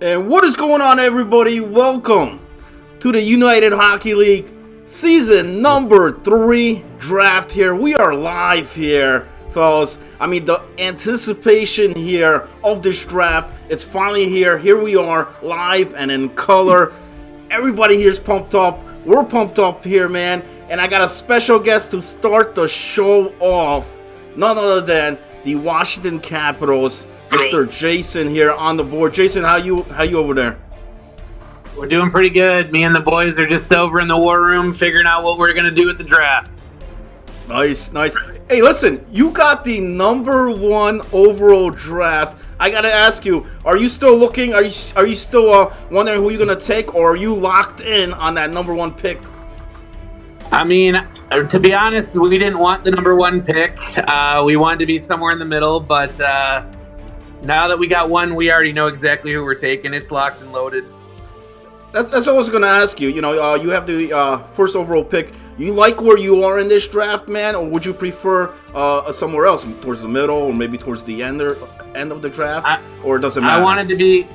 And what is going on, everybody? Welcome to the United Hockey League season number 3 draft here. We are live here, fellas. I mean, the anticipation here of this draft, it's finally here. Here we are, live and in color. Everybody here's pumped up. We're pumped up here, man. And I got a special guest to start the show off. None other than the Washington Capitals, Mr. Jason here on the board. Jason, how you over there? We're doing pretty good. Me and the boys are just over in the war room figuring out what we're going to do with the draft. Nice. Hey, listen, you got the number 1 overall draft. I got to ask you, are you still looking? Are you still wondering who you're going to take, or are you locked in on that number 1 pick? I mean, to be honest, we didn't want the number 1 pick. We wanted to be somewhere in the middle, but now that we got one, we already know exactly who we're taking. It's locked and loaded. That's what I was going to ask you. You know, you have the first overall pick. You like where you are in this draft, man, or would you prefer somewhere else, towards the middle, or maybe towards the end of the draft, or it doesn't matter? I wanted to be.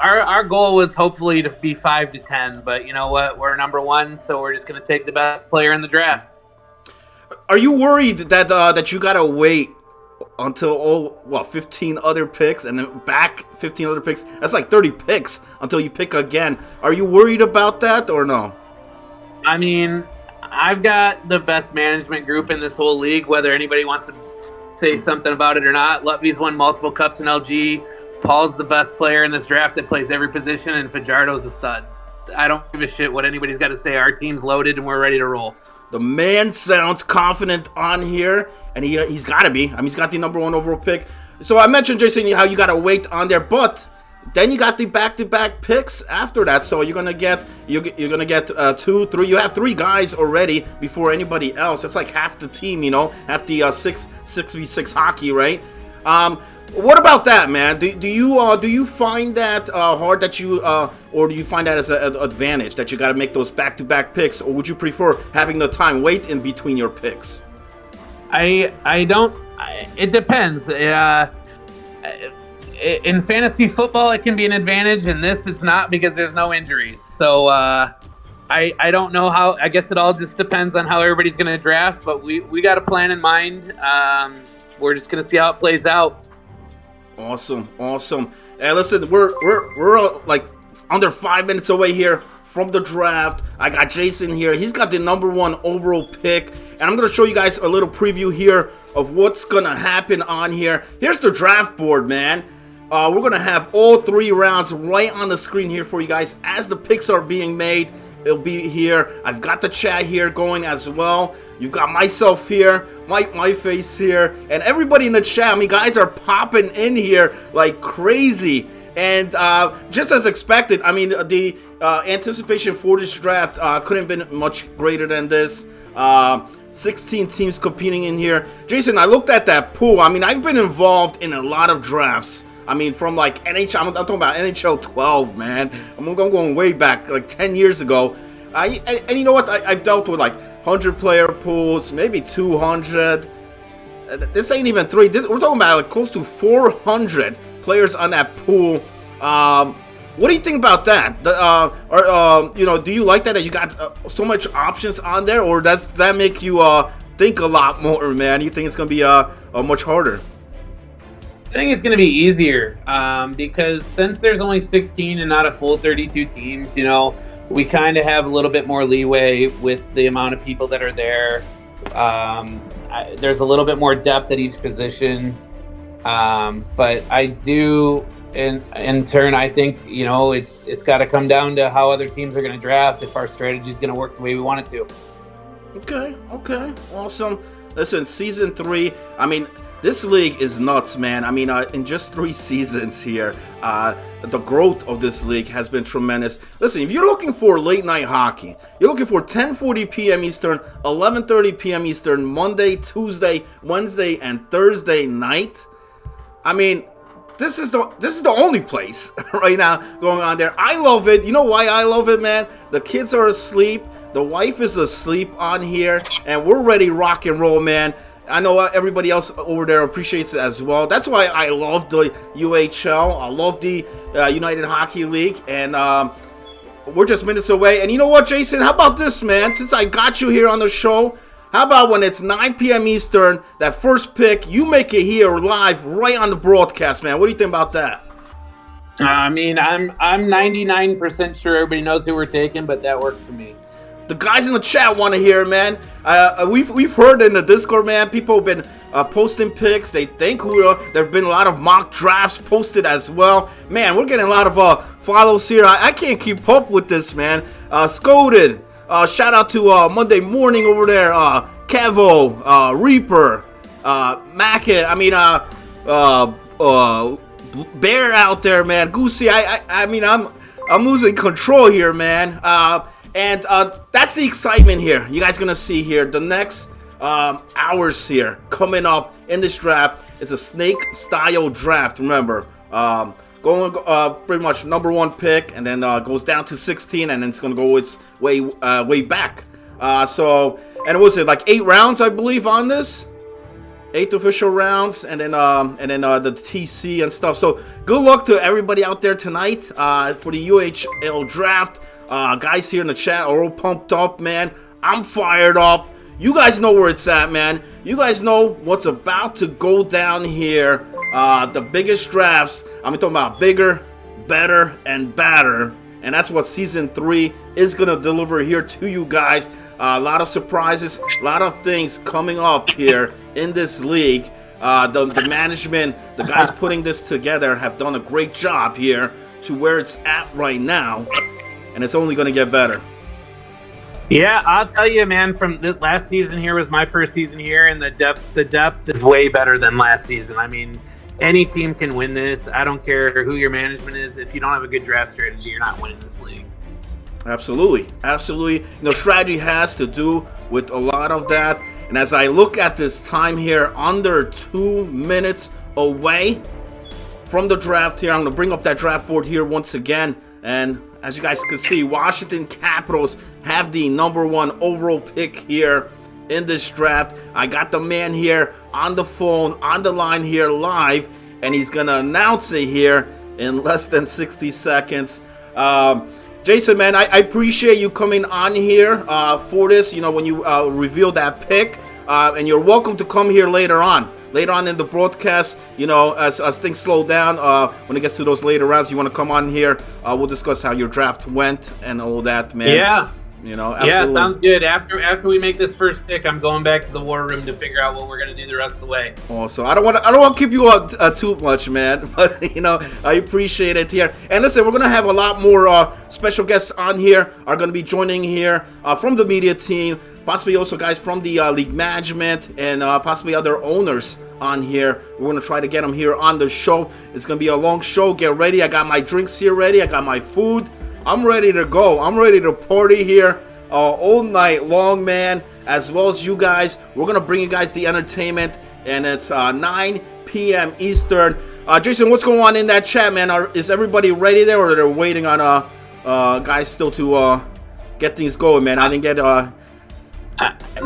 Our goal was hopefully to be 5 to 10, but you know what? We're number 1, so we're just going to take the best player in the draft. Are you worried that you got to wait until 15 other picks and then back 15 other picks? That's like 30 picks until you pick again. Are you worried about that or no? I mean, I've got the best management group in this whole league, whether anybody wants to say something about it or not. Lutvy's won multiple cups in LG. Paul's the best player in this draft that plays every position, and Fajardo's a stud. I don't give a shit what anybody's got to say. Our team's loaded and we're ready to roll. The man sounds confident on here, and he's got to be. I mean, he's got the number 1 overall pick. So I mentioned, Jason, how you got to wait on there, but then you got the back-to-back picks after that. So you're gonna get 2, 3. You have 3 guys already before anybody else. That's like half the team, you know, half the 6v6 hockey, right? What about that, man? Do you find that hard that you or do you find that as an advantage that you got to make those back-to-back picks, or would you prefer having the time wait in between your picks? I don't. It depends. In fantasy football, it can be an advantage. In this, it's not, because there's no injuries. So I don't know how. I guess it all just depends on how everybody's going to draft. But we got a plan in mind. We're just going to see how it plays out. Awesome. Hey, listen, we're like under 5 minutes away here from the draft. I got Jason here. He's got the number 1 overall pick, and I'm gonna show you guys a little preview here of what's gonna happen on here. Here's the draft board, man. We're gonna have all 3 rounds right on the screen here for you guys as the picks are being made. It'll be here. I've got the chat here going as well. You've got myself here, my face here, and everybody in the chat. I mean, guys are popping in here like crazy. And just as expected, I mean, the anticipation for this draft couldn't have been much greater than this. 16 teams competing in here. Jason, I looked at that pool. I mean, I've been involved in a lot of drafts. I mean, from like NHL, I'm talking about NHL12, man. I'm going way back, like 10 years ago. And you know what? I've dealt with like 100-player pools, maybe 200. This ain't even 3. We're talking about like close to 400 players on that pool. What do you think about that? Do you like that you got so much options on there, or does that make you think a lot more, man? You think it's gonna be much harder? I think it's going to be easier because since there's only 16 and not a full 32 teams, you know, we kind of have a little bit more leeway with the amount of people that are there. There's a little bit more depth at each position. But I do, in turn, I think, you know, it's got to come down to how other teams are going to draft if our strategy is going to work the way we want it to. Okay. Awesome. Listen, season 3, I mean, this league is nuts, man. I mean, in just 3 seasons here, the growth of this league has been tremendous. Listen, if you're looking for late night hockey, you're looking for 10:40 p.m. Eastern, 11:30 p.m. Eastern, Monday, Tuesday, Wednesday, and Thursday night. I mean, this is the only place right now going on there. I love it. You know why I love it, man? The kids are asleep. The wife is asleep on here, and we're ready to rock and roll, man. I know everybody else over there appreciates it as well. That's why I love the UHL. I love the United Hockey League. And we're just minutes away. And you know what, Jason? How about this, man? Since I got you here on the show, how about when it's 9 p.m. Eastern, that first pick, you make it here live right on the broadcast, man. What do you think about that? I mean, I'm 99% sure everybody knows who we're taking, but that works for me. The guys in the chat want to hear, man. We've heard in the Discord, man. People have been posting picks. They think who. There have been a lot of mock drafts posted as well. Man, we're getting a lot of follows here. I can't keep up with this, man. Scoted. Shout out to Monday Morning over there. Kevo, Reaper, Mackett. I mean, Bear out there, man. Goosey. I mean, I'm losing control here, man. And that's the excitement here. You guys gonna see here the next hours here coming up in this draft. It's a snake style draft. Remember, going pretty much number 1 pick, and then goes down to 16, and then it's gonna go its way back. So, and what was it, like 8 rounds, I believe, on this? 8 official rounds, and then the TC and stuff. So good luck to everybody out there tonight for the UHL draft. Guys here in the chat are all pumped up, man. I'm fired up. You guys know where it's at, man. You guys know what's about to go down here. The biggest drafts. I'm talking about bigger, better, and badder. And that's what Season 3 is going to deliver here to you guys. A lot of surprises, a lot of things coming up here in this league. The management, the guys putting this together have done a great job here to where it's at right now. And it's only going to get better. Yeah, I'll tell you, man, from the last season here was my first season here, and the depth is way better than last season. I mean, any team can win this. I don't care who your management is. If you don't have a good draft strategy, you're not winning this league. Absolutely. Absolutely. You know, strategy has to do with a lot of that. And as I look at this time here, under 2 minutes away from the draft here, I'm going to bring up that draft board here once again. And as you guys can see, Washington Capitals have the number 1 overall pick here in this draft. I got the man here on the phone, on the line here live, and he's going to announce it here in less than 60 seconds. Jason, man, I appreciate you coming on here for this, you know, when you reveal that pick. And you're welcome to come here later on in the broadcast, you know, as things slow down. When it gets to those later rounds, you want to come on here. We'll discuss how your draft went and all that, man. Yeah. You know, absolutely. Yeah, sounds good. After we make this first pick, I'm going back to the war room to figure out what we're gonna do the rest of the way. Also, I don't want to keep you up too much, man. But you know, I appreciate it here. And listen, we're gonna have a lot more special guests on here. Are gonna be joining here from the media team, possibly also guys from the league management, and possibly other owners on here. We're gonna try to get them here on the show. It's gonna be a long show. Get ready. I got my drinks here ready. I got my food. I'm ready to go. I'm ready to party here all night long, man, as well as you guys. We're going to bring you guys the entertainment, and it's 9 p.m. Eastern. Jason, what's going on in that chat, man? Is everybody ready there, or they're waiting on guys still to get things going, man? I didn't get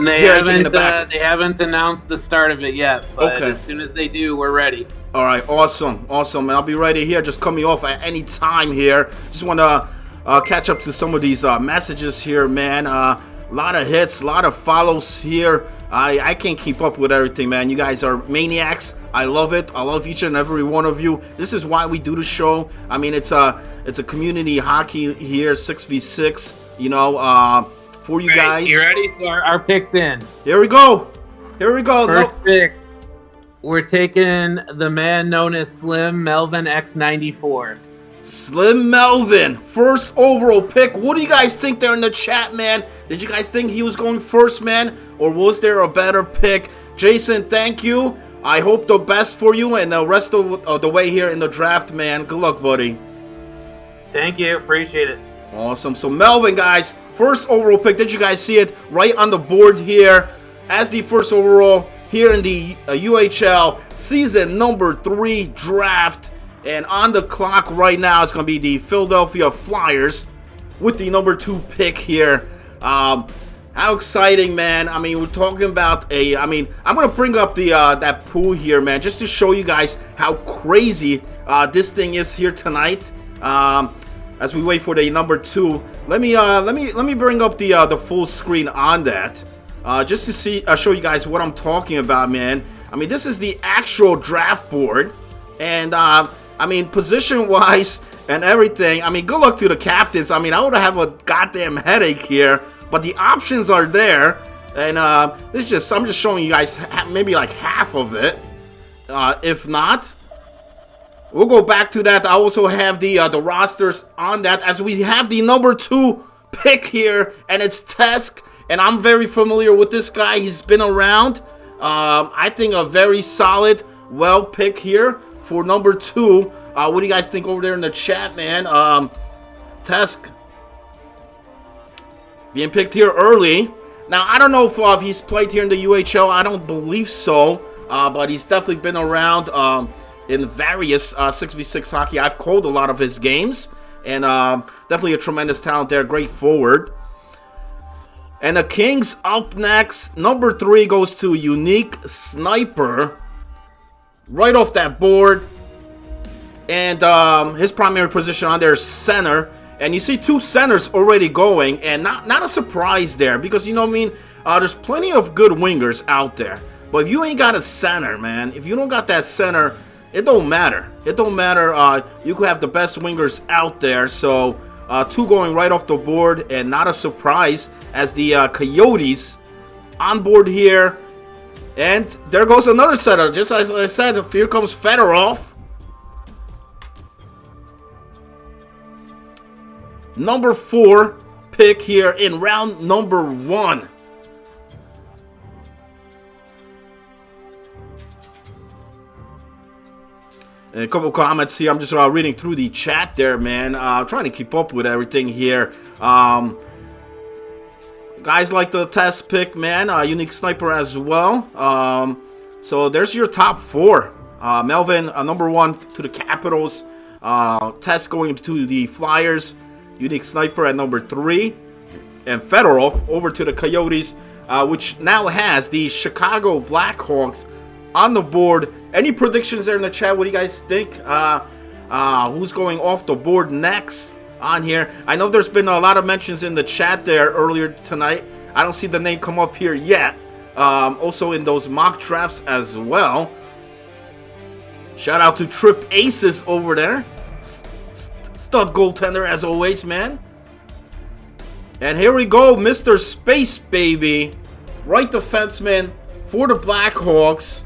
they haven't announced the start of it yet, but okay. As soon as they do, we're ready. All right, awesome. And I'll be ready here. Just cut me off at any time here. Just want to catch up to some of these messages here, man. A lot of hits, a lot of follows here. I can't keep up with everything, man. You guys are maniacs. I love it. I love each and every one of you. This is why we do the show. I mean, it's a community hockey here, 6v6, you know, for you guys. You ready? So our pick's in. Here we go. First pick. We're taking the man known as Slim Melvin X94. Slim Melvin, first overall pick. What do you guys think there in the chat, man? Did you guys think he was going first, man? Or was there a better pick? Jason, thank you. I hope the best for you and the rest of the way here in the draft, man. Good luck, buddy. Thank you. Appreciate it. Awesome. So Melvin, guys, first overall pick. Did you guys see it right on the board here as the first overall here in the UHL season number 3 draft? And on the clock right now, it's going to be the Philadelphia Flyers with the number 2 pick here. How exciting, man. I mean, we're talking about I'm going to bring up the that pool here, man, just to show you guys how crazy this thing is here tonight. As we wait for the number 2, let me bring up the full screen on that. Just to show you guys what I'm talking about, man. I mean, this is the actual draft board, and I mean, position-wise and everything. I mean, good luck to the captains. I mean, I would have a goddamn headache here. But the options are there, and I'm just showing you guys maybe like half of it. If not, we'll go back to that. I also have the rosters on that, as we have the number 2 pick here, and it's Tesk, and I'm very familiar with this guy. He's been around. I think a very solid, well pick here for number 2. What do you guys think over there in the chat, man? Tesk being picked here early. Now, I don't know if he's played here in the UHL. I don't believe so. But he's definitely been around in various 6v6 hockey. I've called a lot of his games. And definitely a tremendous talent there. Great forward. And the Kings up next. Number 3 goes to Unique Sniper. Right off that board. And his primary position on there is center. And you see 2 centers already going, and not a surprise there, because, you know what I mean, there's plenty of good wingers out there. But if you ain't got a center, man, if you don't got that center, it don't matter. It don't matter. You could have the best wingers out there. So 2 going right off the board, and not a surprise, as the Coyotes on board here. And there goes another center. Just as I said, here comes Fedorov. Number 4 pick here in round number 1. And a couple comments here. I'm just reading through the chat there, man. Trying to keep up with everything here. Guys like the test pick, man. Unique Sniper as well. So there's your top 4. Melvin, number 1 to the Capitals. Test going to the Flyers. Unique Sniper at number 3, and Fedorov over to the Coyotes, which now has the Chicago Blackhawks on the board. Any predictions there in the chat? What do you guys think? Who's going off the board next on here? I know there's been a lot of mentions in the chat there earlier tonight. I don't see the name come up here yet. Also in those mock drafts as well. Shout out to Trip Aces over there. Stud goaltender as always, man. And here we go, Mr. Space Baby. Right defenseman for the Blackhawks.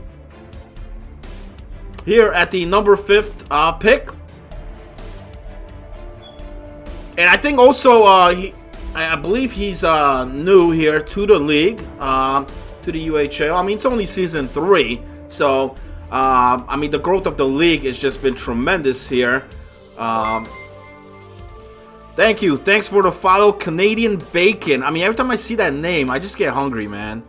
Here at the number 5th pick. And I think also, I believe he's new here to the league, to the UHL. I mean, it's only season 3. So, I mean, the growth of the league has just been tremendous here. Thank you. Thanks for the follow, Canadian Bacon. I mean, every time I see that name, I just get hungry, man.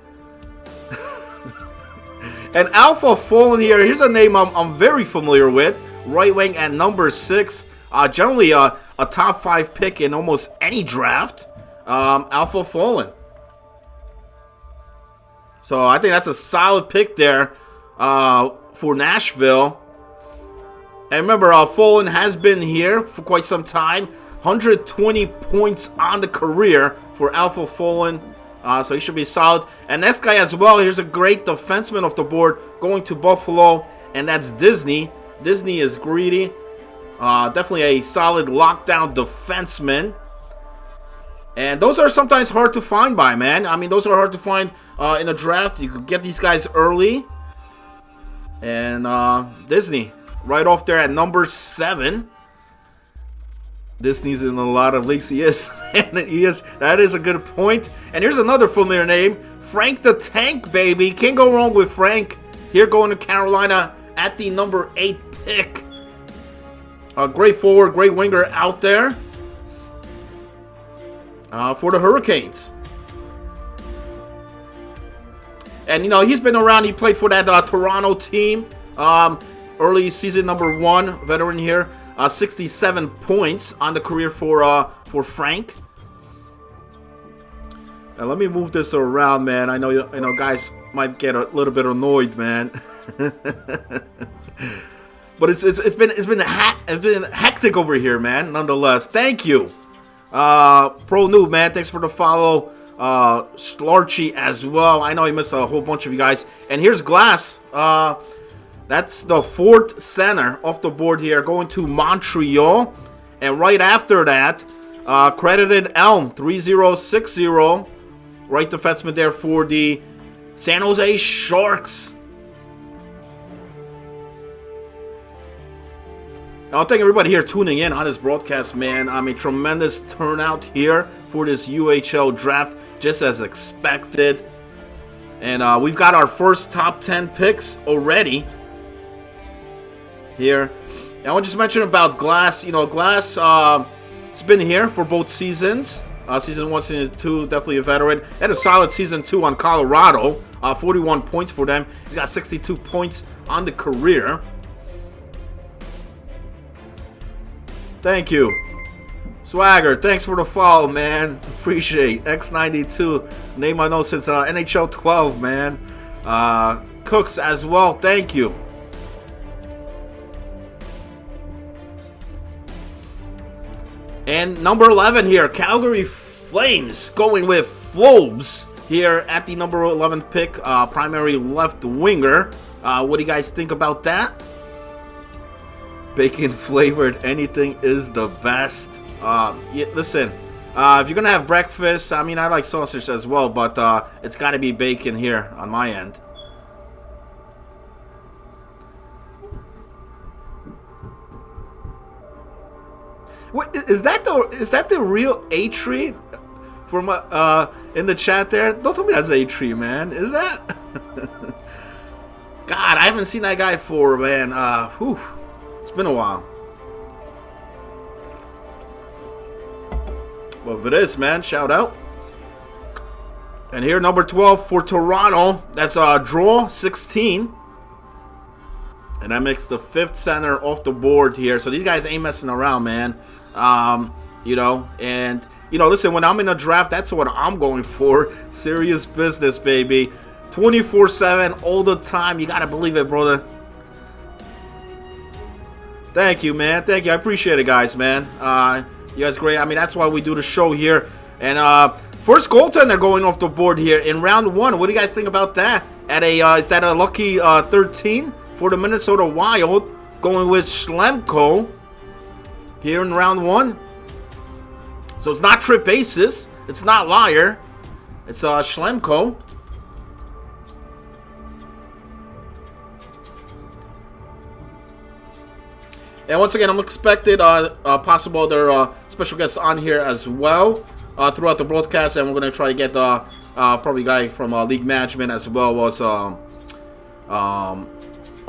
And Alpha Fallen here. Here's a name I'm very familiar with. Right wing at number 6. Generally a top 5 pick in almost any draft. Alpha Fallen. So I think that's a solid pick there for Nashville. And remember, Fallen has been here for quite some time. 120 points on the career for Alpha Fallen. So he should be solid. And next guy as well, here's a great defenseman off the board going to Buffalo. And that's Disney. Disney is greedy. Definitely a solid lockdown defenseman. And those are sometimes hard to find by, man. I mean, those are hard to find in a draft. You could get these guys early. And Disney right off there at number 7. Disney's in a lot of leagues. He is. He is. That is a good point. And here's another familiar name. Frank the Tank, baby. Can't go wrong with Frank. Here going to Carolina at the number 8 pick. A great forward, great winger out there for the Hurricanes. And, you know, he's been around. He played for that Toronto team. Early season number 1 veteran here. 67 points on the career for Frank. Now let me move this around, man. I know guys might get a little bit annoyed, man. But it's been hectic over here, man. Nonetheless, thank you, Pro Noob, man. Thanks for the follow, Slarchy as well. I know he missed a whole bunch of you guys. And here's Glass. That's the 4th center off the board here, going to Montreal. And right after that, credited Elm 3060, right defenseman there for the San Jose Sharks. Now, thank everybody here tuning in on this broadcast, man. I mean, tremendous turnout here for this UHL draft, just as expected. And we've got our first top 10 picks already here. And I want to just mention about Glass. You know, Glass has been here for both seasons. Season 1, Season 2, definitely a veteran. Had a solid Season 2 on Colorado. 41 points for them. He's got 62 points on the career. Thank you. Swagger, thanks for the follow, man. Appreciate. X92. Name I know since NHL12, man. Cooks as well. Thank you. And number 11 here, Calgary Flames, going with Flobes here at the number 11 pick, primary left winger. What do you guys think about that? Bacon flavored anything is the best. Yeah, listen, if you're gonna have breakfast, I mean, I like sausage as well, but it's got to be bacon here on my end. What is that? The real A-Tree from in the chat there? Don't tell me that's A-Tree, man. Is that? God, I haven't seen that guy for, man. Whew. It's been a while. Well, if it is, man, shout out. And here, number 12 for Toronto. That's draw 16. And that makes the 5th center off the board here. So these guys ain't messing around, man. You know, and, you know, listen, when I'm in a draft, that's what I'm going for. Serious business, baby. 24/7, all the time. You got to believe it, brother. Thank you, man. Thank you. I appreciate it, guys, man. You guys great. I mean, that's why we do the show here. And first goaltender going off the board here in round 1. What do you guys think about that? At a is that a lucky 13 for the Minnesota Wild, going with Schlemko here in round 1. So it's not Trip Aces. It's not Liar. It's Schlemko. And once again, I'm expected possible other special guests on here as well throughout the broadcast, and we're going to try to get probably a guy from league management as well as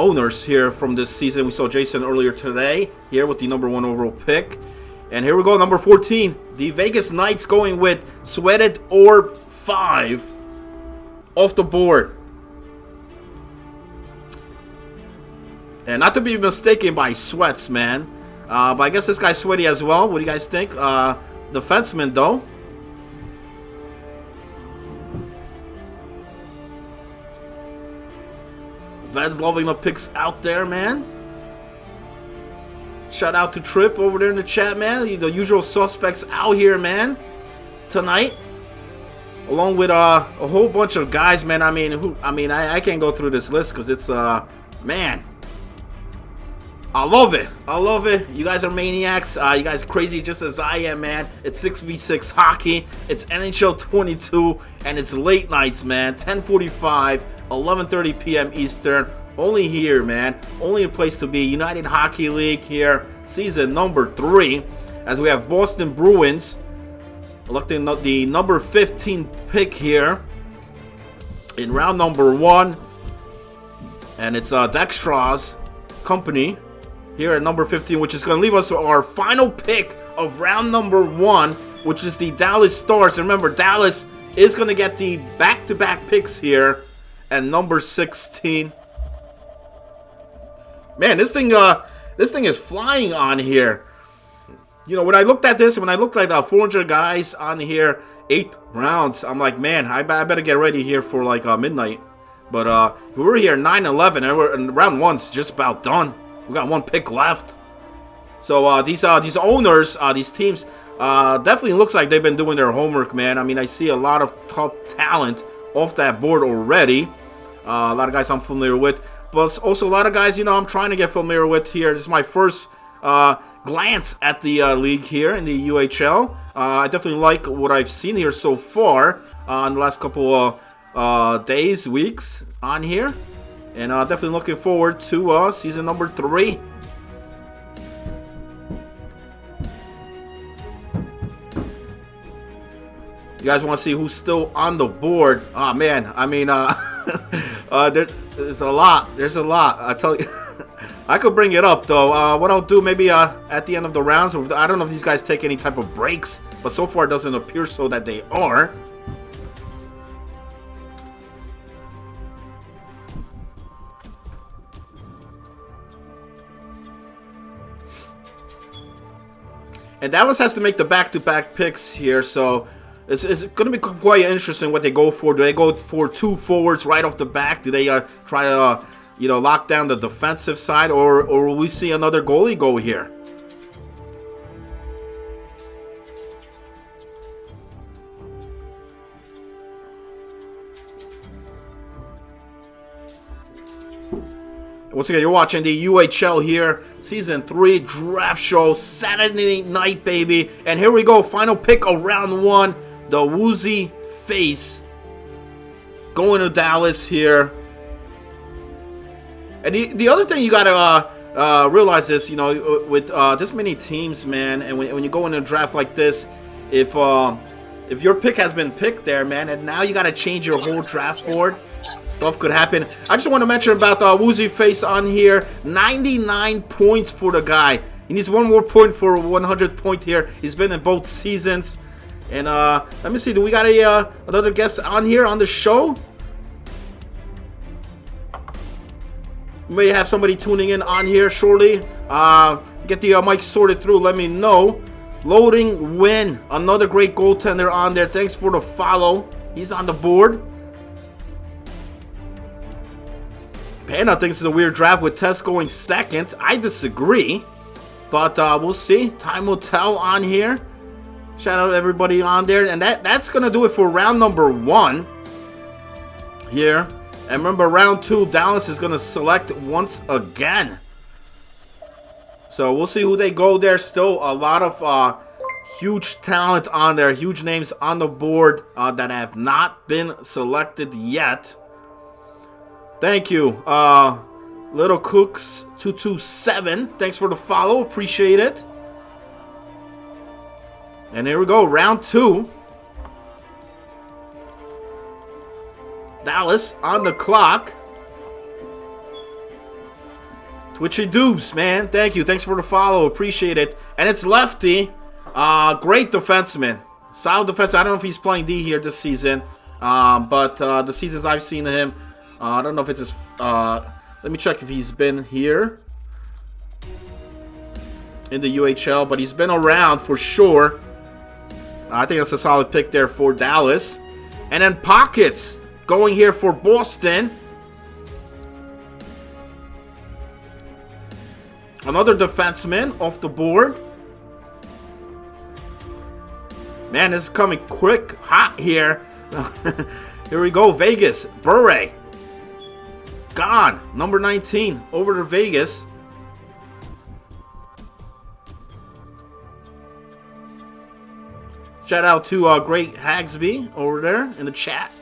owners here from this season. We saw Jason earlier today here with the number 1 overall pick. And here we go, number 14. The Vegas Knights going with Sweated Orb 5 off the board. And not to be mistaken by Sweats, man. But I guess this guy's sweaty as well. What do you guys think? Defenseman, though. Ved's loving the picks out there, man. Shout out to Trip over there in the chat, man. The usual suspects out here, man. Tonight. Along with a whole bunch of guys, man. I mean, I can't go through this list because it's, man. I love it. I love it. You guys are maniacs. You guys are crazy just as I am, man. It's 6v6 hockey. It's NHL22, and it's late nights, man. 10:45, 11:30 p.m. Eastern. Only here, man. Only a place to be. United Hockey League here, season number 3, as we have Boston Bruins electing the number 15 pick here in round number 1, and it's Dextra's company here at number 15, which is going to leave us our final pick of round number 1, which is the Dallas Stars. And remember, Dallas is going to get the back-to-back picks here at number 16. Man, this thing is flying on here. You know, when I looked at this, when I looked at 400 guys on here, 8 rounds, I'm like, man, I better get ready here for like midnight. But we're here 9-11, and round 1's just about done. We got 1 pick left. So these owners, these teams, definitely looks like they've been doing their homework, man. I mean, I see a lot of top talent off that board already. A lot of guys I'm familiar with, but also a lot of guys, you know, I'm trying to get familiar with here. This is my first glance at the league here in the UHL. I definitely like what I've seen here so far in the last couple days, weeks on here, and definitely looking forward to season number 3. You guys want to see who's still on the board? Oh man, I mean, there's a lot. There's a lot. I tell you, I could bring it up though. What I'll do maybe at the end of the rounds. I don't know if these guys take any type of breaks, but so far it doesn't appear so that they are. And Dallas has to make the back-to-back picks here, so it's going to be quite interesting what they go for. Do they go for 2 forwards right off the back? Do they try to, you know, lock down the defensive side, or will we see another goalie go here? Once again, you're watching the UHL here, Season 3 Draft Show, Saturday night, baby. And here we go, final pick of round 1, the Woozy Face going to Dallas here. And the other thing you got to realize is, you know, with this many teams, man, and when you go in a draft like this, if your pick has been picked there, man, and now you got to change your whole draft board, stuff could happen. I just want to mention about Woozy Face on here. 99 points for the guy. He needs 1 more point for 100 point here. He's been in both seasons. And let me see, do we got another guest on here on the show? We may have somebody tuning in on here shortly. Get the mic sorted through, let me know. Loading Win, another great goaltender on there. Thanks for the follow. He's on the board. Panda thinks it's a weird draft with Tess going second. I disagree, but we'll see. Time will tell on here. Shout out to everybody on there. And that's going to do it for round number 1 here. And remember, round 2, Dallas is going to select once again. So we'll see who they go there. Still a lot of huge talent on there. Huge names on the board that have not been selected yet. Thank you, Little Cooks 227. Thanks for the follow. Appreciate it. And here we go, round 2. Dallas on the clock. Twitchy Doobs, man. Thank you. Thanks for the follow. Appreciate it. And it's Lefty. Great defenseman. Solid defense. I don't know if he's playing D here this season. But the seasons I've seen him, I don't know if it's his... let me check if he's been here in the UHL, but he's been around for sure. I think that's a solid pick there for Dallas. And then Pockets going here for Boston. Another defenseman off the board. Man, this is coming quick, hot here. Here we go, Vegas. Bure. Gone. Number 19 over to Vegas. Shout out to Great Hagsby over there in the chat.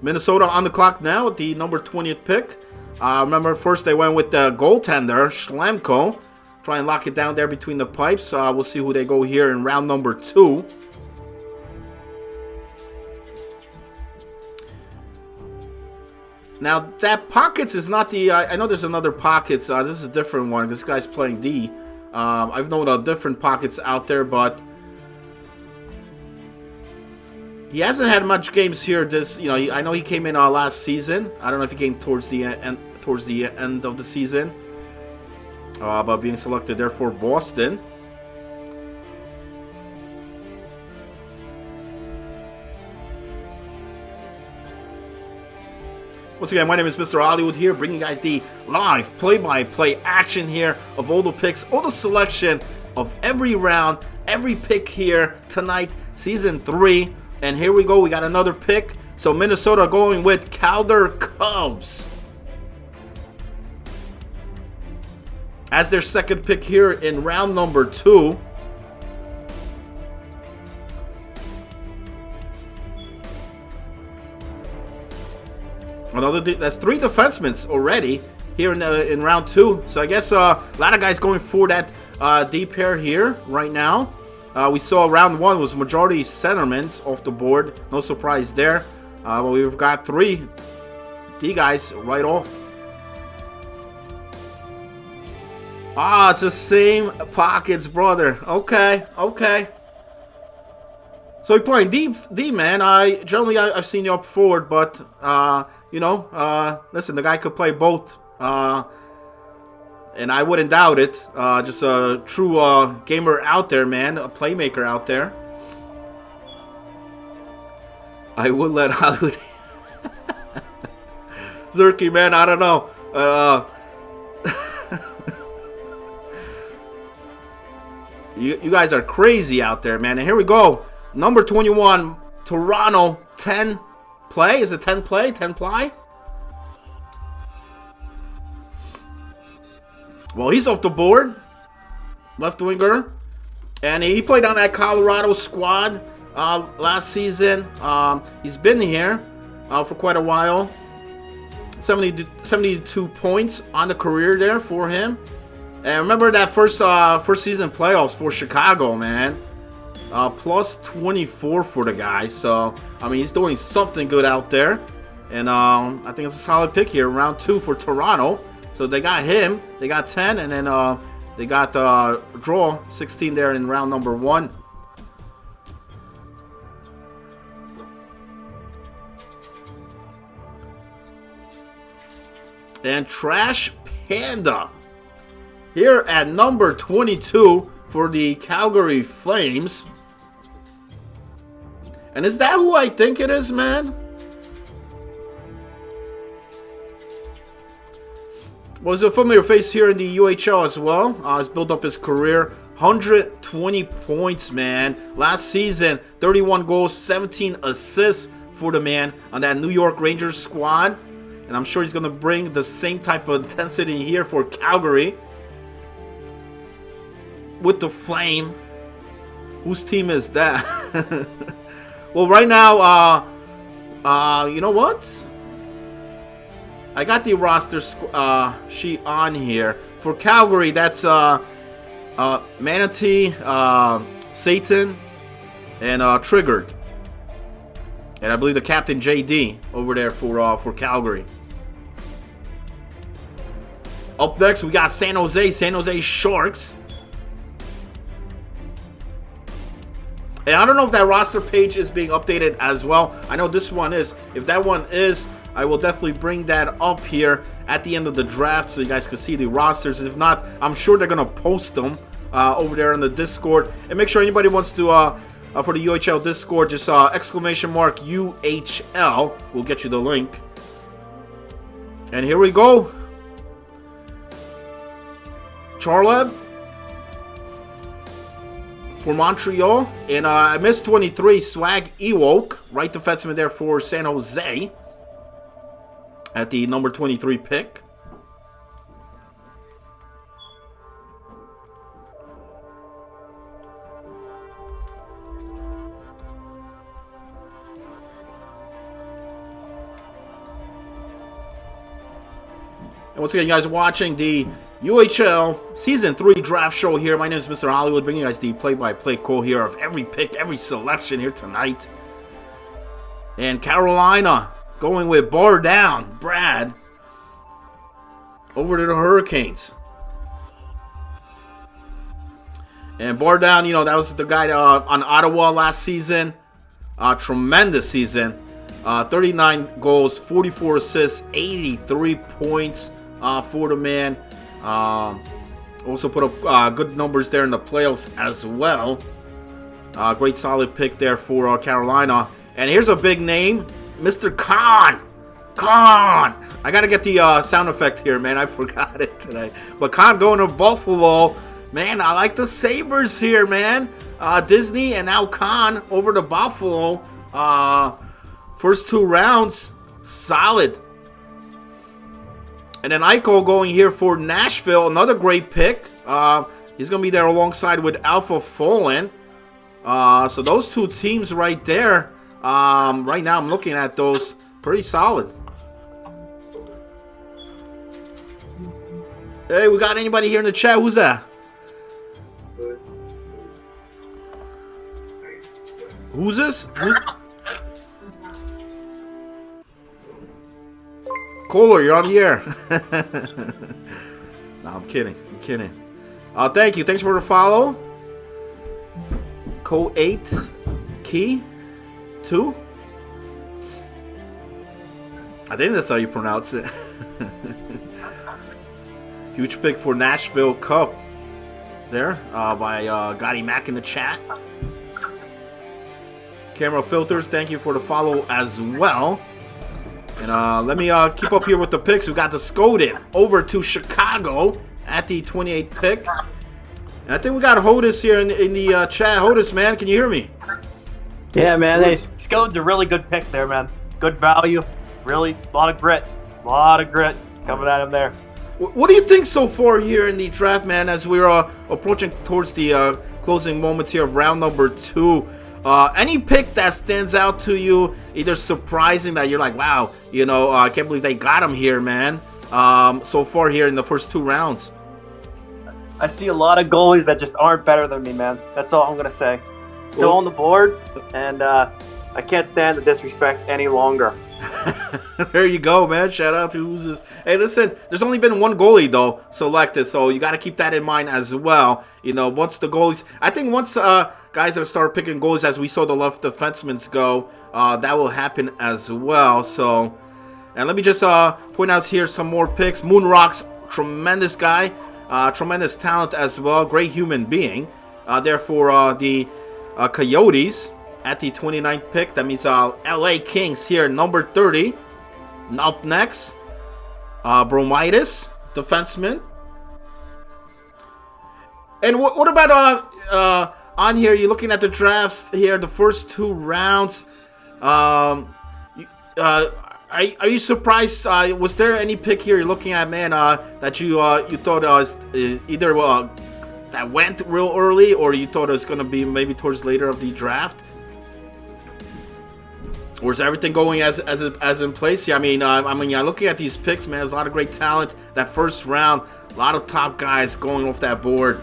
Minnesota on the clock now with the number 20th pick. Remember, first they went with the goaltender, Schlemko. Try and lock it down there between the pipes. We'll see who they go here in round number 2. Now, that Pockets is not the... I know there's another Pockets. This is a different one. This guy's playing D. I've known different Pockets out there, but... he hasn't had much games here. I know he came in last season. I don't know if he came towards the end of the season. But being selected there for Boston. Once again, my name is Mr. Hollywood here, bringing you guys the live play-by-play action here of all the picks, all the selection of every round, every pick here tonight, Season 3. And here we go, we got another pick. So Minnesota going with Calder Cubs as their second pick here in round number 2. That's 3 defensemen already here in round 2. So I guess a lot of guys going for that D pair here right now. We saw round 1 was majority centermen off the board. No surprise there. But we've got 3 D guys right off. Ah, it's the same pockets, brother. Okay. So you're playing D, man. I've seen you up forward, but listen, the guy could play both, and I wouldn't doubt it. Just a true gamer out there, man, a playmaker out there. I would let Hollywood Zerky, man. I don't know. You guys are crazy out there, man. And here we go. Number 21, Toronto, 10 play. Is it 10 play? 10 ply? Well, he's off the board. Left winger. And he played on that Colorado squad last season. He's been here for quite a while. 72 points on the career there for him. And remember that first season playoffs for Chicago, man. Plus 24 for the guy. So, I mean, he's doing something good out there. And I think it's a solid pick here. Round 2 for Toronto. So they got him. They got 10. And then they got draw 16 there in round number 1. And Trash Panda here at number 22 for the Calgary Flames. And is that who I think it is, man? Was a familiar face here in the UHL as well. He's built up his career. 120 points, man. Last season, 31 goals, 17 assists for the man on that New York Rangers squad. And I'm sure he's going to bring the same type of intensity here for Calgary. With the Flame. Whose team is that? Well, right now, you know what? I got the roster sheet on here. For Calgary, that's Manatee, Satan, and Triggered. And I believe the captain JD over there for Calgary. Up next, we got San Jose Sharks. And I don't know if that roster page is being updated as well. I know this one is. If that one is, I will definitely bring that up here at the end of the draft so you guys can see the rosters. If not, I'm sure they're going to post them over there in the Discord. And make sure anybody wants to, for the UHL Discord, just exclamation mark UHL. We'll get you the link. And here we go. Charleb for Montreal. And I missed 23, Swag Ewok, right defenseman there for San Jose at the number 23 pick. And once again, you guys are watching the UHL Season 3 draft show here. My name is Mr. Hollywood, bringing you guys the play-by-play call here of every pick, every selection here tonight. And Carolina going with bar down, Brad, over to the Hurricanes. And bar down, that was the guy on Ottawa last season. Tremendous season. 39 goals, 44 assists, 83 points for the man. Also put up good numbers there in the playoffs as well. Great solid pick there for Carolina. And here's a big name, Mr. Khan. Con! I gotta get the sound effect here, man. I forgot it today. But Con going to Buffalo. Man, I like the Sabres here, man. Disney and now Con over to Buffalo. First 2 rounds, solid. And then Eichel going here for Nashville, another great pick. He's going to be there alongside with Alpha Folan. So those 2 teams right there, right now I'm looking at those, pretty solid. Hey, we got anybody here in the chat? Who's that? Who's this? Kohler, you're on the air. No, I'm kidding. Thank you. Thanks for the follow. Co8 Key 2. I think that's how you pronounce it. Huge pick for Nashville Cup there by Gotti Mac in the chat. Camera Filters, thank you for the follow as well. And let me keep up here with the picks. We got the Skodin over to Chicago at the 28th pick. And I think we got Hodis here in the chat. Hodis, man, can you hear me? Yeah, man. Hey, Skodin's a really good pick there, man. Good value. Really, a lot of grit coming at him there. What do you think so far here in the draft, man, as we're approaching towards the closing moments here of round number 2? Any pick that stands out to you, either surprising that you're like, wow, you know, I can't believe they got him here, man, so far here in the first 2 rounds? I see a lot of goalies that just aren't better than me, man. That's all I'm going to say. Still on the board, and I can't stand the disrespect any longer. There you go, man. Shout out to who's this. Hey, listen, there's only been 1 goalie, though, selected, so you got to keep that in mind as well. You know, once the goalies... I think once guys have started picking goalies, as we saw the left defensemen go, that will happen as well. So, and let me just point out here some more picks. Moonrock's tremendous guy. Tremendous talent as well. Great human being. Therefore, the Coyotes at the 29th pick. That means LA Kings here, number 30. Up next, Bromidis, defenseman. And what about on here? You're looking at the drafts here, the first 2 rounds. Are you surprised? Was there any pick here you're looking at, man, that you thought was either that went real early, or you thought it was going to be maybe towards later of the draft? Or is everything going as in place? Yeah, I mean, looking at these picks, man, there's a lot of great talent. That first round, a lot of top guys going off that board.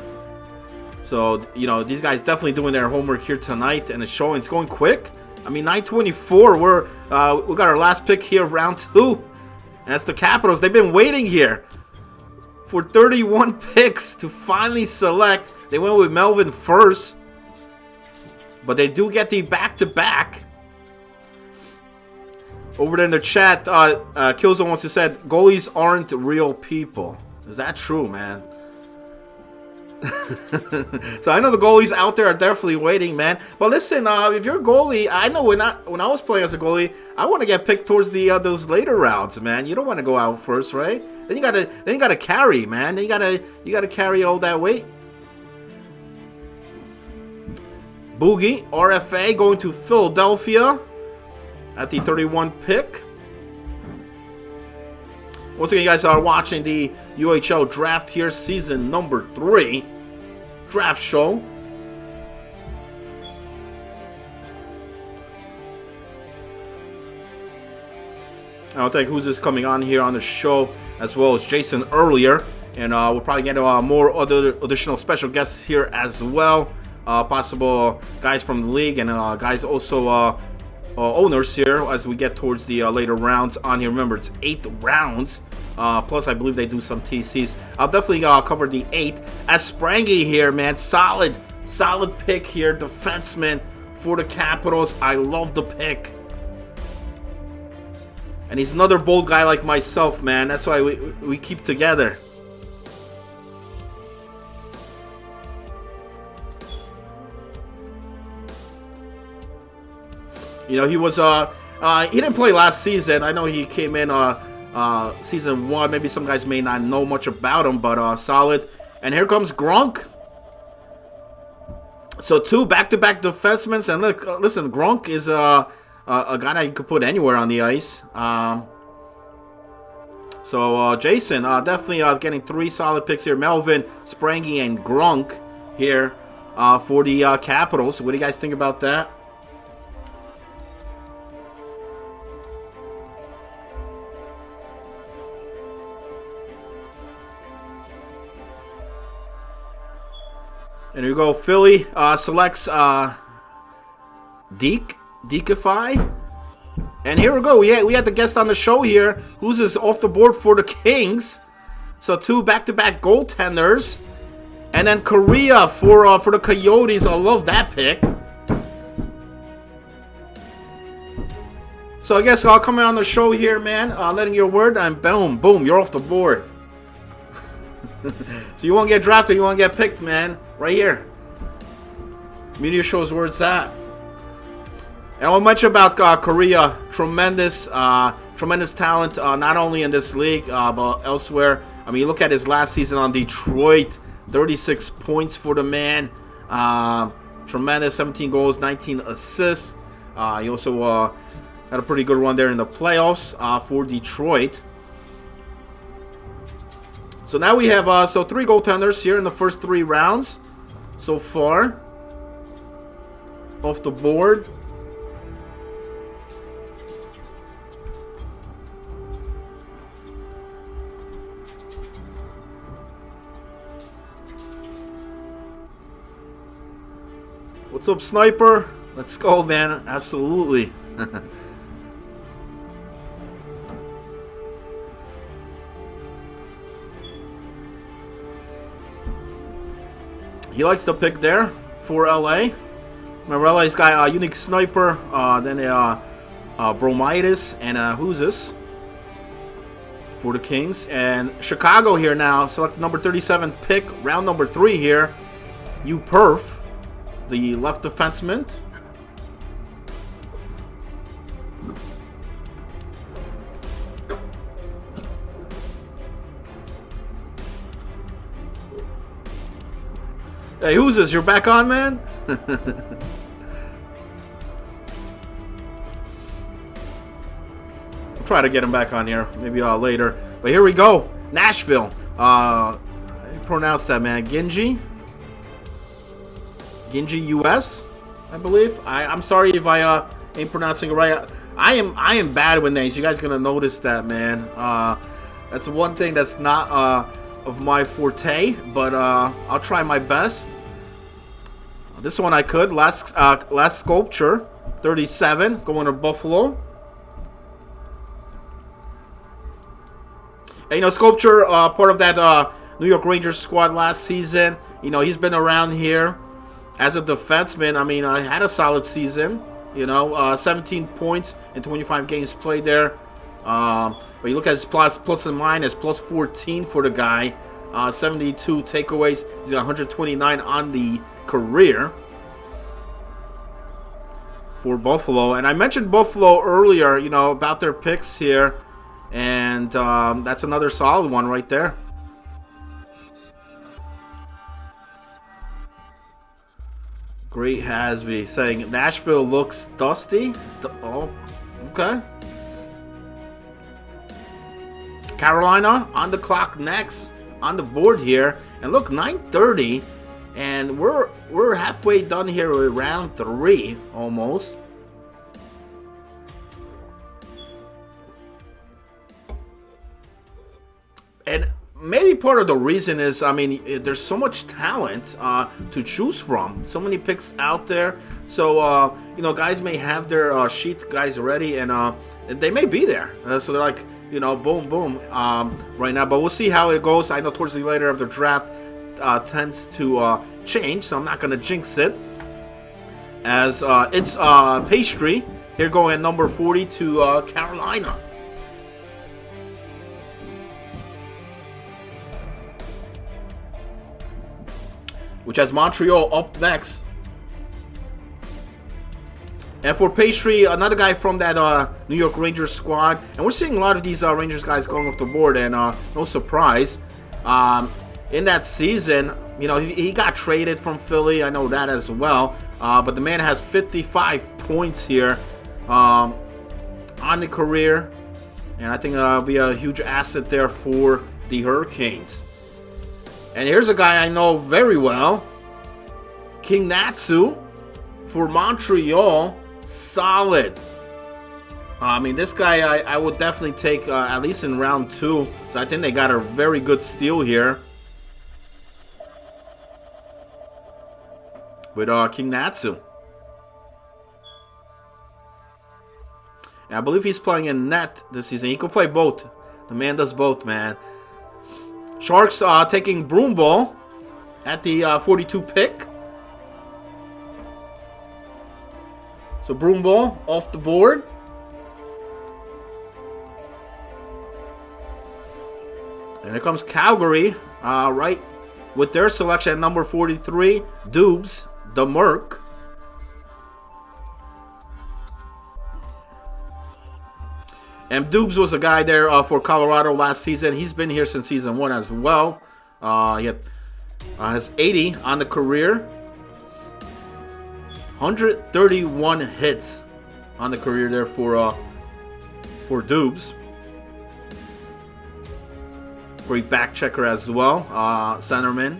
So, you know, these guys definitely doing their homework here tonight, and it's showing. It's going quick. I mean, 9:24. We got our last pick here of round 2, and that's the Capitals. They've been waiting here for 31 picks to finally select. They went with Melvin first, but they do get the back-to-back. Over there in the chat, Killzone wants to say, goalies aren't real people. Is that true, man? So I know the goalies out there are definitely waiting, man. But listen, if you're a goalie, I know when I was playing as a goalie, I want to get picked towards the those later rounds, man. You don't want to go out first, right? Then you gotta carry, man. Then you gotta carry all that weight. Boogie, RFA going to Philadelphia at the 31 pick. Once again, you guys are watching the UHL draft here, season number 3 draft show. I don't think who's this coming on here on the show, as well as Jason earlier, and we'll probably get more other additional special guests here as well. Possible guys from the league and guys also owners here as we get towards the later rounds on here. Remember, it's 8 rounds. Plus, I believe they do some TCs. I'll definitely cover the 8. As Sprangy here, man, solid pick here, defenseman for the Capitals. I love the pick, and he's another bold guy like myself, man. That's why we keep together. You know, he was He didn't play last season. I know he came in season 1. Maybe some guys may not know much about him, but solid. And here comes Gronk. So 2 back-to-back defensemen. And look, listen, Gronk is a guy that you could put anywhere on the ice. So Jason, definitely getting 3 solid picks here. Melvin, Sprangy, and Gronk here for the Capitals. What do you guys think about that? And here you go. Philly selects Deekify. And here we go. We had the guest on the show here. Who's this off the board for the Kings? So 2 back-to-back goaltenders. And then Korea for the Coyotes. I love that pick. So I guess I'll come in on the show here, man. Letting your word. And boom, you're off the board. So you won't get drafted. You won't get picked, man. Right here. Media shows where it's at. And I'll mention about Korea. Tremendous talent, not only in this league, but elsewhere. I mean, you look at his last season on Detroit, 36 points for the man. Tremendous, 17 goals, 19 assists. He also had a pretty good run there in the playoffs for Detroit. So now we have 3 goaltenders here in the first 3 rounds so far. Off the board. What's up, Sniper? Let's go, man. Absolutely. He likes the pick there for LA. Remember, LA's got a unique sniper, then Bromitis, and who's this? For the Kings. And Chicago here now. Select the number 37 pick, round number 3 here. Perf, the left defenseman. Hey, who's this? You're back on, man? We'll try to get him back on here. Maybe later. But here we go. Nashville. How do you pronounce that, man? Gingy, US, I believe. I'm sorry if I ain't pronouncing it right. I am bad with names. You guys gonna notice that, man. That's one thing that's not of my forte, but I'll try my best. This one I could. Last Sculpture, 37, going to Buffalo. And, Sculpture, part of that New York Rangers squad last season. He's been around here as a defenseman. I mean, had a solid season. 17 points in 25 games played there. But you look at his plus and minus, plus 14 for the guy. 72 takeaways. He's got 129 on the career for Buffalo. And I mentioned Buffalo earlier, about their picks here. And that's another solid one right there. Great Hasby saying Nashville looks dusty. Oh, okay. Carolina on the clock next on the board here, and look, 9:30, and we're halfway done here with round 3 almost. And maybe part of the reason is, I mean, there's so much talent to choose from. So many picks out there. So, guys may have their sheet guys ready, and they may be there. So they're like, boom, boom, right now. But we'll see how it goes. I know towards the later of the draft tends to change, so I'm not going to jinx it. As it's Pastry here going at number 40 to Carolina. Which has Montreal up next. And for Pastry, another guy from that New York Rangers squad. And we're seeing a lot of these Rangers guys going off the board, and no surprise. In that season, you know, he got traded from Philly. I know that as well. But the man has 55 points here on the career. And I think it'll be a huge asset there for the Hurricanes. And here's a guy I know very well. King Natsu for Montreal. Solid. I mean, this guy I would definitely take at least in round 2. So I think they got a very good steal here with King Natsu. And I believe he's playing in net this season. He could play both. The man does both, man. Sharks taking Broom Ball at the 42 pick. So Broom Ball off the board. And here comes Calgary, right with their selection at number 43, Dubes, the Merc. And Dubes was a guy there for Colorado last season. He's been here since season 1 as well. He has 80 on the career. 131 hits on the career there for Dubes. Great back checker as well, centerman.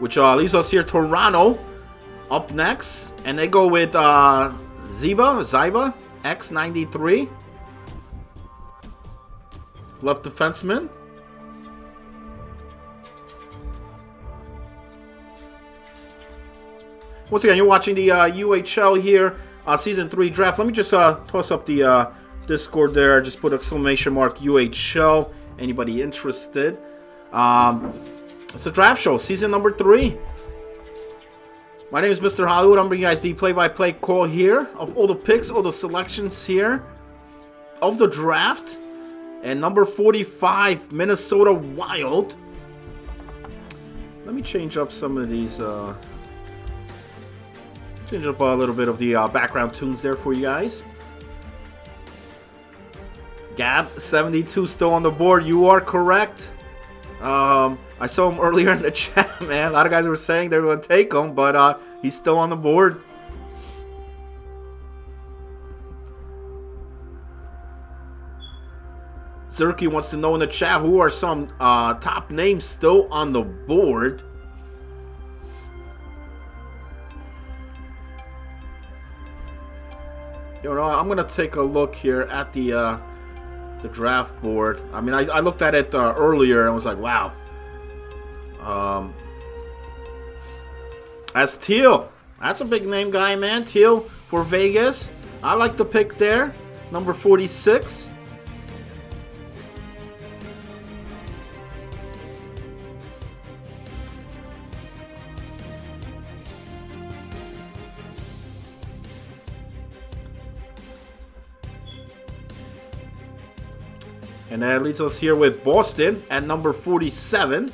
Which leaves us here, Toronto, up next. And they go with Ziba, X93. Left defenseman. Once again, you're watching the UHL here, Season 3 draft. Let me just toss up the Discord there. Just put exclamation mark UHL. Anybody interested? It's a draft show, season number 3. My name is Mr. Hollywood. I'm bringing you guys the play-by-play call here of all the picks, all the selections here of the draft. And number 45, Minnesota Wild. Let me change up some of these... change up a little bit of the background tunes there for you guys. Gab72 still on the board. You are correct. I saw him earlier in the chat, man. A lot of guys were saying they were going to take him, but he's still on the board. Zerky wants to know in the chat, who are some top names still on the board? You know, I'm gonna take a look here at the draft board. I mean, I looked at it earlier and was like, wow. As Teal, that's a big name guy, man. Teal for Vegas. I like the pick there, number 46. And that leads us here with Boston at number 47.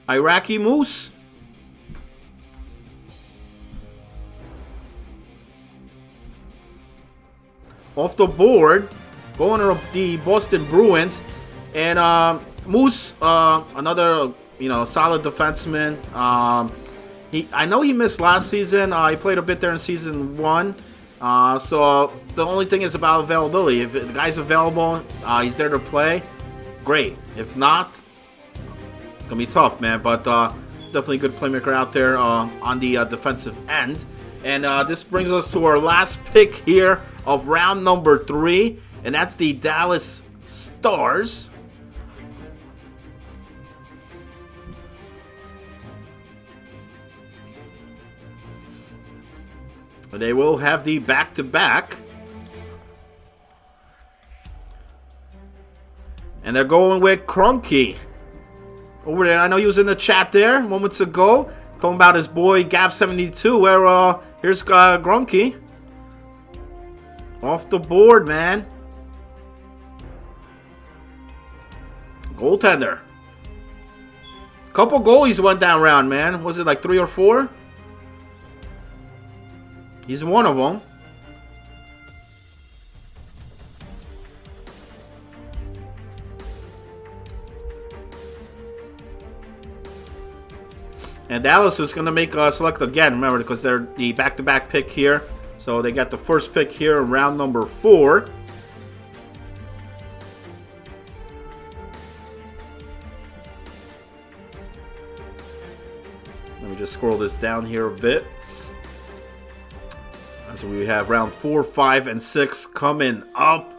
Iraqi Moose. Off the board, going to the Boston Bruins. And Moose, another, solid defenseman. I know he missed last season. He played a bit there in season 1. So the only thing is about availability. If the guy's available, he's there to play, great. If not, it's going to be tough, man. But definitely a good playmaker out there on the defensive end. And this brings us to our last pick here of round number 3. And that's the Dallas Stars. They will have the back-to-back. And they're going with Kroenke. Over there, I know he was in the chat there moments ago. Talking about his boy Gab72. Where, here's Kroenke. Off the board, man. Goaltender. Couple goalies went down round, man. Was it like 3 or 4? He's one of them. And Dallas is going to make a select again, remember, because they're the back-to-back pick here. So they got the first pick here in round number 4. Let me just scroll this down here a bit. So we have round 4, 5, and 6 coming up.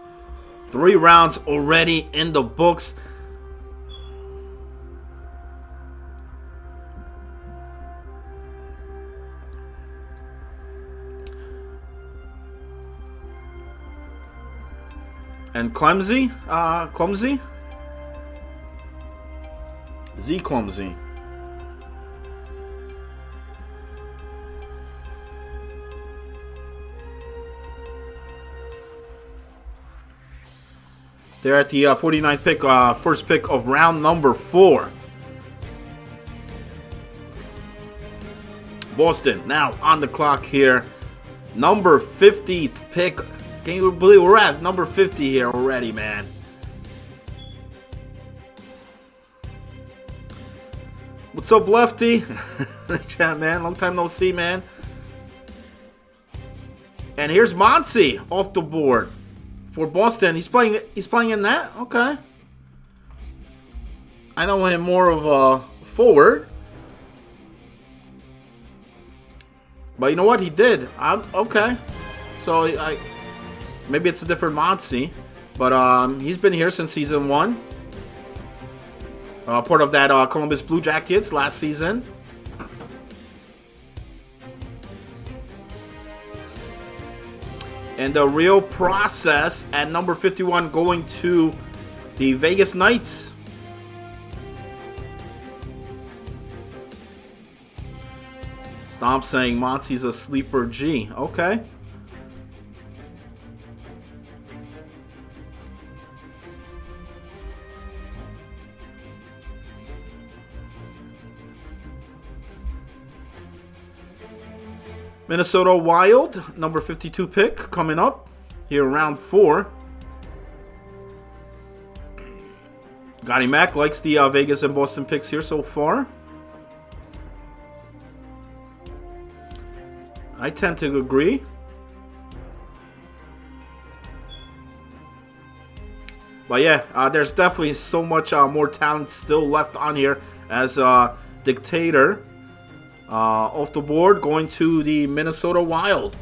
3 rounds already in the books. And Clumsy? Clumsy? Z Clumsy. They're at the 49th pick, first pick of round number 4. Boston now on the clock here. Number 50th pick. Can you believe we're at number 50 here already, man? What's up, Lefty? Chat, man. Long time no see, man. And here's Monty off the board for Boston. He's playing in that? Okay. I know him more of a forward. But you know what? He did. Okay. So maybe it's a different Monty, but he's been here since season 1. Part of that Columbus Blue Jackets last season. And the real process at number 51 going to the Vegas Knights. Stomp saying Monty's a sleeper G. Okay. Minnesota Wild, number 52 pick coming up here in round 4. Gotti Mac likes the Vegas and Boston picks here so far. I tend to agree. But yeah, there's definitely so much more talent still left on here as Dictator. Off the board, going to the Minnesota Wild.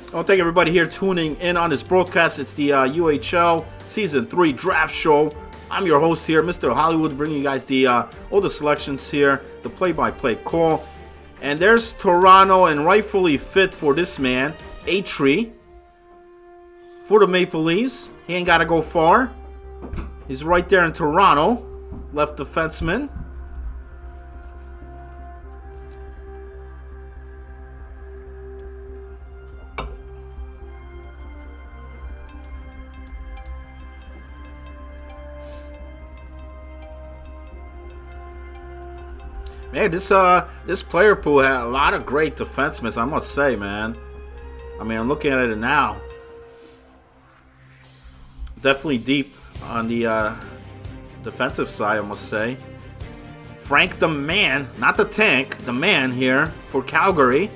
I want to thank everybody here tuning in on this broadcast. It's the UHL Season 3 Draft Show. I'm your host here, Mr. Hollywood, bringing you guys the all the selections here, the play-by-play call. And there's Toronto, and rightfully fit for this man, Atri, for the Maple Leafs. He ain't got to go far. He's right there in Toronto, left defenseman. Man, this player pool had a lot of great defensemen, I must say, man. I mean, I'm looking at it now. Definitely deep on the defensive side, I must say. Frank the Man, not the Tank, the Man here for Calgary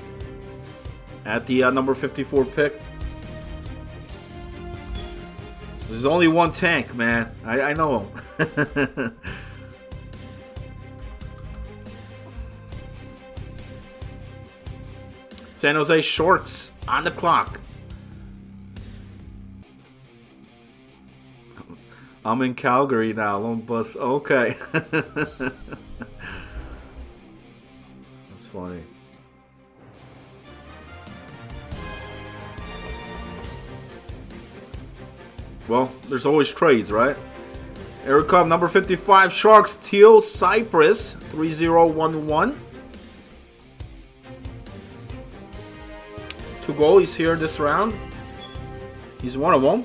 at the number 54 pick. There's only one Tank, man. I know him. San Jose Sharks on the clock. I'm in Calgary now. Long bus. Okay. That's funny. Well, there's always trades, right? Here we come, number 55, Sharks, Teal Cypress, 3011. 2 goalies here this round. He's one of them.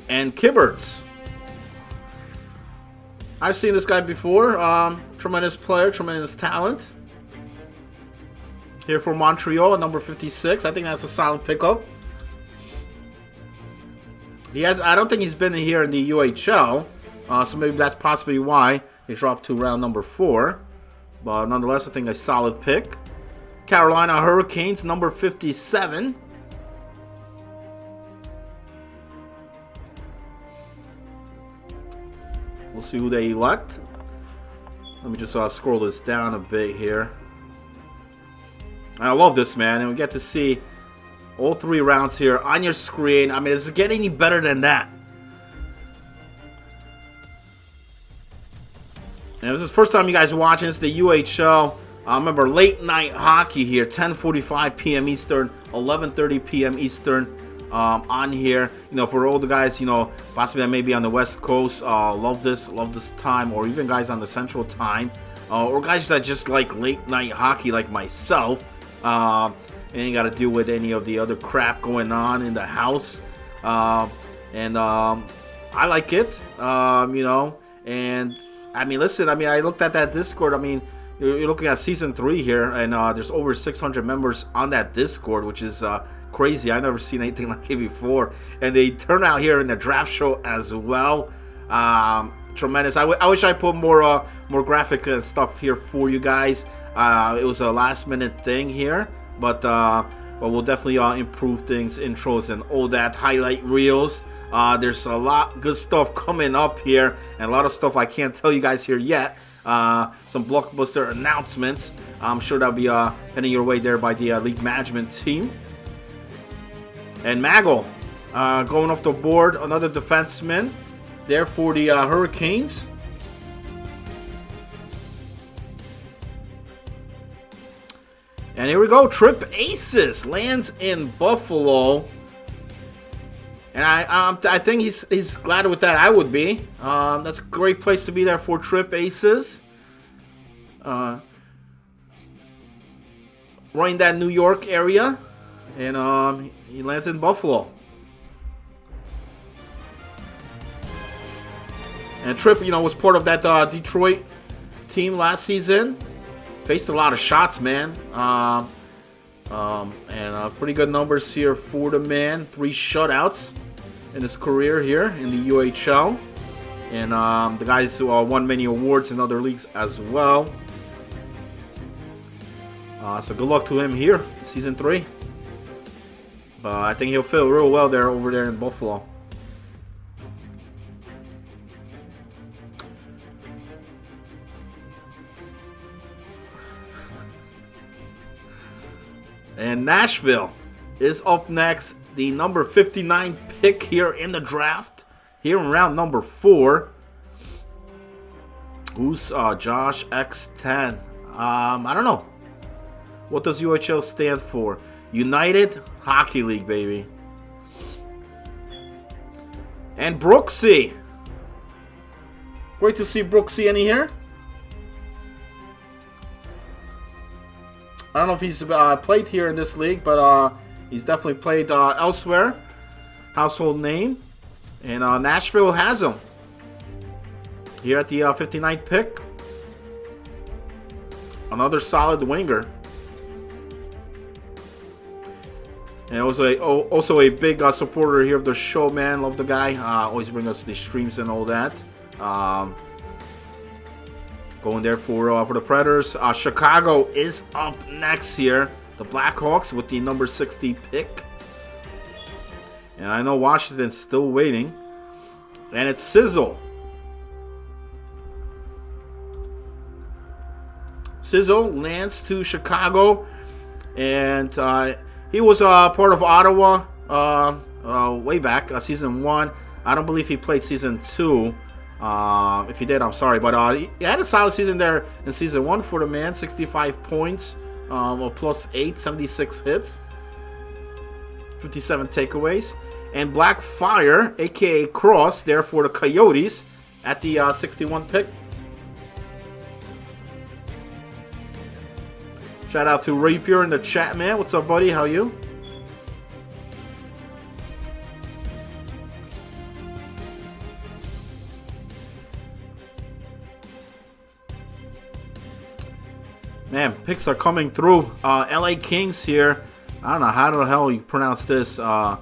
And Kibberts. I've seen this guy before. Tremendous player, tremendous talent. Here for Montreal at number 56. I think that's a solid pickup. I don't think he's been here in the UHL. So maybe that's possibly why he dropped to round number 4. But nonetheless, I think a solid pick. Carolina Hurricanes, number 57. We'll see who they elect. Let me just scroll this down a bit here. I love this, man. And we get to see all 3 rounds here on your screen. I mean, does it get any better than that? And if this is the first time you guys are watching, it's the UHL. Remember, late night hockey here, 10:45 p.m. Eastern, 11:30 p.m. Eastern on here. You know, for all the guys, you know, possibly maybe on the West Coast, love this time, or even guys on the Central Time, or guys that just like late night hockey like myself. Ain't got to deal with any of the other crap going on in the house. I like it, you know, and I mean, listen, I mean, I looked at that Discord. I mean, you're looking at season 3 here, and there's over 600 members on that Discord, which is crazy. I've never seen anything like it before. And they turn out here in the draft show as well. Tremendous. I wish I put more graphic stuff here for you guys. It was a last minute thing here, but we'll definitely improve things, intros and all that, highlight reels. There's a lot good stuff coming up here, and a lot of stuff I can't tell you guys here yet. Some blockbuster announcements. I'm sure that'll be heading your way there by the league management team. And Magel going off the board, another defenseman there for the Hurricanes. And here we go, Trip Aces lands in Buffalo. And I think he's glad with that. I would be. That's a great place to be there for Trip Aces. Right in that New York area. And he lands in Buffalo. And Trip, you know, was part of that Detroit team last season. Faced a lot of shots, man. And pretty good numbers here for the man. 3 shutouts in his career here in the UHL. And the guys won many awards in other leagues as well. So good luck to him here, season 3. But I think he'll fit real well over there in Buffalo. And Nashville is up next. The number 59 pick here in the draft. Here in round number 4. Who's Josh X10? I don't know. What does UHL stand for? United Hockey League, baby. And Brooksy. Great to see Brooksy in here. I don't know if he's played here in this league, but he's definitely played elsewhere. Household name. And Nashville has him. Here at the 59th pick. Another solid winger. And also a big supporter here of the show, man. Love the guy. Always bring us the streams and all that. Going there for the Predators. Chicago is up next here. The Blackhawks with the number 60 pick. And I know Washington's still waiting. And it's Sizzle. Sizzle lands to Chicago. And he was part of Ottawa way back, season 1. I don't believe he played season 2. If he did, I'm sorry. But he had a solid season there in season 1 for the man. 65 points, a +8, 76 hits. 57 takeaways. And Black Fire, a.k.a. Cross, there for the Coyotes at the 61 pick. Shout out to Rapier in the chat, man. What's up, buddy? How you? Man, picks are coming through. LA Kings here. I don't know how the hell you pronounce this. Dax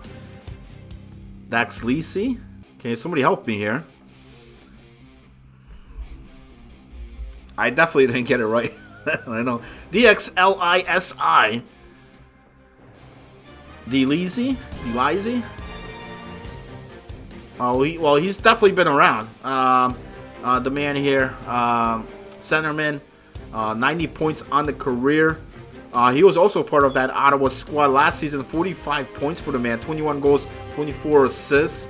Lisi. Can somebody help me here? I definitely didn't get it right. I know. DXLISI. Delisi? Oh, he's definitely been around. The man here, centerman, 90 points on the career. He was also part of that Ottawa squad last season. 45 points for the man, 21 goals, 24 assists.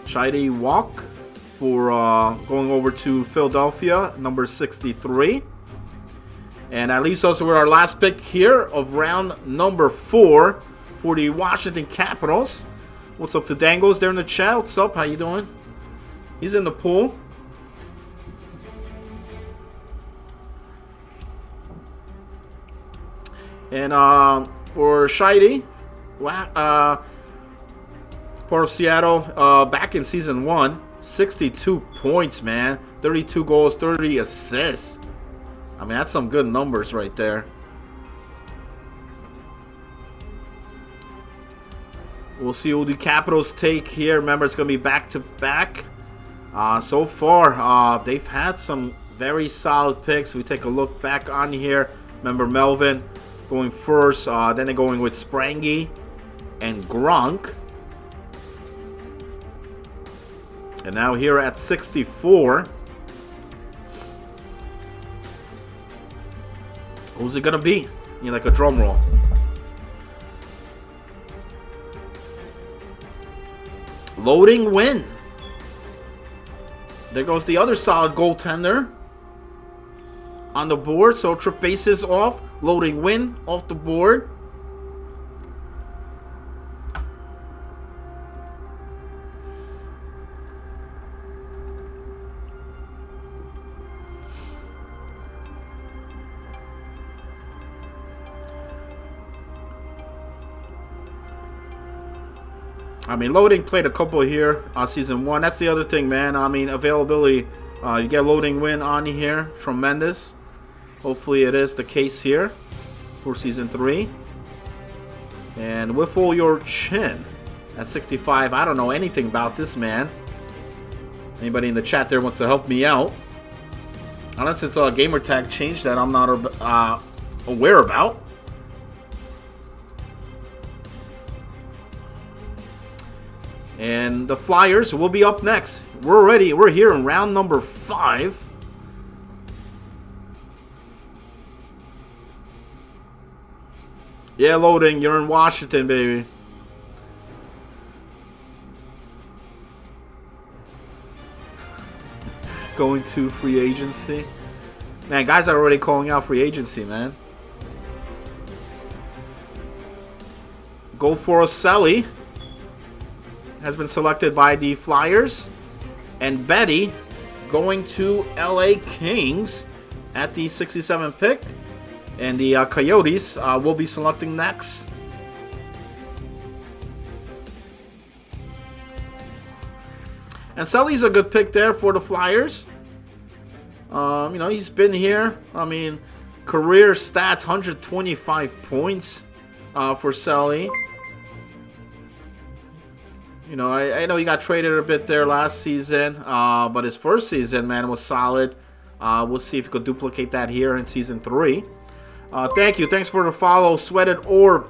Shide Walk for going over to Philadelphia, number 63. And that leaves us with our last pick here of round number 4 for the Washington Capitals. What's up to Dangles there in the chat? What's up? How you doing? He's in the pool. And for Shide, part of Seattle, back in season 1, 62 points, man. 32 goals, 30 assists. I mean, that's some good numbers right there. We'll see who the Capitals take here. Remember, it's going to be back-to-back. So far, they've had some very solid picks. We take a look back on here. Remember, Melvin going first. Then they're going with Sprangy and Gronk. And now here at 64. Who's it going to be? You like a drum roll. Loading win. There goes the other solid goaltender on the board. So trip bases off. Loading win off the board. I mean, Loading played a couple here season 1. That's the other thing, man. I mean, availability. You get Loading win on here. Tremendous. Hopefully it is the case here for season 3. And Wiffle Your Chin at 65. I don't know anything about this man. Anybody in the chat there wants to help me out? Unless it's a gamer tag change that I'm not aware about. And the Flyers will be up next. We're here in round number 5. Yeah, Loading, you're in Washington, baby. Going to free agency. Man, guys are already calling out free agency, man. Go for a Selly. Has been selected by the Flyers. And Betty going to LA Kings at the 67 pick. And the Coyotes will be selecting next. And Selly's a good pick there for the Flyers. You know, he's been here. I mean, career stats, 125 points for Selly. You know, I know he got traded a bit there last season, but his first season, man, was solid. We'll see if he could duplicate that here in season 3. Thank you. Thanks for the follow. Sweated Orb,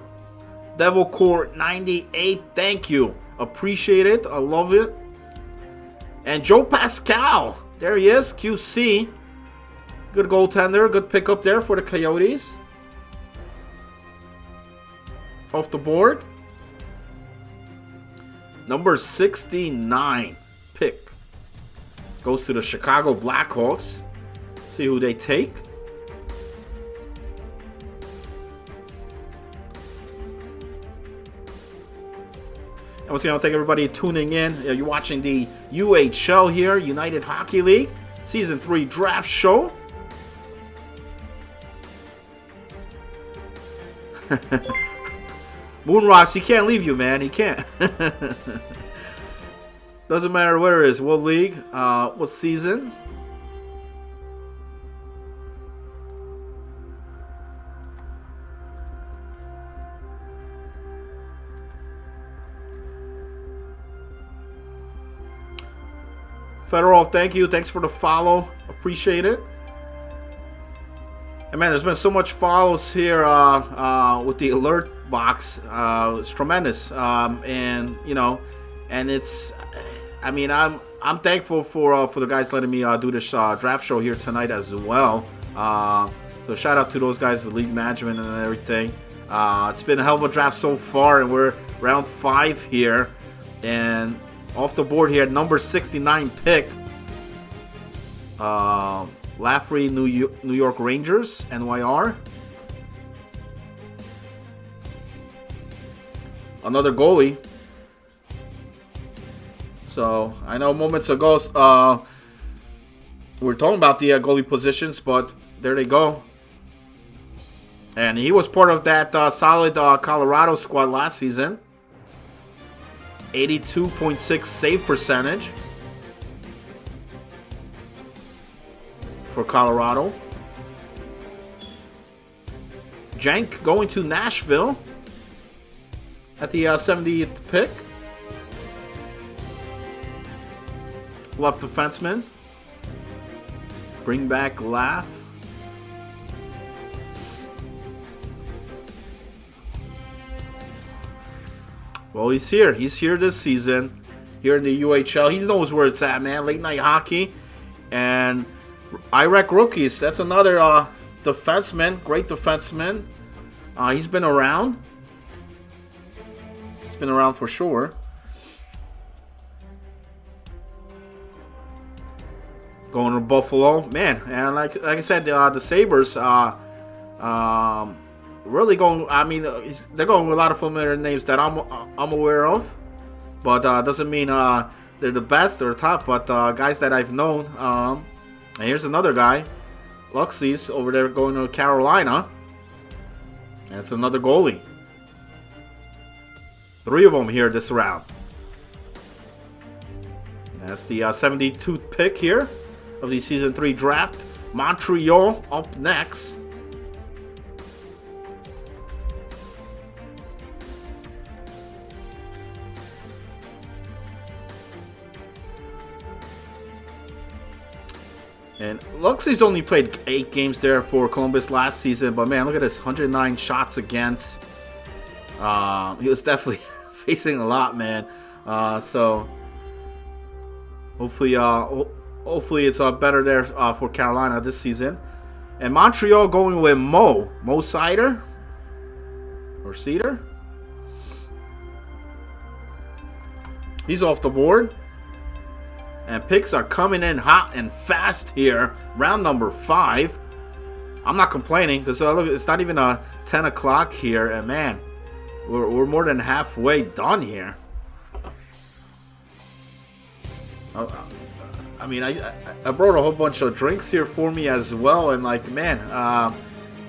Devil Court 98. Thank you. Appreciate it. I love it. And Joe Pascal. There he is. QC. Good goaltender. Good pickup there for the Coyotes. Off the board. Number 69 pick goes to the Chicago Blackhawks. See who they take. And once again, I'll thank everybody tuning in. You're watching the UHL here, United Hockey League, Season 3 Draft Show. Moonrocks, he can't leave you, man. He can't. Doesn't matter where it is, what league, what season. Federal, thank you. Thanks for the follow. Appreciate it. And man, there's been so much follows here with the alert box. It's tremendous. And you know, and it's, I mean, I'm thankful for the guys letting me do this draft show here tonight as well. So shout out to those guys, the league management and everything. It's been a hell of a draft so far, and we're round 5 here, and off the board here, number 69 pick, Laffrey, New York Rangers, NYR. Another goalie. So I know moments ago we were talking about the goalie positions, but there they go. And he was part of that solid Colorado squad last season. 82.6 save percentage for Colorado. Jank going to Nashville at the 70th pick. Left defenseman. Bring back Laugh. Well, he's here. He's here this season. Here in the UHL. He knows where it's at, man. Late night hockey. And Iraq rookies. That's another defenseman. Great defenseman. He's been around. He's been around for sure. Going to Buffalo. Man, and like I said, the Sabres really going. I mean, they're going with a lot of familiar names that I'm aware of, but doesn't mean they're the best or top. But guys that I've known. And here's another guy, Luxie's over there going to Carolina, and it's another goalie. 3 of them here this round. That's the 72th pick here of the Season 3 draft. Montreal up next. And Luxie's only played 8 games there for Columbus last season, but man, look at this, 109 shots against. He was definitely facing a lot, man. So hopefully it's better there for Carolina this season. And Montreal going with Mo Sider or Cedar. He's off the board. And picks are coming in hot and fast here. Round number 5. I'm not complaining because look, it's not even 10 o'clock here. And man, we're more than halfway done here. I mean, I brought a whole bunch of drinks here for me as well. And like, man, I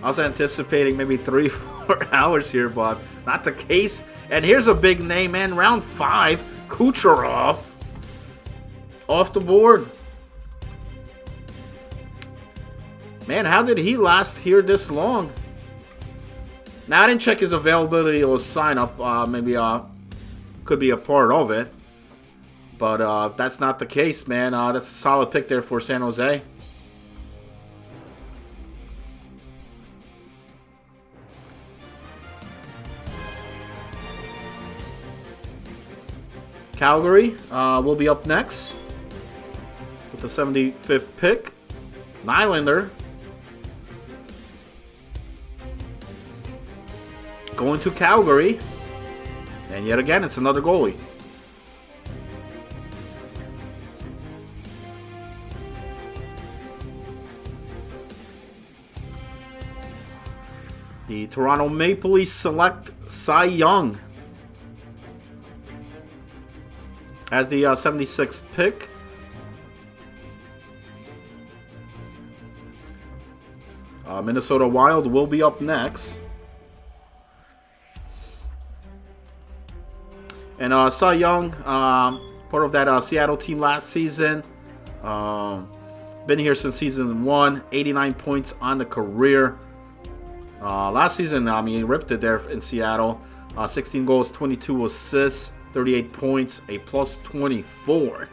was anticipating maybe 3-4 hours here, but not the case. And here's a big name, man. Round 5, Kucherov. Off the board. Man, how did he last here this long? Now, I didn't check his availability or sign up. Maybe could be a part of it. But if that's not the case, man, that's a solid pick there for San Jose. Calgary will be up next. The 75th pick, Nylander going to Calgary, and yet again it's another goalie. The Toronto Maple Leafs select Cy Young. as the 76th pick. Minnesota Wild will be up next. And Cy Young, part of that Seattle team last season. Been here since season 1. 89 points on the career. Last season, he ripped it there in Seattle. 16 goals, 22 assists, 38 points, a plus 24.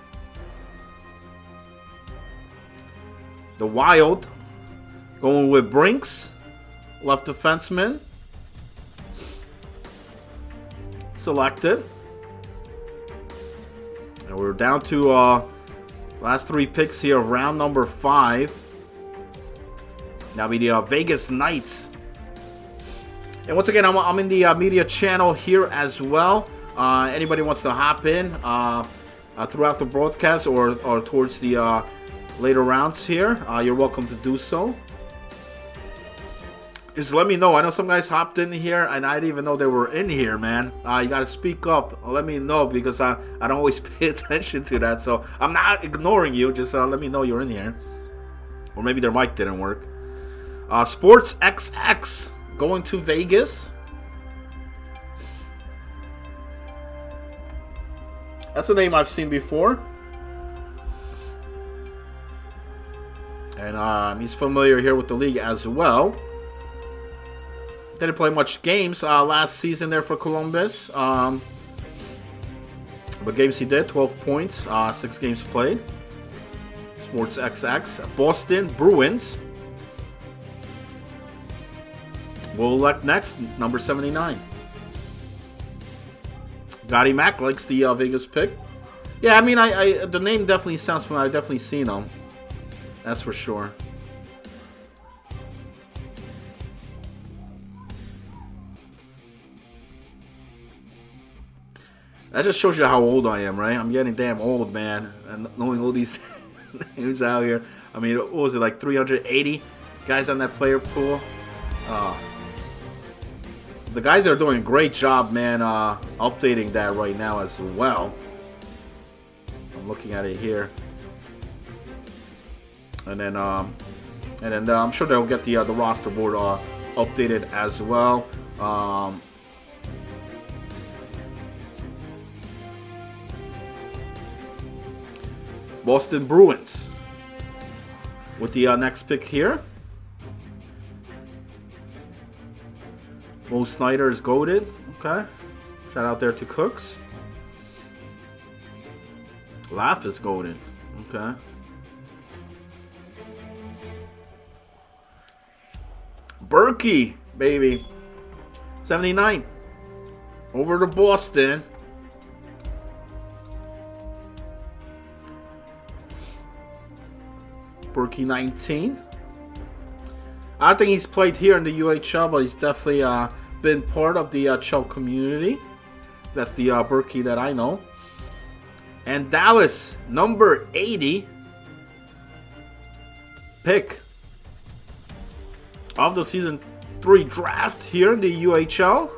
The Wild going with Brinks, left defenseman. Selected. And we're down to last 3 picks here of round number 5. Now be the Vegas Knights. And once again, I'm in the media channel here as well. Anybody wants to hop in throughout the broadcast or towards the later rounds here, you're welcome to do so. Just let me know. I know some guys hopped in here and I didn't even know they were in here, man. You got to speak up. Let me know because I don't always pay attention to that. So I'm not ignoring you. Just let me know you're in here. Or maybe their mic didn't work. Sports XX going to Vegas. That's a name I've seen before. And he's familiar here with the league as well. Didn't play much games last season there for Columbus. But games he did, 12 points, 6 games played. Sports XX. Boston Bruins. We'll elect next, number 79. Gotti Mac likes the Vegas pick. Yeah, I mean, the name definitely sounds familiar. I've definitely seen him. That's for sure. That just shows you how old I am, right? I'm getting damn old, man. And knowing all these names out here. I mean, what was it, like 380 guys on that player pool? The guys are doing a great job, man, updating that right now as well. I'm looking at it here. And then I'm sure they'll get the roster board updated as well. Boston Bruins with the next pick here. Mo Snyder is goated. Okay. Shout out there to Cooks. Laugh is goated. Okay. Berkey, baby. 79. Over to Boston. Berkey 19. I don't think he's played here in the UHL, but he's definitely been part of the CHL community. That's the Berkey that I know. And Dallas, number 80 pick of the season 3 draft here in the UHL.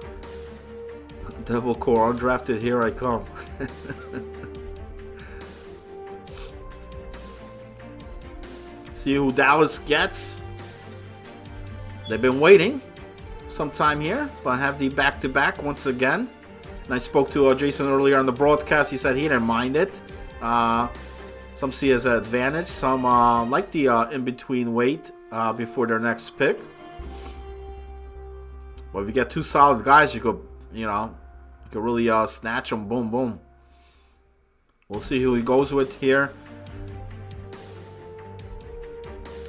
Devil Core undrafted, here I come. See who Dallas gets. They've been waiting some time here, but have the back-to-back once again. And I spoke to Jason earlier on the broadcast. He said he didn't mind it. Some see it as an advantage. Some like the in-between wait before their next pick. But if you get 2 solid guys, you could, really snatch them. Boom, boom. We'll see who he goes with here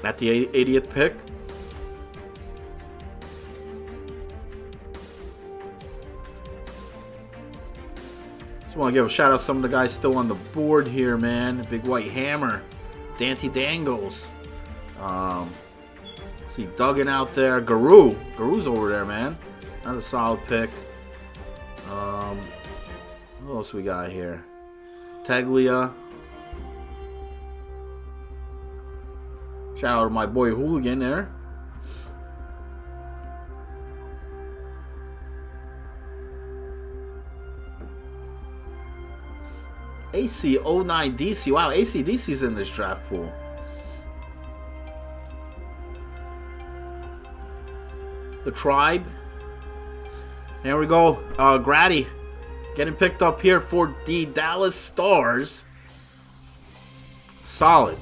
at the 80th pick. Just want to give a shout out to some of the guys still on the board here, man. Big White Hammer, Dante Dangles. See Duggan out there. Garu's over there, man. That's a solid pick. What else we got here? Taglia. Shout out to my boy Hooligan there. AC09DC. Wow, ACDC's in this draft pool. The Tribe. There we go. Grady getting picked up here for the Dallas Stars. Solid.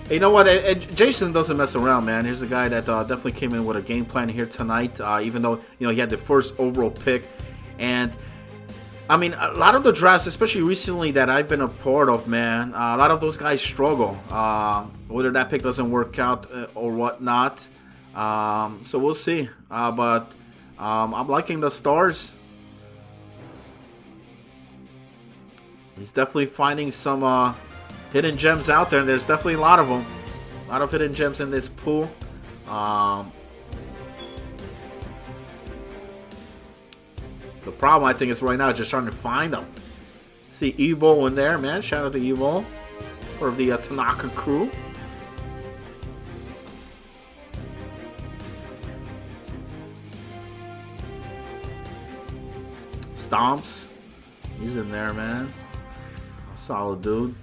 You know what? Jason doesn't mess around, man. Here's a guy that definitely came in with a game plan here tonight. Even though he had the first overall pick, and I mean a lot of the drafts, especially recently that I've been a part of, man. A lot of those guys struggle. Whether that pick doesn't work out or whatnot. So we'll see. But I'm liking the Stars. He's definitely finding some hidden gems out there, and there's definitely a lot of them. A lot of hidden gems in this pool. The problem, I think, is right now just trying to find them. See Evo in there, man. Shout out to Evo for the Tanaka crew. Stomps. He's in there, man. Solid dude.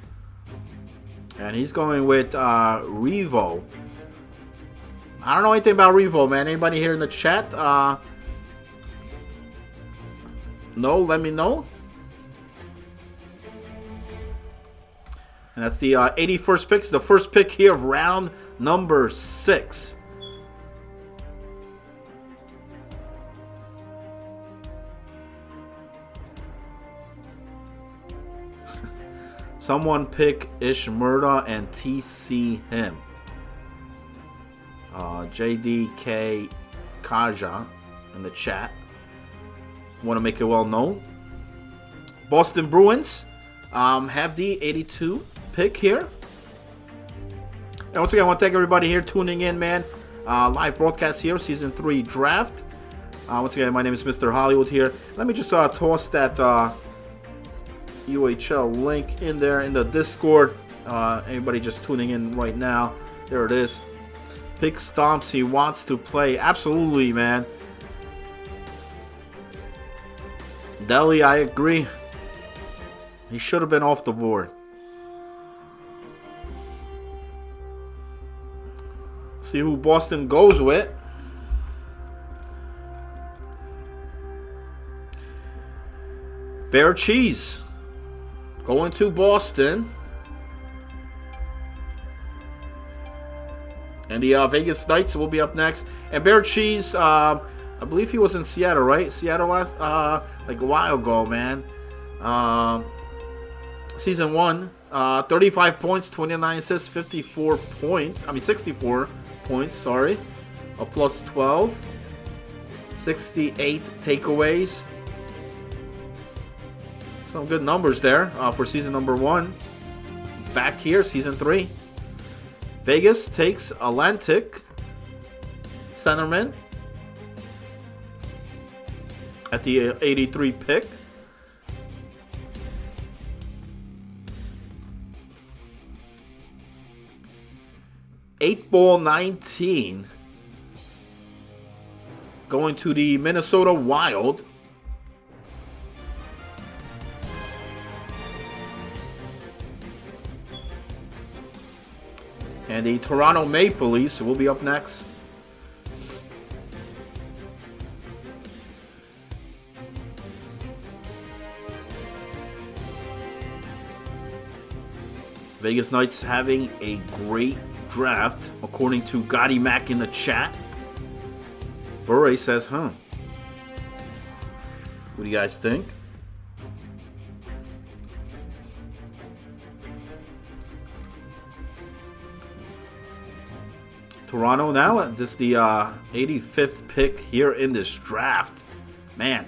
And he's going with Revo. I don't know anything about Revo, man. Anybody here in the chat? No, let me know. And that's the 81st pick. It's the first pick here of round number 6. Someone pick Ishmurda and TC him. JDK Kaja in the chat. Want to make it well known. Boston Bruins have the 82 pick here. And once again, I want to thank everybody here tuning in, man. Live broadcast here, Season 3 draft. Once again, my name is Mr. Hollywood here. Let me just toss that UHL link in there in the Discord. Anybody just tuning in right now, there it is. Pick Stomps, he wants to play. Absolutely, man. Deli, I agree. He should have been off the board. See who Boston goes with. Bear Cheese going to Boston. And the Vegas Knights will be up next. And Bear Cheese, I believe he was in Seattle, right? Seattle last, like a while ago, man. Season 1, 35 points, 29 assists, 54 points. 64 points, sorry. A plus 12. 68 takeaways. Some good numbers there for season number 1. He's back here, season 3. Vegas takes Atlantic centerman at the 83 pick. Eight ball 19 going to the Minnesota Wild. And the Toronto Maple Leafs will be up next. Vegas Knights having a great draft, according to Gotti Mac in the chat. Bure says, huh? What do you guys think? Toronto now. This is the 85th pick here in this draft. Man.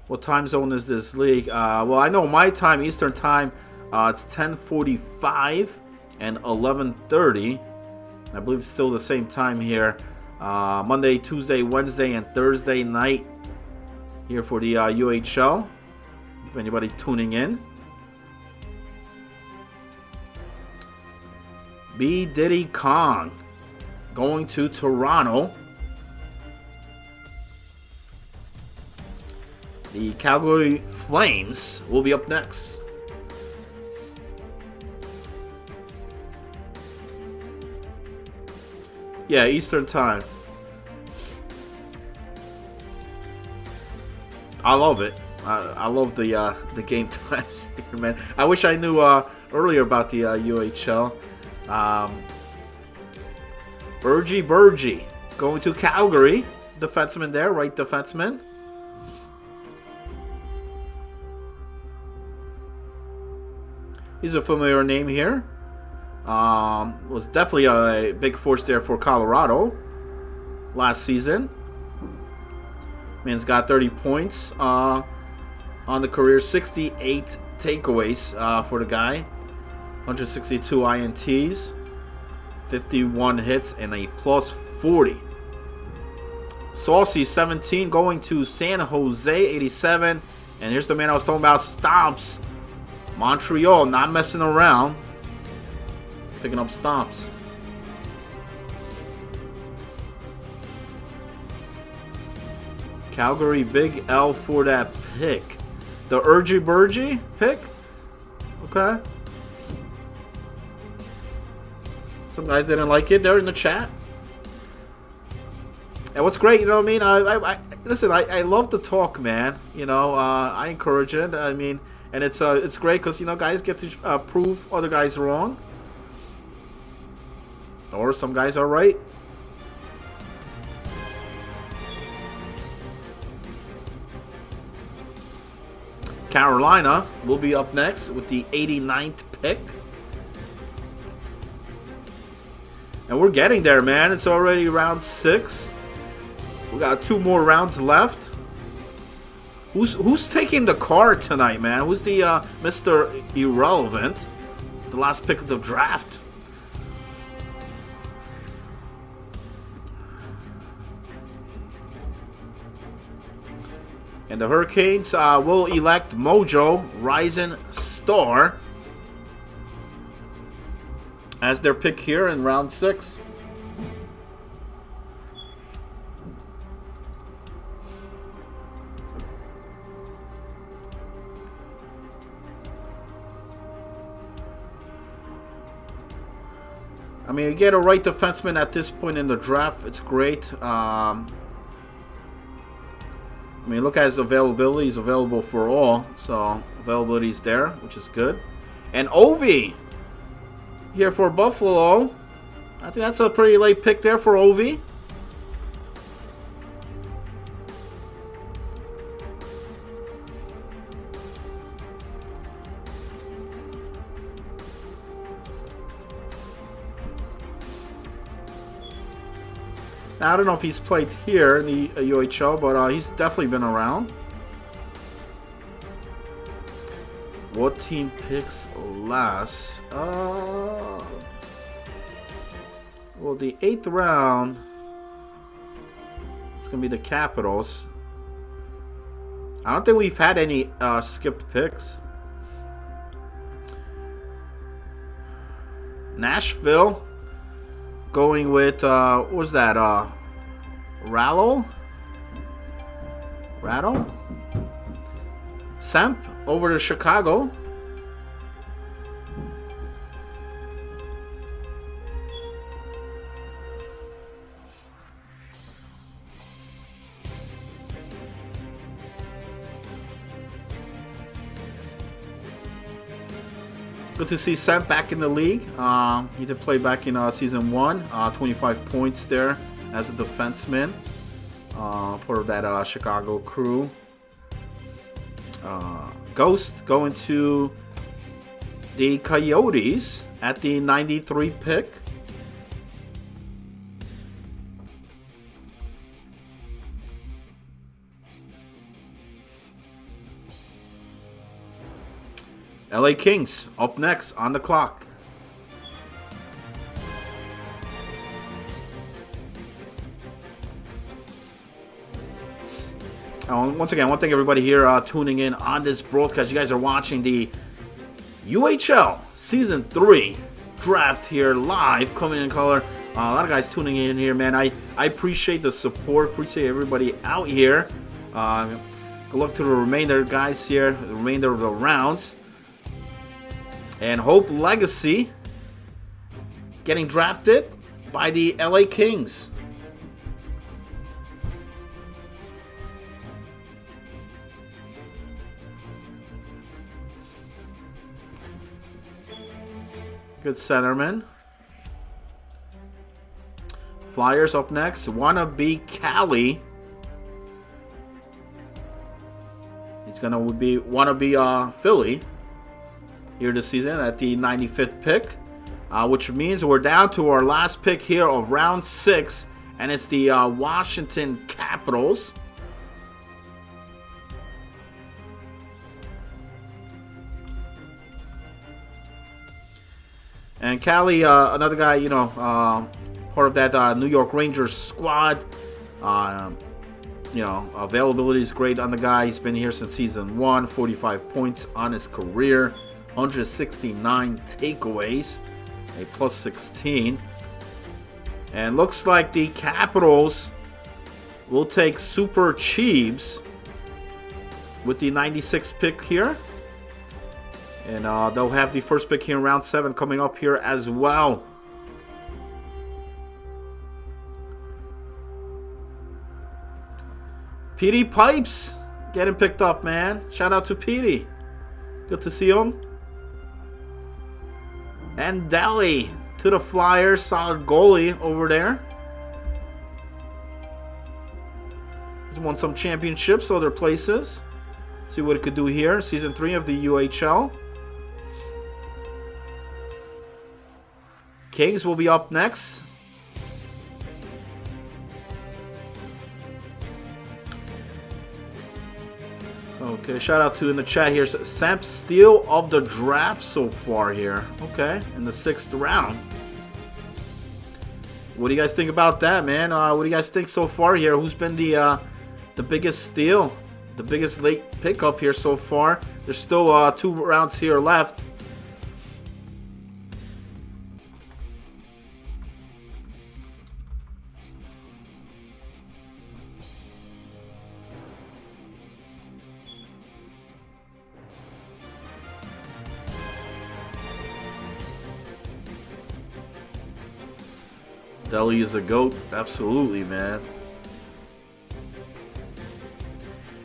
What time zone is this league? Well, I know my time, Eastern time, it's 10:45 and 11:30. I believe it's still the same time here. Monday, Tuesday, Wednesday, and Thursday night here for the UHL. If anybody tuning in. B. Diddy Kong going to Toronto. The Calgary Flames will be up next. Yeah, Eastern time. I love it. I love the game times here, man. I wish I knew earlier about the UHL. Burgie going to Calgary. Defenseman there, right defenseman. He's a familiar name here. Was definitely a big force there for Colorado last season. Man's got 30 points on the career, 68 takeaways for the guy, 162 INTs, 51 hits, and a plus 40. Saucy, 17, going to San Jose, 87. And here's the man I was talking about, Stomps. Montreal, not messing around. Picking up Stomps. Calgary, big L for that pick. The Burgie pick? Okay. Some guys didn't like it. They're in the chat. And what's great, you know what I mean? Listen, I love the talk, man. You know, I encourage it. I mean, and it's great because, you know, guys get to prove other guys wrong. Or some guys are right. Carolina will be up next with the 89th pick. And we're getting there, man. It's already round 6. We got 2 more rounds left. Who's taking the card tonight, man? Who's the Mr. Irrelevant? The last pick of the draft. And the Hurricanes will elect Mojo Rising Star as their pick here in round 6. I mean, you get a right defenseman at this point in the draft. It's great. I mean, look at his availability. He's available for all. So, availability is there, which is good. And Ovi here for Buffalo. I think that's a pretty late pick there for Ovi. Now, I don't know if he's played here in the UHL, but he's definitely been around. What team picks last? Well, the 8th round, it's going to be the Capitals. I don't think we've had any skipped picks. Nashville. Going with, what was that, Rattle? Semp over to Chicago. Good to see Semp back in the league. He did play back in season 1. 25 points there as a defenseman. Part of that Chicago crew. Ghost going to the Coyotes at the 93 pick. LA Kings up next on the clock. Once again, I want to thank everybody here tuning in on this broadcast. You guys are watching the UHL Season 3 draft here live, coming in color. A lot of guys tuning in here, man. I appreciate the support. Appreciate everybody out here. Good luck to the remainder guys here, the remainder of the rounds. And Hope Legacy getting drafted by the LA Kings. Good centerman. Flyers up next. Wannabe Cali. He's gonna be wannabe Philly here this season at the 95th pick, which means we're down to our last pick here of round 6, and it's the Washington Capitals. And Cali, another guy, you know, part of that New York Rangers squad. You know, availability is great on the guy. He's been here since season 1, 45 points on his career, 169 takeaways, a plus 16. And looks like the Capitals will take Super Chiefs with the 96th pick here. And they'll have the first pick here in round 7 coming up here as well. Petey Pipes getting picked up, man. Shout out to Petey. Good to see him. And Deli to the Flyers. Solid goalie over there. He's won some championships other places. See what it could do here. Season 3 of the UHL. Kings will be up next. Okay, shout out to in the chat here. Sam Steele of the draft so far here. Okay, in the 6th round. What do you guys think about that, man? What do you guys think so far here? Who's been the biggest steal? The biggest late pickup here so far? There's still 2 rounds here left. Deli is a GOAT. Absolutely, man.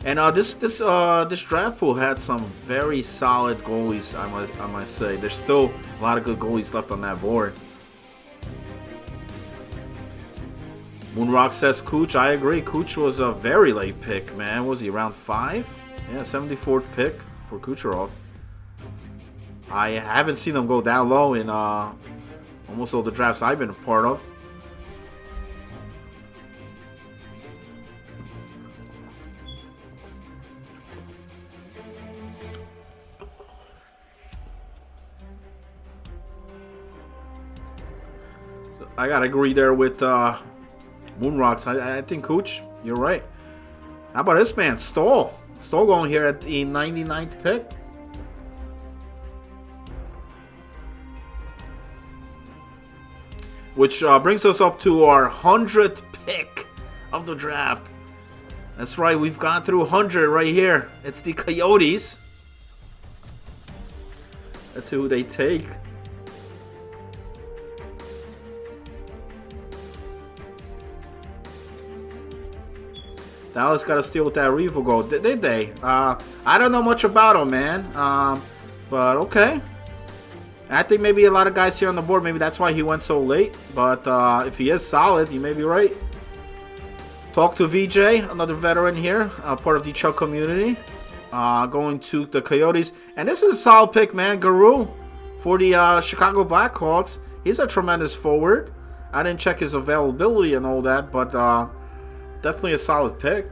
And this draft pool had some very solid goalies, I must say. There's still a lot of good goalies left on that board. Moonrock says Cooch. I agree. Cooch was a very late pick, man. Was he around 5? Yeah, 74th pick for Kucherov. I haven't seen him go down low in almost all the drafts I've been a part of. I gotta agree there with Moonrocks. I think Cooch, you're right. How about this man, Stoll? Stoll going here at the 99th pick. Which brings us up to our 100th pick of the draft. That's right, we've gone through 100 right here. It's the Coyotes. Let's see who they take. Dallas got to steal with that Revo goal. Did they? I don't know much about him, man. But okay. I think maybe a lot of guys here on the board, maybe that's why he went so late. But if he is solid, you may be right. Talk to VJ, another veteran here, part of the Chuck community. Going to the Coyotes. And this is a solid pick, man. Garou for the Chicago Blackhawks. He's a tremendous forward. I didn't check his availability and all that, but definitely a solid pick.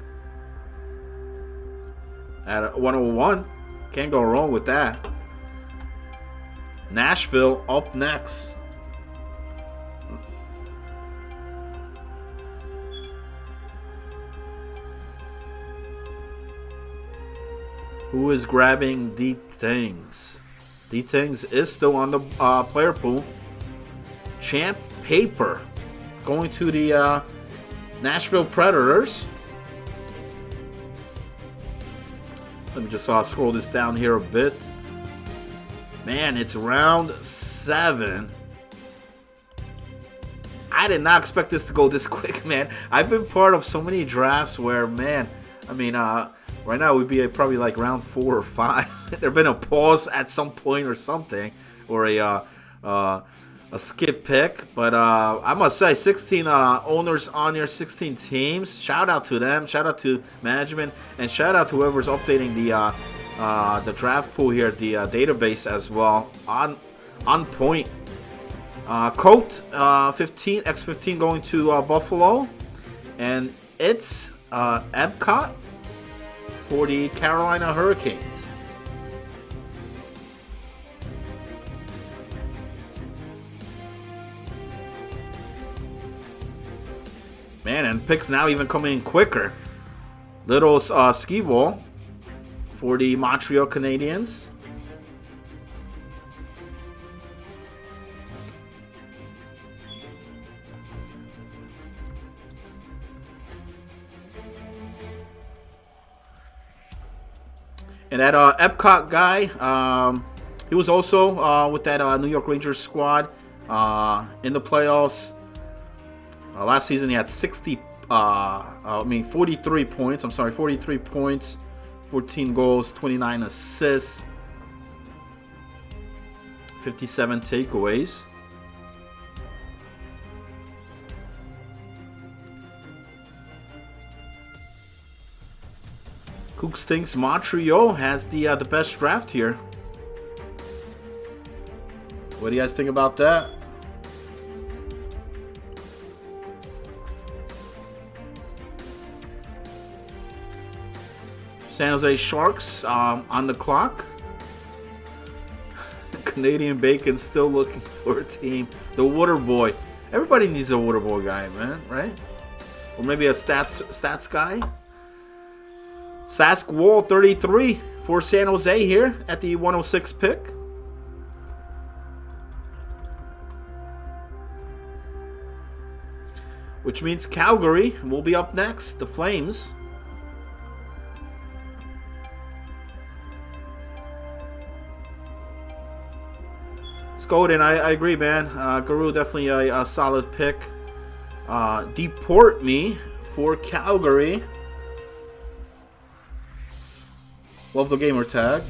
At 101. Can't go wrong with that. Nashville up next. Who is grabbing D Things? D Things is still on the player pool. Champ paper going to the Nashville Predators. Let me just scroll this down here a bit. Man, it's round 7. I did not expect this to go this quick, man. I've been part of so many drafts where, man, I mean, right now we'd be probably like round 4 or 5. There'd been a pause at some point or something, or a skip pick. But I must say, 16 owners on your 16 teams. Shout out to them. Shout out to management, and shout out to whoever's updating the draft pool here, the database as well. On point. Coat 15 X15 going to Buffalo, and it's Epcot for the Carolina Hurricanes. Man, and picks now even coming in quicker. Little ski ball for the Montreal Canadiens. And that Epcot guy, he was also with that New York Rangers squad in the playoffs. Last season he had 43 points. 43 points, 14 goals, 29 assists, 57 takeaways. Cooks thinks Montreal has the best draft here. What do you guys think about that? San Jose Sharks on the clock. Canadian Bacon still looking for a team. The Water Boy. Everybody needs a Water Boy guy, man, right? Or maybe a stats guy. Sask Wall 33 for San Jose here at the 106 pick. Which means Calgary will be up next. The Flames. Scoden, I agree, man. Guru definitely a solid pick. Deport me for Calgary. Love the gamer tag.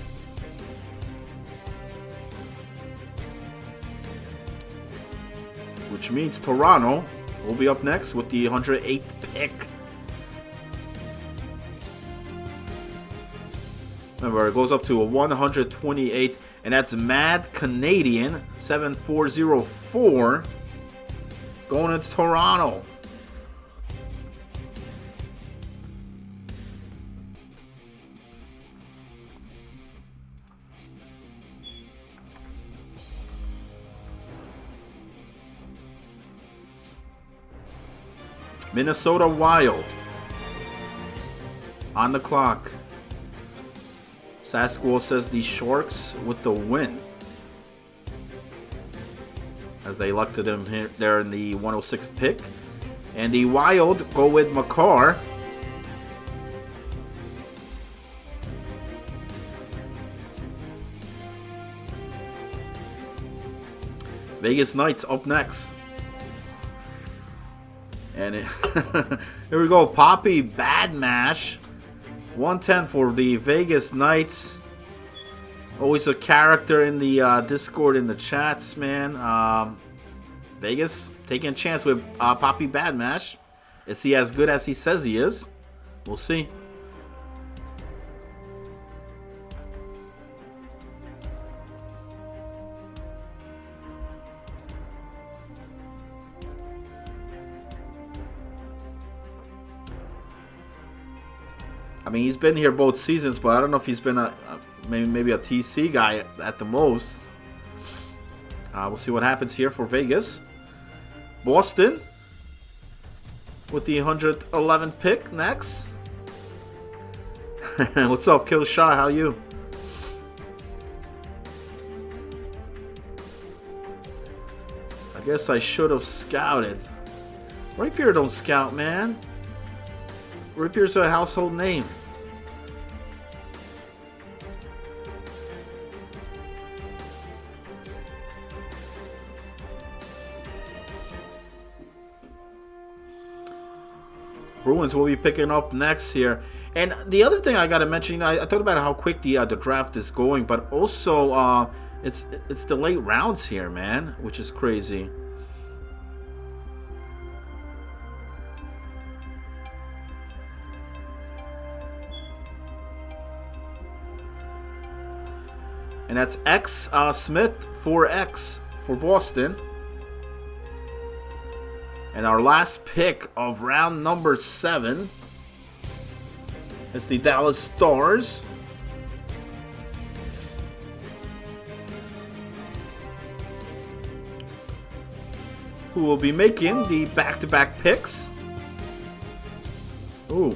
Which means Toronto will be up next with the 108th pick. Remember, it goes up to a 128, and that's Mad Canadian 7404 going to Toronto. Minnesota Wild on the clock. Sasquatch says the Sharks with the win, as they elected him here there in the 106th pick. And the Wild go with Makar. Vegas Knights up next. And here we go, Poppy Bad Mash, 110 for the Vegas Knights. Always a character in the Discord, in the chats, man. Vegas taking a chance with Poppy Bad Mash. Is he as good as he says he is? We'll see. I mean, he's been here both seasons, but I don't know if he's been maybe a TC guy at the most. We'll see what happens here for Vegas. Boston with the 111th pick next. What's up, Killshot? How are you? I guess I should have scouted. Rapier don't scout, man. Rapier's a household name. Bruins will be picking up next here. And the other thing I gotta mention, I talked about how quick the draft is going, but also it's the late rounds here, man, which is crazy. And that's X Smith 4X for Boston. And our last pick of round number 7 is the Dallas Stars. Who will be making the back-to-back picks. Ooh.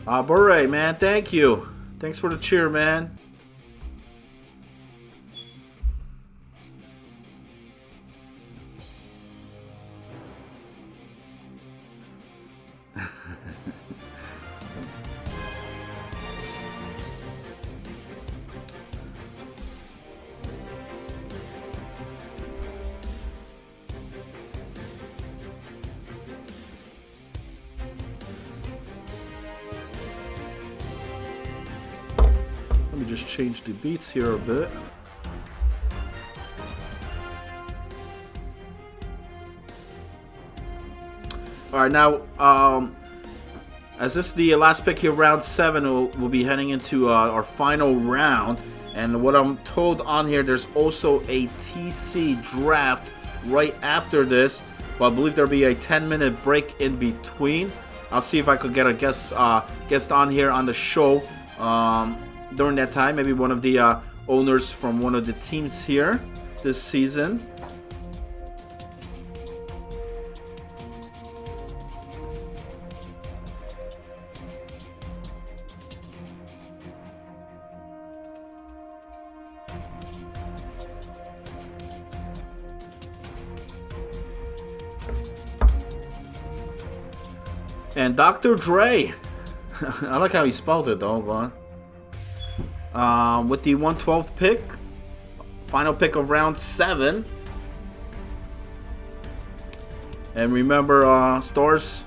Bure, man, thank you. Thanks for the cheer, man. Let me just change the beats here a bit. Alright, now, as this is the last pick here, round 7, we'll be heading into our final round. And what I'm told on here, there's also a TC draft right after this. But I believe there'll be a 10-minute break in between. I'll see if I could get a guest on here on the show. During that time, maybe one of the owners from one of the teams here this season. And Dr. Dre. I like how he spelled it though, but with the 112th pick, final pick of round 7. And remember, Stars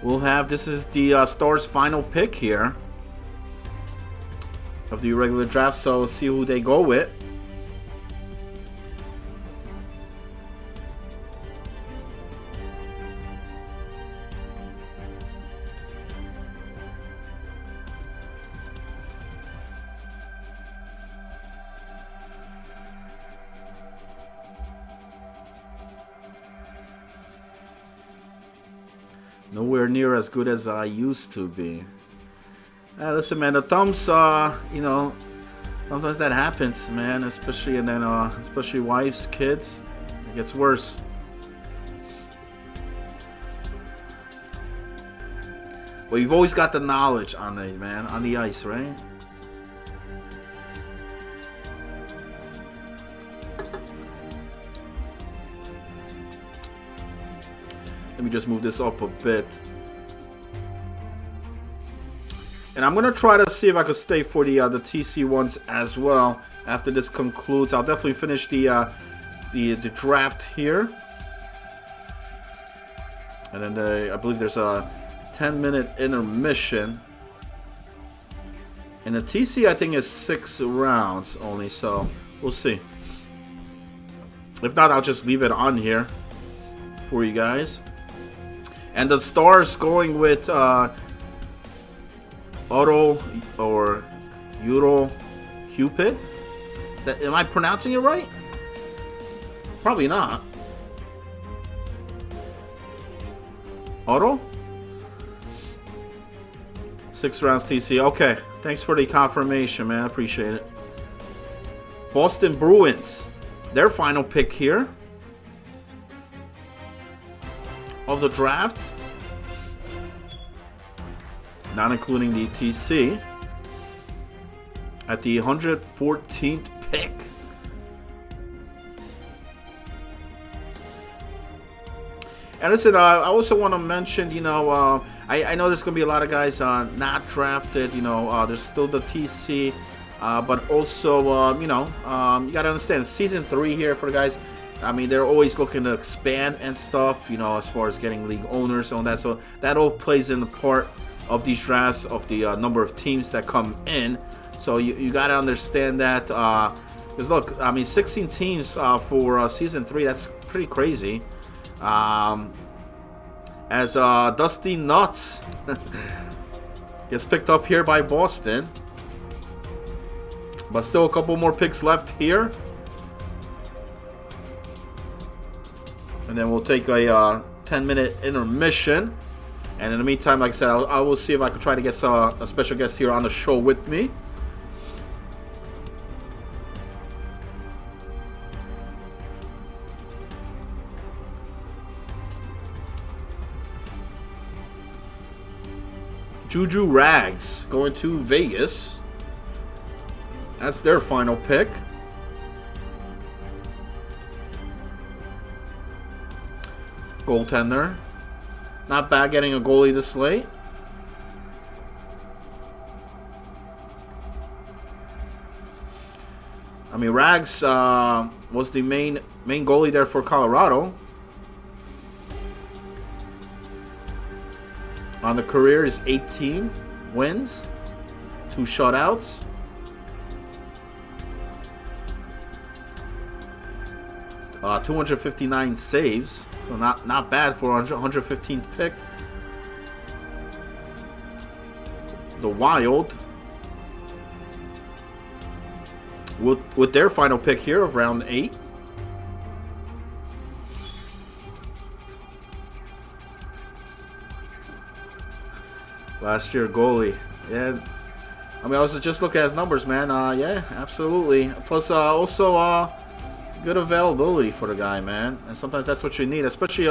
will have, this is the Stars final pick here of the regular draft, so let's see who they go with. Nowhere near as good as I used to be. Listen, man, the thumbs, you know, sometimes that happens, man. Especially, and then, especially wives, kids, it gets worse. Well, you've always got the knowledge on the man on the ice, right? Let me just move this up a bit. And I'm going to try to see if I could stay for the TC ones as well. After this concludes, I'll definitely finish the draft here. And then I believe there's a 10-minute intermission. And the TC, I think, is 6 rounds only, so we'll see. If not, I'll just leave it on here for you guys. And the Stars going with Otto or Euro Cupid. Am I pronouncing it right? Probably not. Otto? 6 rounds TC. Okay. Thanks for the confirmation, man. I appreciate it. Boston Bruins. Their final pick here of the draft. not including the TC. At the 114th pick. And listen, I also want to mention, I know there's going to be a lot of guys not drafted. There's still the TC. But also, you got to understand, Season 3 here for the guys. I mean, they're always looking to expand and stuff, as far as getting league owners and all that. So that all plays in the part of these drafts, of the number of teams that come in. So you got to understand that. Because look, I mean, 16 teams for Season 3, that's pretty crazy. As Dusty Nuts gets picked up here by Boston. But still a couple more picks left here. And then we'll take a 10-minute intermission. And in the meantime, like I said, I will see if I can try to get a special guest here on the show with me. Juju Rags going to Vegas. That's their final pick. Goaltender. Not bad getting a goalie this late. I mean, Rags was the main goalie there for Colorado. On the career is 18 wins, 2 shutouts. Uh, 259 saves, so not bad for 115th pick. The Wild, with their final pick here of round 8. Last year goalie, yeah. I mean, I was just looking at his numbers, man. Yeah, absolutely. Plus, also good availability for the guy, man. And sometimes that's what you need, especially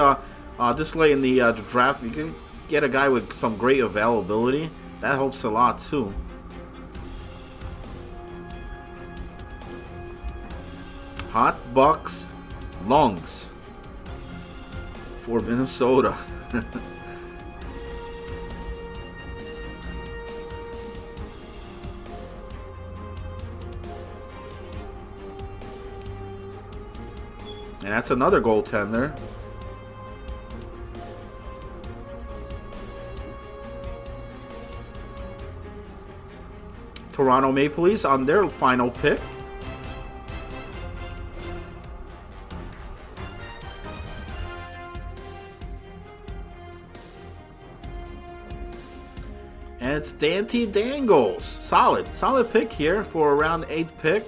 this late in the draft. If you can get a guy with some great availability, that helps a lot too. Hot Bucks Lungs for Minnesota. And that's another goaltender. Toronto Maple Leafs on their final pick. And it's Dante Dangles. Solid pick here for a round 8 pick.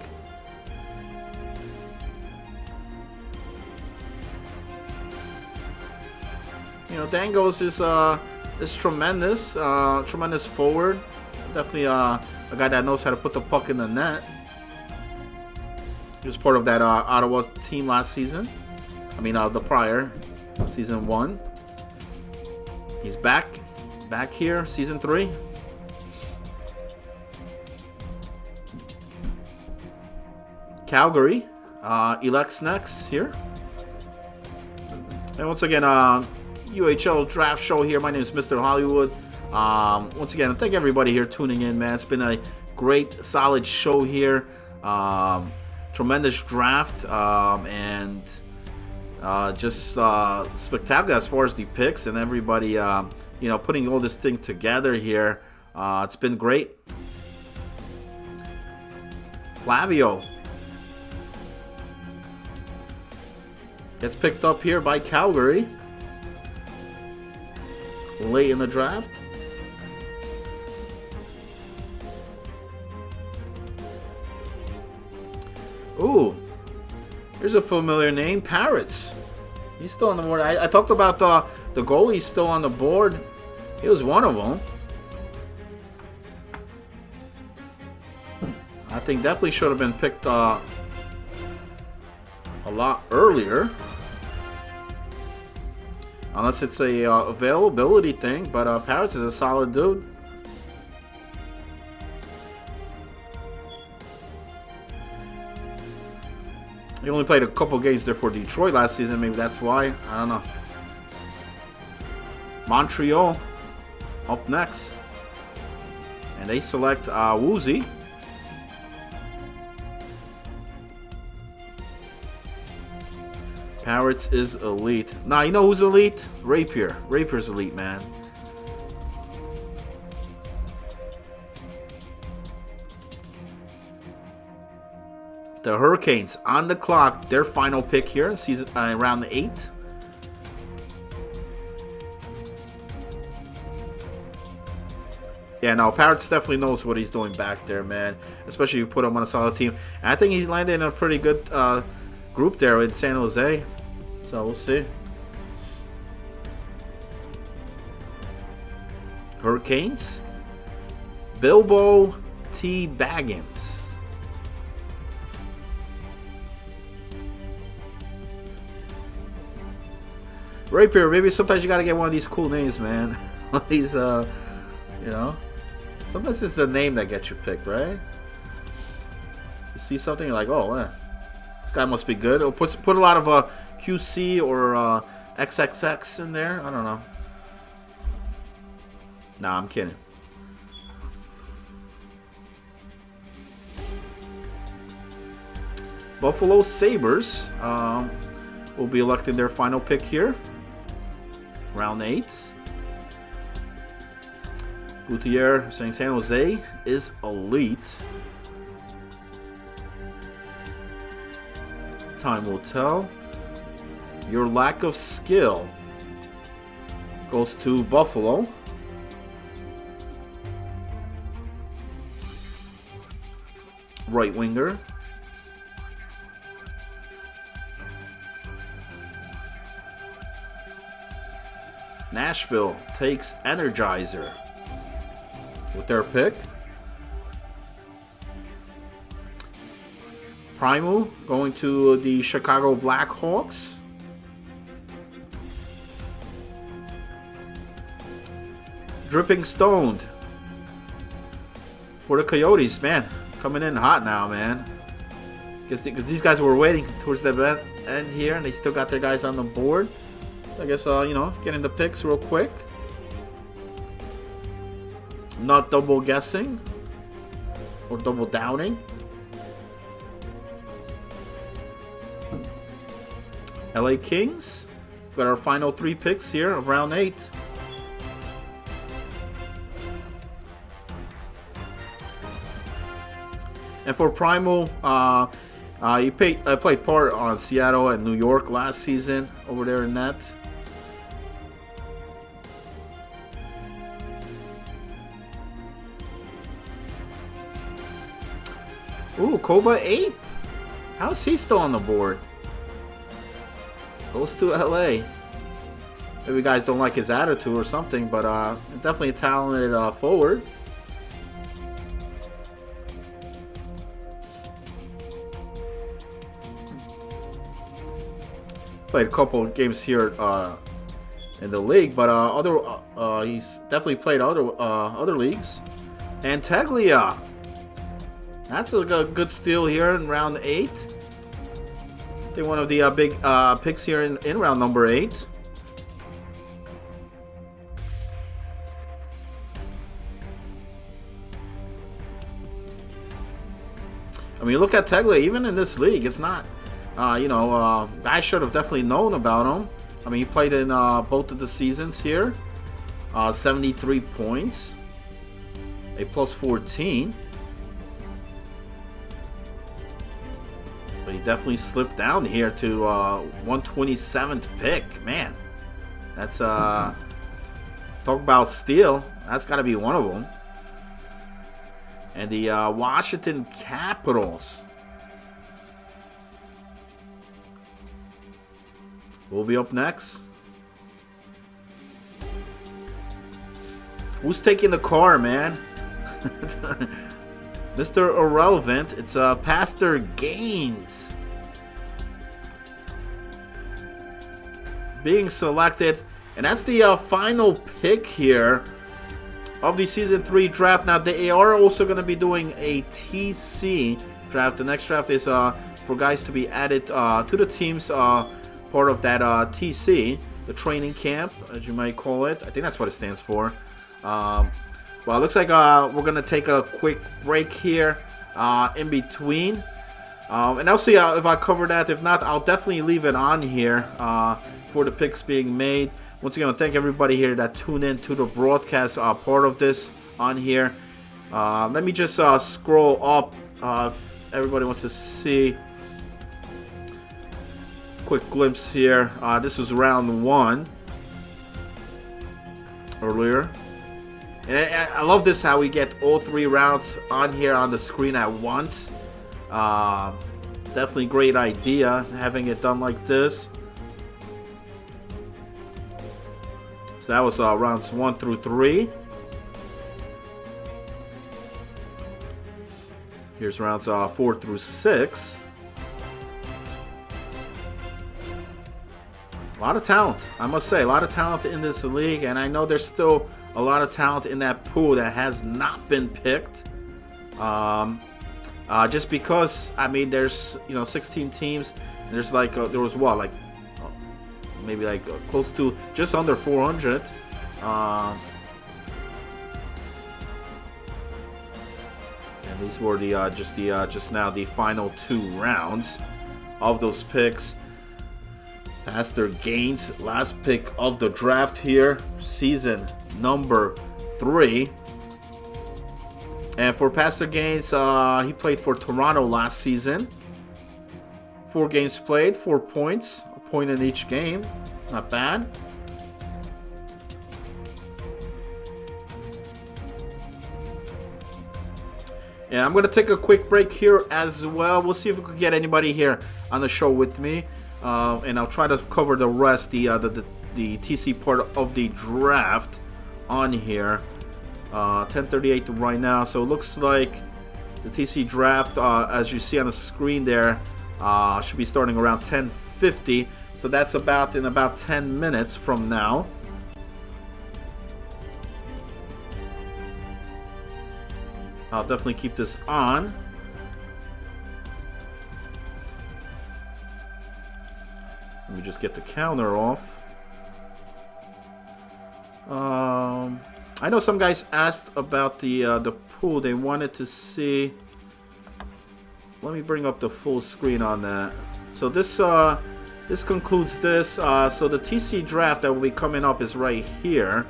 You know, Dangles is tremendous, tremendous forward. Definitely a guy that knows how to put the puck in the net. He was part of that Ottawa team last season. I mean, the prior season 1. He's back here, season 3. Calgary elects next here. And once again, UHL draft show here. My name is Mr. Hollywood. Once again, thank everybody here tuning in, man. It's been a great, solid show here. Tremendous draft, and just spectacular as far as the picks and everybody, putting all this thing together here. It's been great. Flavio gets picked up here by Calgary late in the draft. Ooh, here's a familiar name, Parrots. He's still on the board. I talked about the goalie still on the board. He was one of them. I think definitely should have been picked a lot earlier. Unless it's a availability thing, but Parrots is a solid dude. He only played a couple games there for Detroit last season. Maybe that's why. I don't know. Montreal up next. And they select Woozy. Pirates is elite. Nah, you know who's elite? Rapier. Rapier's elite, man. The Hurricanes on the clock. Their final pick here, season round 8. Yeah, no, Pirates definitely knows what he's doing back there, man. Especially if you put him on a solid team. And I think he landed in a pretty good group there in San Jose. So we'll see. Hurricanes. Bilbo T. Baggins. Rapier, maybe sometimes you gotta get one of these cool names, man. These, you know. Sometimes it's a name that gets you picked, right? You see something, you're like, oh, man. This guy must be good. Or put a lot of QC or XXX in there. I don't know. Nah, I'm kidding. Buffalo Sabres will be electing their final pick here. Round 8. Gutierrez saying San Jose is elite. Time will tell. Your lack of skill goes to Buffalo. Right winger. Nashville takes Energizer with their pick. Primu going to the Chicago Blackhawks. Dripping Stoned for the Coyotes, man. Coming in hot now, man. Because these guys were waiting towards the end here, and they still got their guys on the board. So I guess, you know, getting the picks real quick. Not double guessing or double downing. LA Kings. Got our final 3 picks here of round 8. And for Primal, he played part on Seattle and New York last season over there in that. Ooh, Koba Ape. How is he still on the board? Goes to LA. Maybe you guys don't like his attitude or something, but definitely a talented forward. Played a couple of games here in the league, but he's definitely played other leagues. And Taglia. That's a good steal here in round 8. I think one of the big picks here in round number 8. I mean, look at Taglia. Even in this league, it's not, guys should have definitely known about him. I mean, he played in both of the seasons here. 73 points. A plus 14. But he definitely slipped down here to 127th pick. Man, that's talk about steal. That's got to be one of them. And the Washington Capitals will be up next. Who's taking the car, man? Mr. Irrelevant, it's Pastor Gaines being selected, and that's the final pick here of the Season 3 draft. Now, they are also going to be doing a TC draft. The next draft is for guys to be added to the teams, part of that TC, the training camp, as you might call it. I think that's what it stands for. Well, it looks like we're going to take a quick break here in between. And I'll see if I cover that. If not, I'll definitely leave it on here for the picks being made. Once again, I thank everybody here that tuned in to the broadcast part of this on here. Let me just scroll up if everybody wants to see. Quick glimpse here. This was round 1 earlier. And I love this, how we get all 3 rounds on here on the screen at once. Definitely great idea having it done like this. So that was rounds 1 through 3. Here's rounds 4 through 6. A lot of talent, I must say, a lot of talent in this league, and I know there's still a lot of talent in that pool that has not been picked. Just because, I mean, there's 16 teams, and there's like there was what, like maybe like close to just under 400. And these were the just now the final 2 rounds of those picks. Pastor Gaines, last pick of the draft here, season number 3. And for Pastor Gaines, he played for Toronto last season. 4 games played, 4 points, a point in each game. Not bad. Yeah, I'm going to take a quick break here as well. We'll see if we could get anybody here on the show with me. And I'll try to cover the rest, the TC part of the draft on here. 10:38 right now, so it looks like the TC draft, as you see on the screen there, should be starting around 10:50. So that's in about 10 minutes from now. I'll definitely keep this on. Let me just get the counter off. I know some guys asked about the pool. They wanted to see. Let me bring up the full screen on that. So this concludes this. So the TC draft that will be coming up is right here.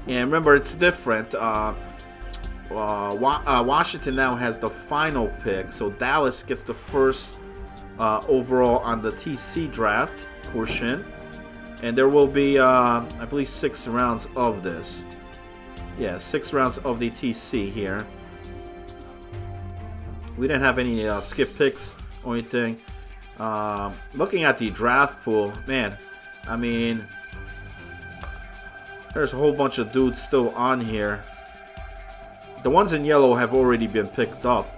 And remember, it's different. Washington now has the final pick. So Dallas gets the first overall on the TC draft portion. And there will be, I believe, 6 rounds of this. Yeah, 6 rounds of the TC here. We didn't have any skip picks or anything. Looking at the draft pool, man, I mean, there's a whole bunch of dudes still on here. The ones in yellow have already been picked up.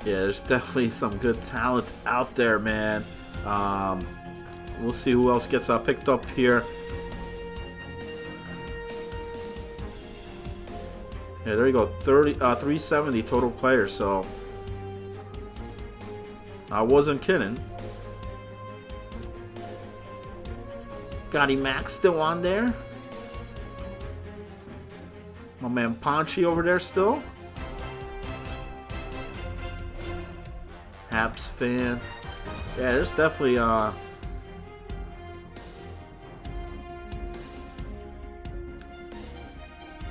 Yeah, there's definitely some good talent out there, man. We'll see who else gets picked up here. Yeah, there you go. 370 total players, so I wasn't kidding. Gotti Max still on there. My man Ponchi over there still. Habs fan. Yeah, there's definitely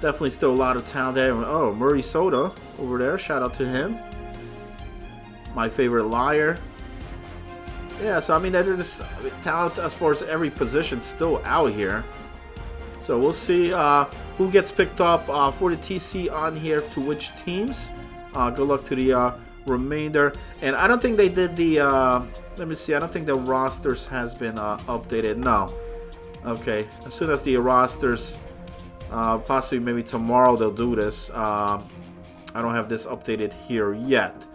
definitely still a lot of talent there. Oh, Murray Soda over there. Shout out to him. My favorite liar. Yeah, so I mean, there's talent as far as every position still out here. So we'll see who gets picked up for the TC on here to which teams. Good luck to the remainder. And I don't think they did the let me see, I don't think the rosters has been updated. No. Okay, as soon as the rosters possibly maybe tomorrow they'll do this. I don't have this updated here yet.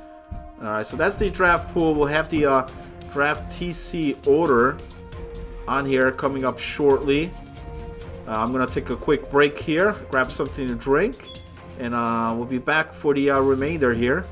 Alright, so that's the draft pool. We'll have the draft TC order on here coming up shortly. I'm gonna take a quick break here, grab something to drink, and we'll be back for the remainder here.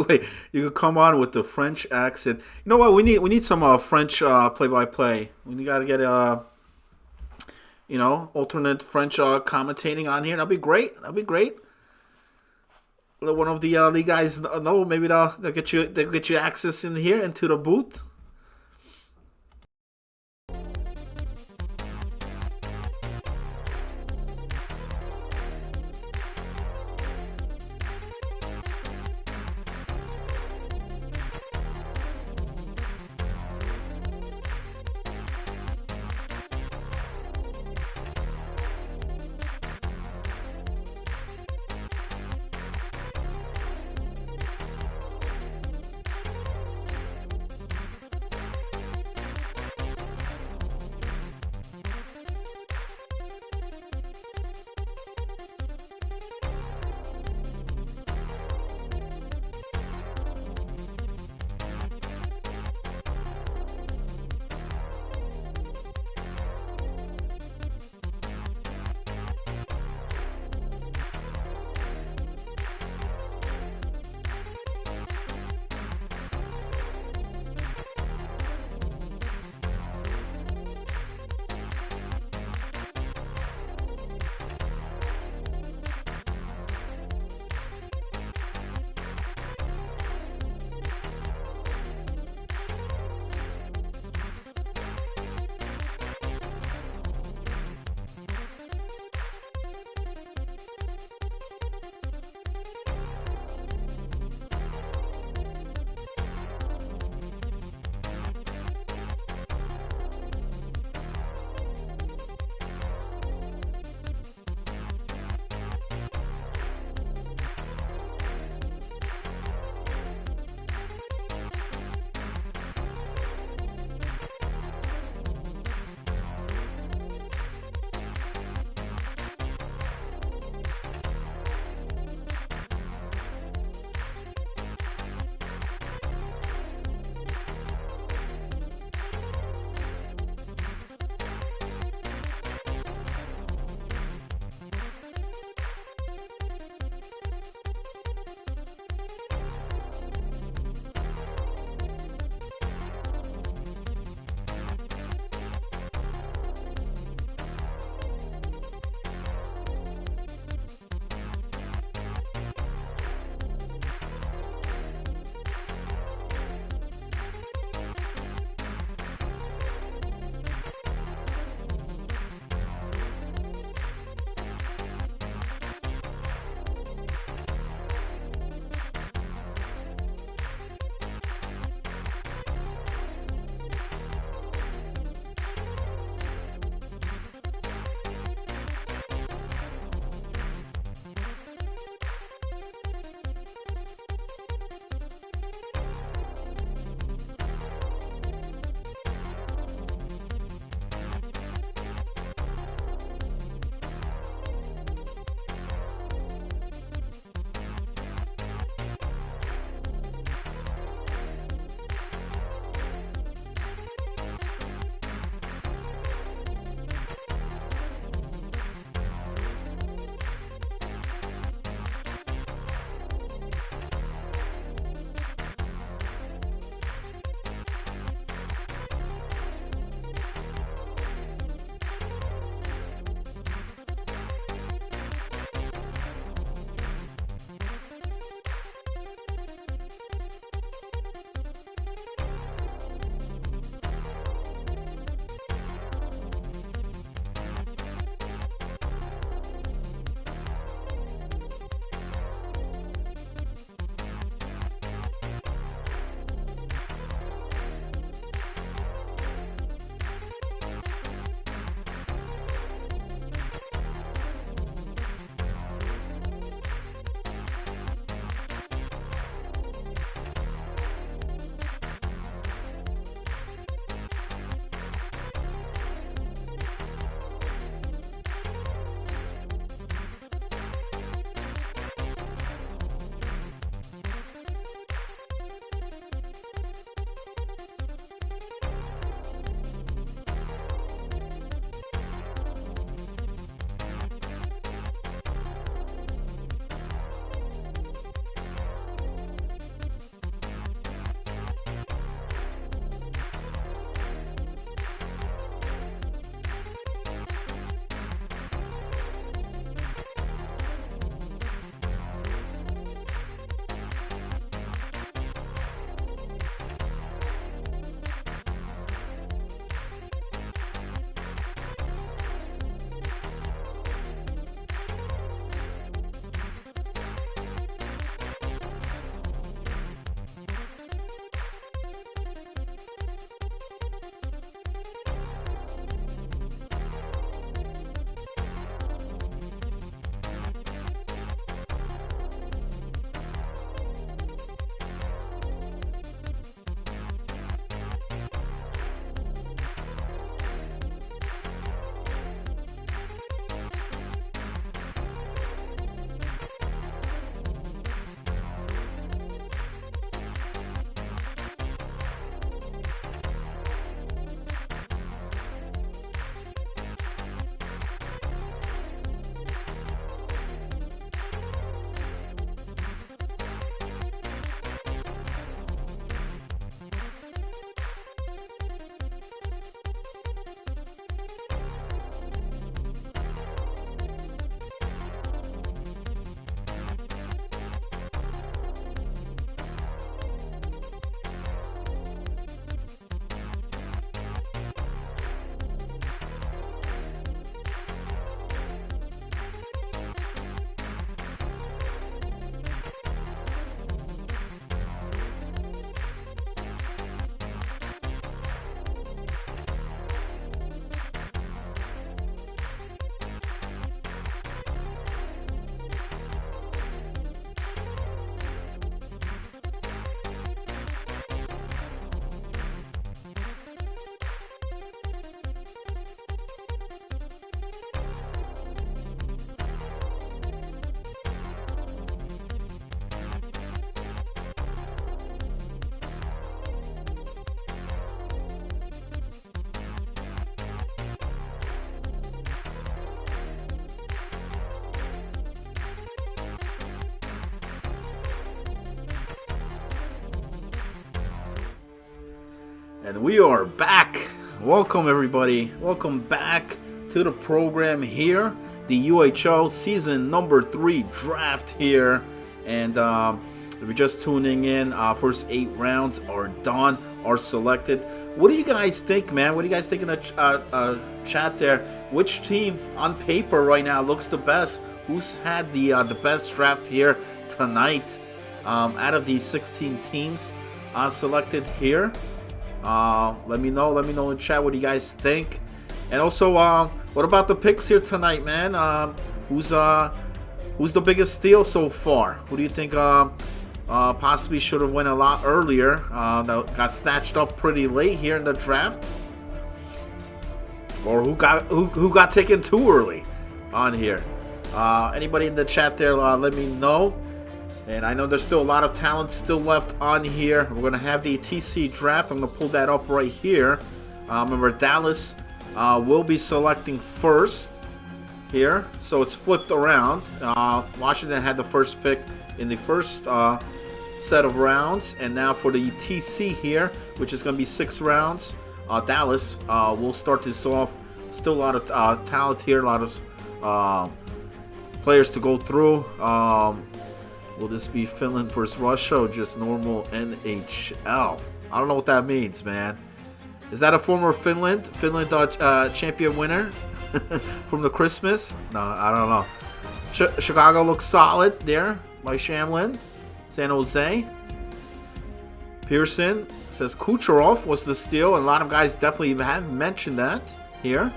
Wait, you could come on with the French accent. You know what? We need some French play-by-play. We gotta get alternate French commentating on here. That'd be great. That'd be great. Let one of the league guys know. Maybe they'll get you access in here into the booth. And we are back. Welcome everybody. Welcome back to the program here. The UHL season number 3 draft here. And if you're just tuning in, first 8 rounds are done, are selected. What do you guys think, man? What do you guys think in the chat there? Which team on paper right now looks the best? Who's had the best draft here tonight out of these 16 teams selected here? Let me know in chat what you guys think. And also, what about the picks here tonight, man? Who's the biggest steal so far? Who do you think possibly should have went a lot earlier? That got snatched up pretty late here in the draft, or who got taken too early on here? Anybody in the chat there? Let me know. And I know there's still a lot of talent still left on here. We're going to have the TC draft. I'm going to pull that up right here. Remember, Dallas will be selecting first here. So it's flipped around. Washington had the first pick in the first set of rounds. And now for the TC here, which is going to be 6 rounds, Dallas will start this off. Still a lot of talent here. A lot of players to go through. Will this be Finland versus Russia or just normal NHL? I don't know what that means, man. Is that a former Finland champion winner from the Christmas? No, I don't know. Chicago looks solid there by Shamlin. San Jose. Pearson says Kucherov was the steal, and a lot of guys definitely have mentioned that here.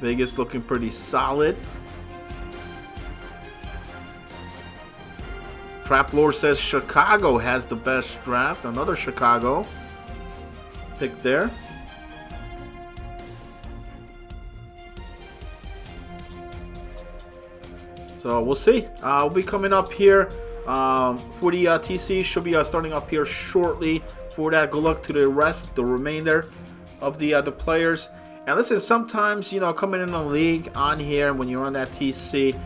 Vegas looking pretty solid. Traplore says Chicago has the best draft. Another Chicago pick there. So we'll see. We'll be coming up here for the TC. Should be starting up here shortly. For that, good luck to the remainder of the players. And listen, sometimes, coming in the league on here, when you're on that TC,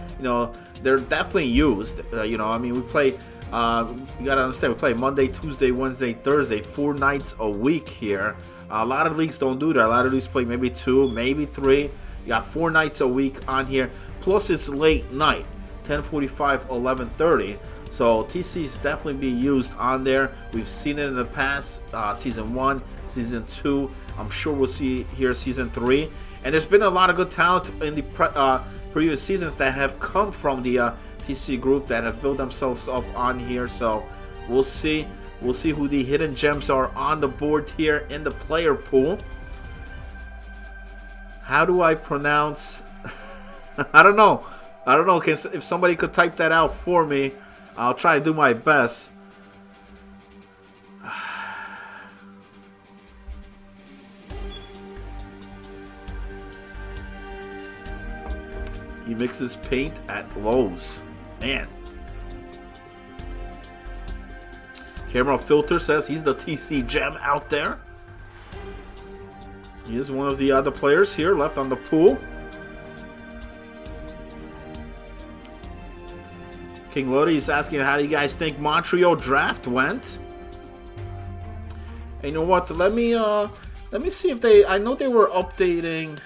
they're definitely used. We play, you gotta understand, we play Monday, Tuesday, Wednesday, Thursday, 4 nights a week here. A lot of leagues don't do that. A lot of leagues play maybe 2, maybe 3. You got 4 nights a week on here. Plus it's late night, 10:45, 11:30. So TC's definitely be used on there. We've seen it in the past, season 1, season 2. I'm sure we'll see here season 3. And there's been a lot of good talent in the previous seasons that have come from the TC group that have built themselves up on here. So we'll see. We'll see who the hidden gems are on the board here in the player pool. How do I pronounce? I don't know. If somebody could type that out for me, I'll try to do my best. He mixes paint at Lowe's. Man. Camera Filter says he's the TC gem out there. He is one of the other players here left on the pool. King Lodi is asking, how do you guys think Montreal draft went? And you know what? Let me see if they. I know they were updating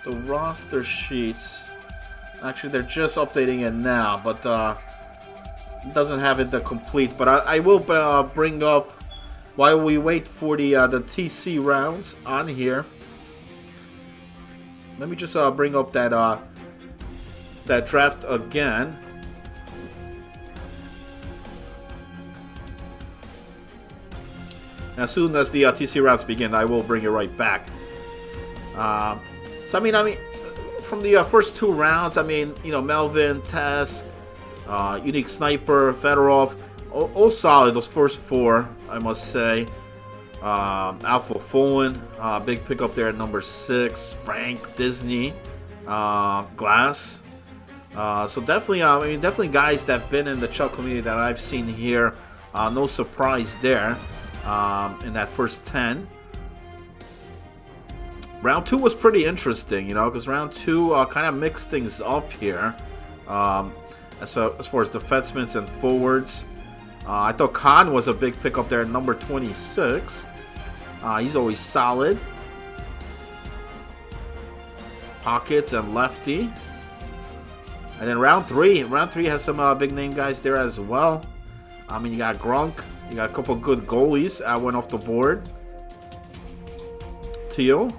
the roster sheets. Actually, they're just updating it now, but doesn't have it the complete. But I will bring up while we wait for the TC rounds on here. Let me just bring up that draft again. And as soon as the TC rounds begin, I will bring it right back. So I mean, from the first 2 rounds, Melvin, Tesk, Unique Sniper, Fedorov, all solid. Those first 4, I must say. Alpha Folan, big pickup there at number 6. Frank, Disney, Glass. So definitely, definitely guys that have been in the Chuck community that I've seen here. No surprise there in that first 10. Round 2 was pretty interesting, because round 2 kind of mixed things up here. As far as defensemen and forwards. I thought Khan was a big pickup there at number 26. He's always solid. Pockets and lefty. And then round three has some big name guys there as well. I mean, you got Grunk. You got a couple good goalies. I went off the board. Teal.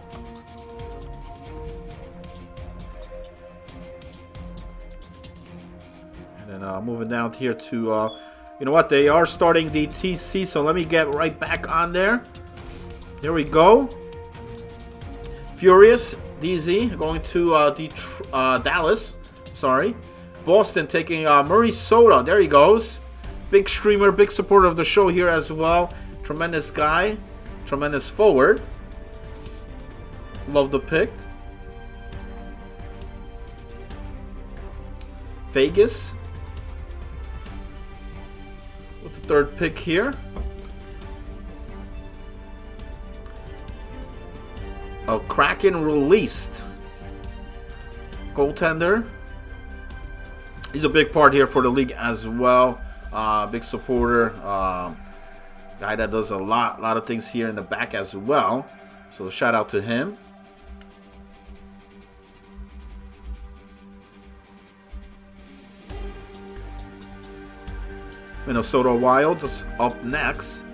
And then moving down here to, you know what? They are starting the TC, so let me get right back on there. Here we go. Furious, DZ, going to Dallas. Sorry. Boston taking Murray Soda. There he goes. Big streamer, big supporter of the show here as well. Tremendous guy. Tremendous forward. Love the pick. Vegas. With the third pick here. Oh, Kraken released. Goaltender. He's a big part here for the league as well. Big supporter. Guy that does a lot of things here in the back as well. So shout out to him. Minnesota Wild is up next.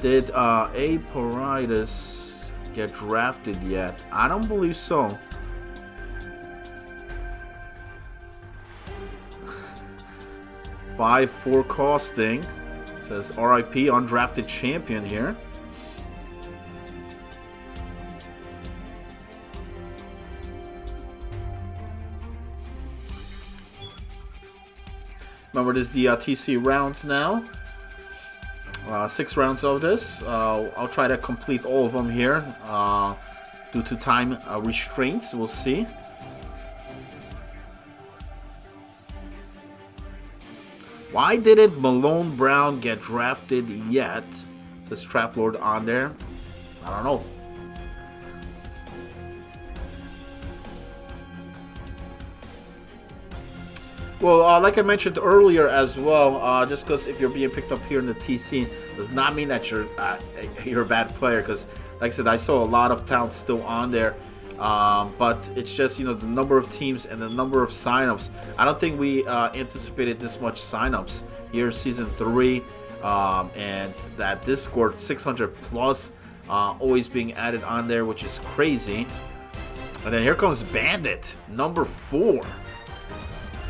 Did A. Paridis get drafted yet? I don't believe so. $5.4 costing. It says RIP undrafted champion here. Remember, this is the TC rounds now. 6 rounds of this. I'll try to complete all of them here due to time restraints. We'll see. Why didn't Malone Brown get drafted yet? Says Trap Lord on there. I don't know. Well, like I mentioned earlier as well, just because if you're being picked up here in the TC does not mean that you're a bad player. Because, like I said, I saw a lot of talent still on there, but it's just, you know, the number of teams and the number of signups. I don't think we anticipated this much signups here, season 3, and that this scored 600 plus, always being added on there, which is crazy. And then here comes Bandit, number 4.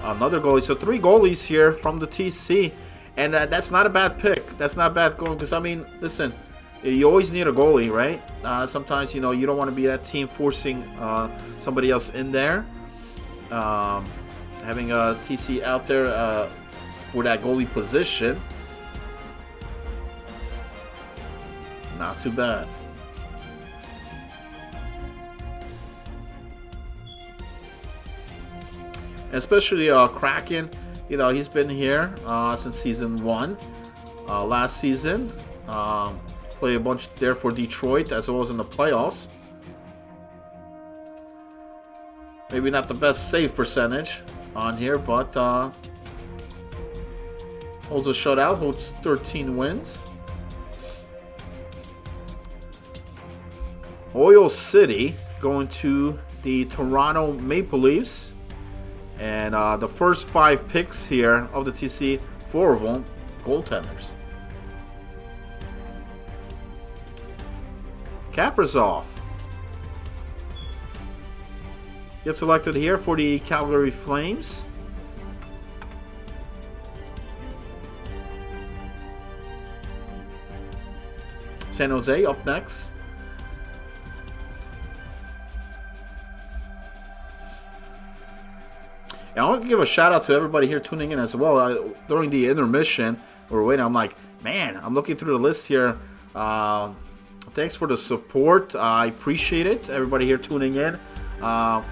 Another goalie. So 3 goalies here from the TC. And that's not a bad pick. That's not bad going. Because, I mean, listen, you always need a goalie, right? Sometimes, you know, you don't want to be that team forcing somebody else in there. Having a TC out there for that goalie position. Not too bad. Especially Kraken, you know, he's been here since season 1. Last season, played a bunch there for Detroit as well as in the playoffs. Maybe not the best save percentage on here, but holds a shutout, holds 13 wins. Oil City going to the Toronto Maple Leafs. And the first 5 picks here of the TC, 4 of them goaltenders. Kaprizov gets selected here for the Calgary Flames. San Jose up next. And I want to give a shout out to everybody here tuning in as well. During the intermission, or waiting, I'm like, man, I'm looking through the list here. Thanks for the support. I appreciate it. Everybody here tuning in on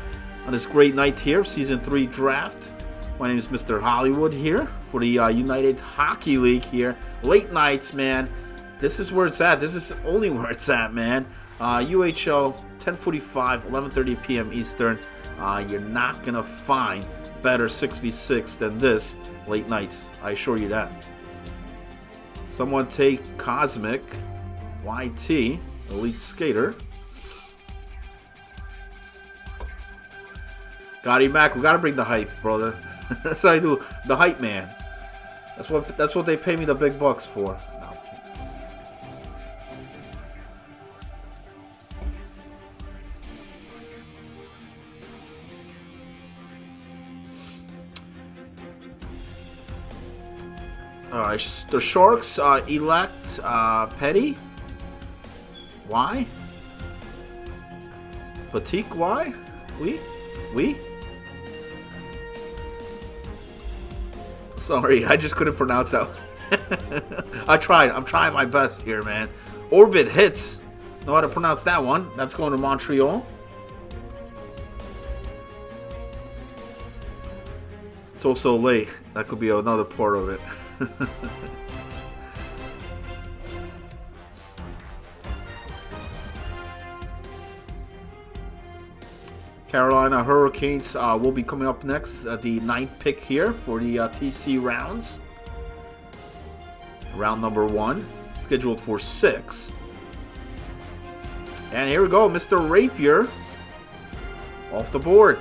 this great night here, Season 3 draft. My name is Mr. Hollywood here for the United Hockey League here. Late nights, man. This is where it's at. This is only where it's at, man. UHL, 10:45, 11:30 p.m. Eastern. You're not going to find better 6v6 than this late nights. I assure you that. Someone take Cosmic YT, Elite Skater. Got him back. We gotta bring the hype, brother. That's how I do. The hype man. That's what they pay me the big bucks for. No, Alright, the Sharks elect Petty. Why? Batik, why? We? Sorry, I just couldn't pronounce that. I tried. I'm trying my best here, man. Orbit Hits. Know how to pronounce that one. That's going to Montreal. It's also late. That could be another part of it. Carolina Hurricanes will be coming up next at the 9th pick here for the TC rounds. Round number 1, scheduled for 6. And here we go, Mr. Rapier off the board.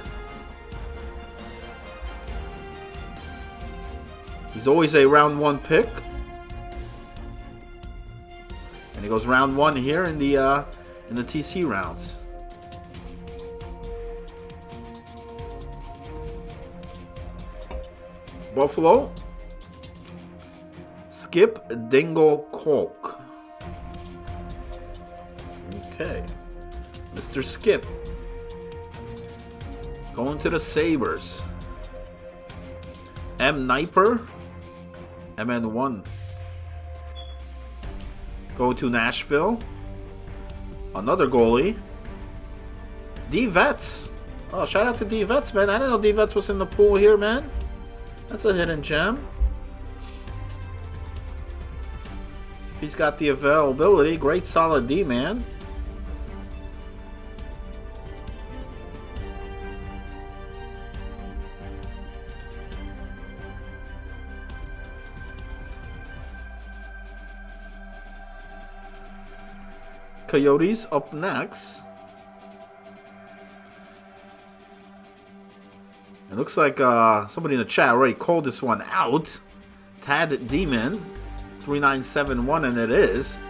He's always a round 1 pick. And he goes round 1 here in the TC rounds. Buffalo, Skip Dingle Colk. Okay, Mr. Skip going to the Sabres. M. Niper, MN1. Going to Nashville. Another goalie. D. Vets. Oh, shout out to D. Vets, man. I didn't know D. Vets was in the pool here, man. That's a hidden gem. If he's got the availability, great solid D, man. Coyotes up next. It looks like somebody in the chat already called this one out. Tad Demon 3971, and it is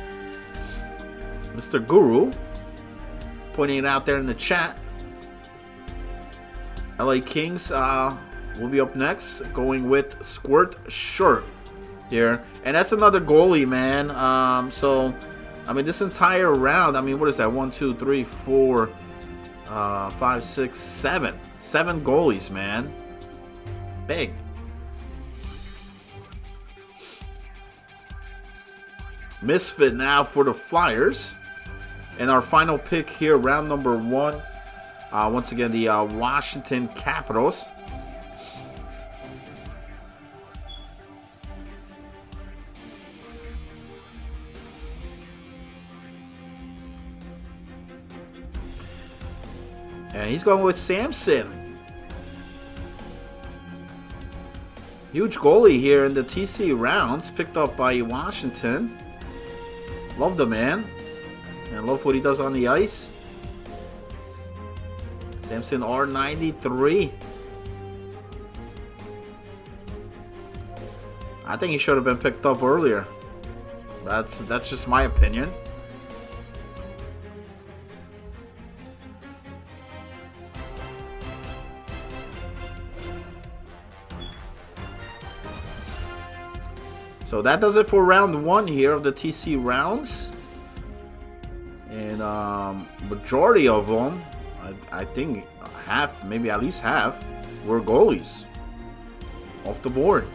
Mr. Guru pointing it out there in the chat. LA Kings will be up next, going with Squirt Shirt here, and that's another goalie, man. So I mean, this entire round, I mean, what is that? 1, 2, 3, 4, 5, 6, 7. 7 goalies, man. Big. Misfit now for the Flyers. And our final pick here, round number 1. Once again, the Washington Capitals. And he's going with Samson. Huge goalie here in the TC rounds, picked up by Washington. Love the man. And love what he does on the ice. Samson R93. I think he should have been picked up earlier. That's just my opinion. So that does it for round 1 here of the TC rounds. And majority of them, I think half, maybe at least half, were goalies off the board.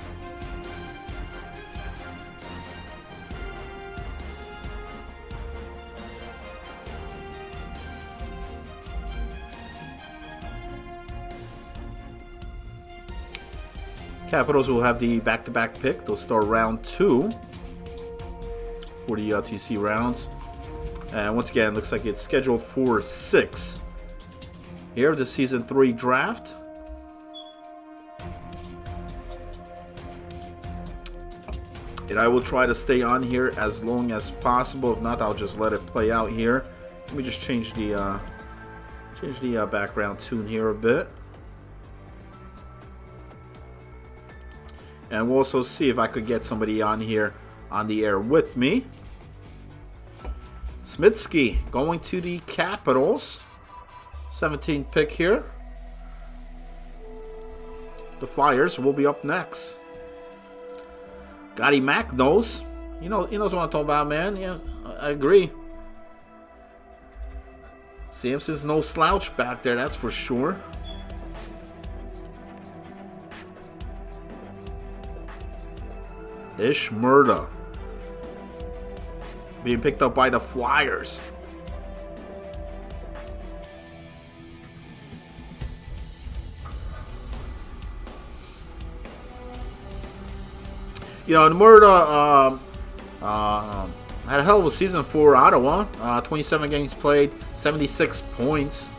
Capitals will have the back-to-back pick. They'll start round 2 for the TC rounds. And once again, looks like it's scheduled for 6. Here, the Season 3 draft. And I will try to stay on here as long as possible. If not, I'll just let it play out here. Let me just change the background tune here a bit. And we'll also see if I could get somebody on here on the air with me. Smitsky going to the Capitals. 17th pick here. The Flyers will be up next. Gotti Mac knows. He knows what I'm talking about, man. Yeah, I agree. Samson's no slouch back there, that's for sure. Ish Murda being picked up by the Flyers. You know, Murda had a hell of a season for Ottawa. 27 games played, 76 points.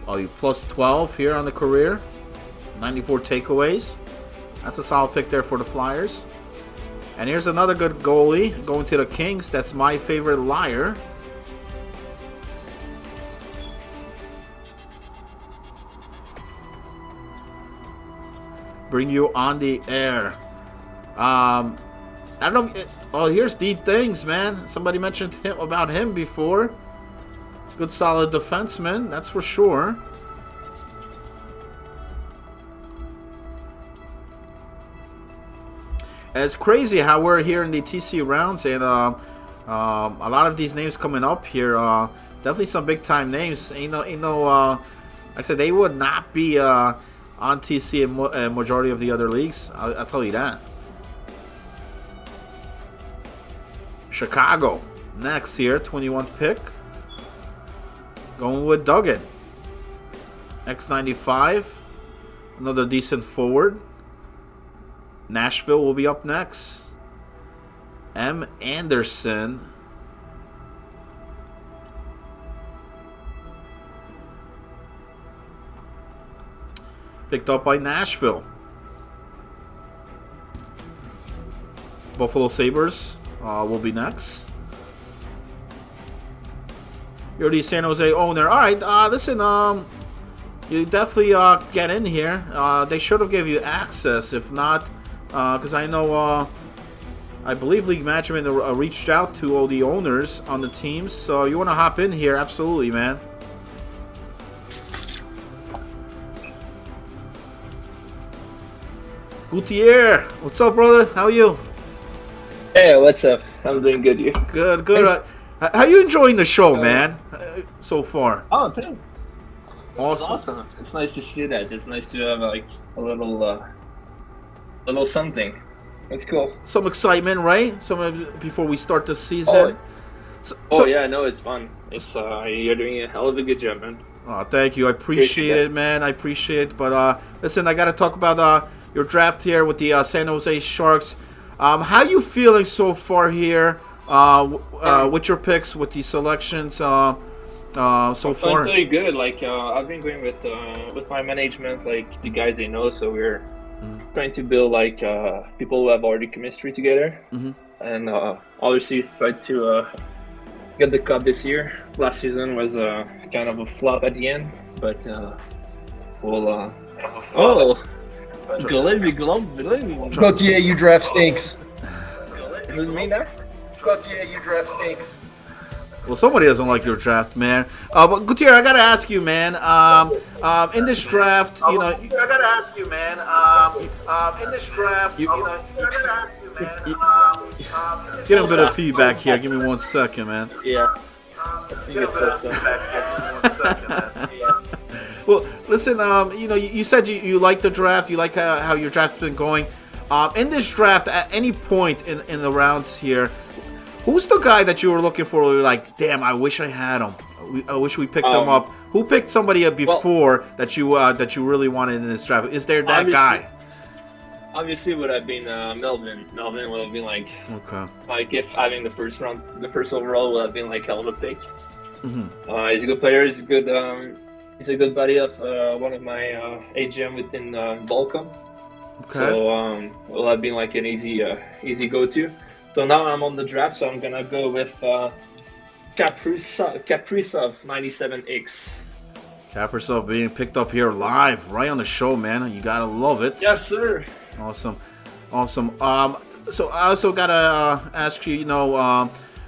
Oh, plus 12 here on the career. 94 takeaways. That's a solid pick there for the Flyers. And here's another good goalie going to the Kings. That's my favorite liar. Bring you on the air. I don't know. Oh, here's D Things, man. Somebody mentioned about him before. Good, solid defenseman, that's for sure. And it's crazy how we're here in the TC rounds, and a lot of these names coming up here. Definitely some big time names. Like I said, they would not be on TC in majority of the other leagues. I'll tell you that. Chicago next here, 21th pick. Going with Duggan. X95. Another decent forward. Nashville will be up next. M. Anderson. Picked up by Nashville. Buffalo Sabres will be next. You're the San Jose owner. Alright, listen, you definitely get in here. They should have gave you access. If not, because I know, I believe League Management reached out to all the owners on the teams. So you want to hop in here? Absolutely, man. Gutierrez, what's up, brother? How are you? Hey, what's up? I'm doing good. You? Good, good. How you enjoying the show, man? So far? Oh, thanks. Awesome. Awesome. It's nice to see that. It's nice to have like a little something. That's cool. Some excitement, right? Before we start the season. Oh yeah, no, it's fun. It's you're doing a hell of a good job, man. Oh, thank you. I appreciate it, man. I appreciate it. But listen, I got to talk about your draft here with the San Jose Sharks. How you feeling so far here with your picks, with the selections so far? I'm really good. Like I've been going with my management, like the guys they know. So we're trying to build like people who have already chemistry together, and obviously try to get the cup this year. Last season was kind of a flop at the end, but we'll. Gauthier, you draft stinks. Is it me now? Gauthier, you draft stinks. Well, somebody doesn't like your draft, man. But Gutierrez, I gotta ask you, man. In this draft, I gotta ask you, man. In this draft, I gotta ask you, man. Get a bit of feedback here. Give me 1 second, man. Yeah. Well, listen. You said you like the draft. You like how your draft's been going. In this draft, at any point in the rounds here, who's the guy that you were looking for? Where you're like, damn, I wish I had him. I wish we picked him up. Who picked somebody up before that you really wanted in this draft? Is there that guy? Obviously, would have been Melvin. Melvin would have been like, like if having the first overall would have been like hell of a pick. He's a good player. He's a good. He's a good buddy of one of my AGM within Volcom. Okay. So will have been like an easy go-to. So now I'm on the draft, so I'm gonna go with Kaprizov 97X. Kaprizov being picked up here live, right on the show, man. You gotta love it. Yes, sir. Awesome. So I also gotta ask you,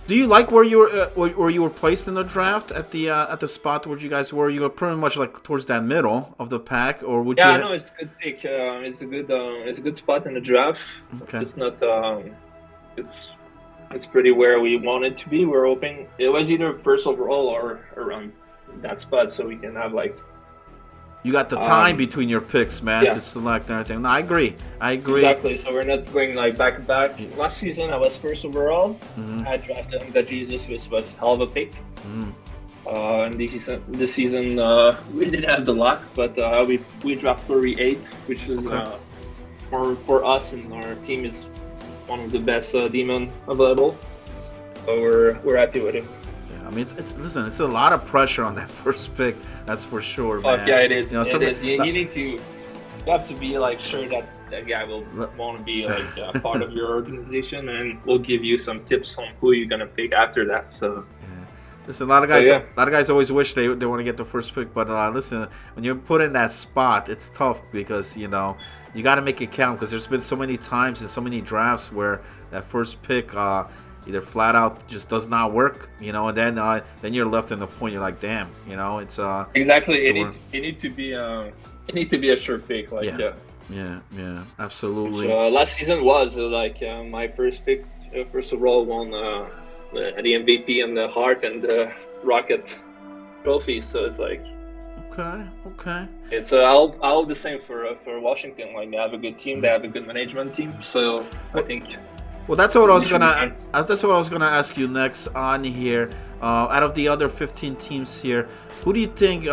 do you like where you were placed in the draft at the spot where you guys were? You were pretty much like towards that middle of the pack, or would you? Yeah, no, it's a good pick. It's a good spot in the draft. Okay. It's not. It's pretty where we want it to be. We're hoping it was either first overall or around that spot, so we can have like. You got the time between your picks, man, yeah. to select and everything. No, I agree. Exactly. So we're not going like back to back. Last season I was first overall. Mm-hmm. I drafted him that Jesus, which was hell of a pick. Mm-hmm. And this season we didn't have the luck, but we dropped 38, which is for us and our team is one of the best demon available. So we're happy with him. I mean, it's a lot of pressure on that first pick. That's for sure, man. Yeah, it is. You have to be like sure that that guy will want to be like part of your organization, and we'll give you some tips on who you're gonna pick after that. So. Listen, a lot of guys always wish they want to get the first pick, but listen, when you're put in that spot, it's tough because you got to make it count. Because there's been so many times in so many drafts where that first pick either flat out just does not work, and then you're left in the point. You're like, damn, it's exactly. It need to be a sure pick, like yeah, absolutely. So, last season was like my first pick, first overall won. The MVP and the Hart and the Rocket trophies, so it's like okay. It's all the same for Washington. Like they have a good team, they have a good management team. So I think. Well, that's what I was gonna ask you next on here. Out of the other 15 teams here, who do you think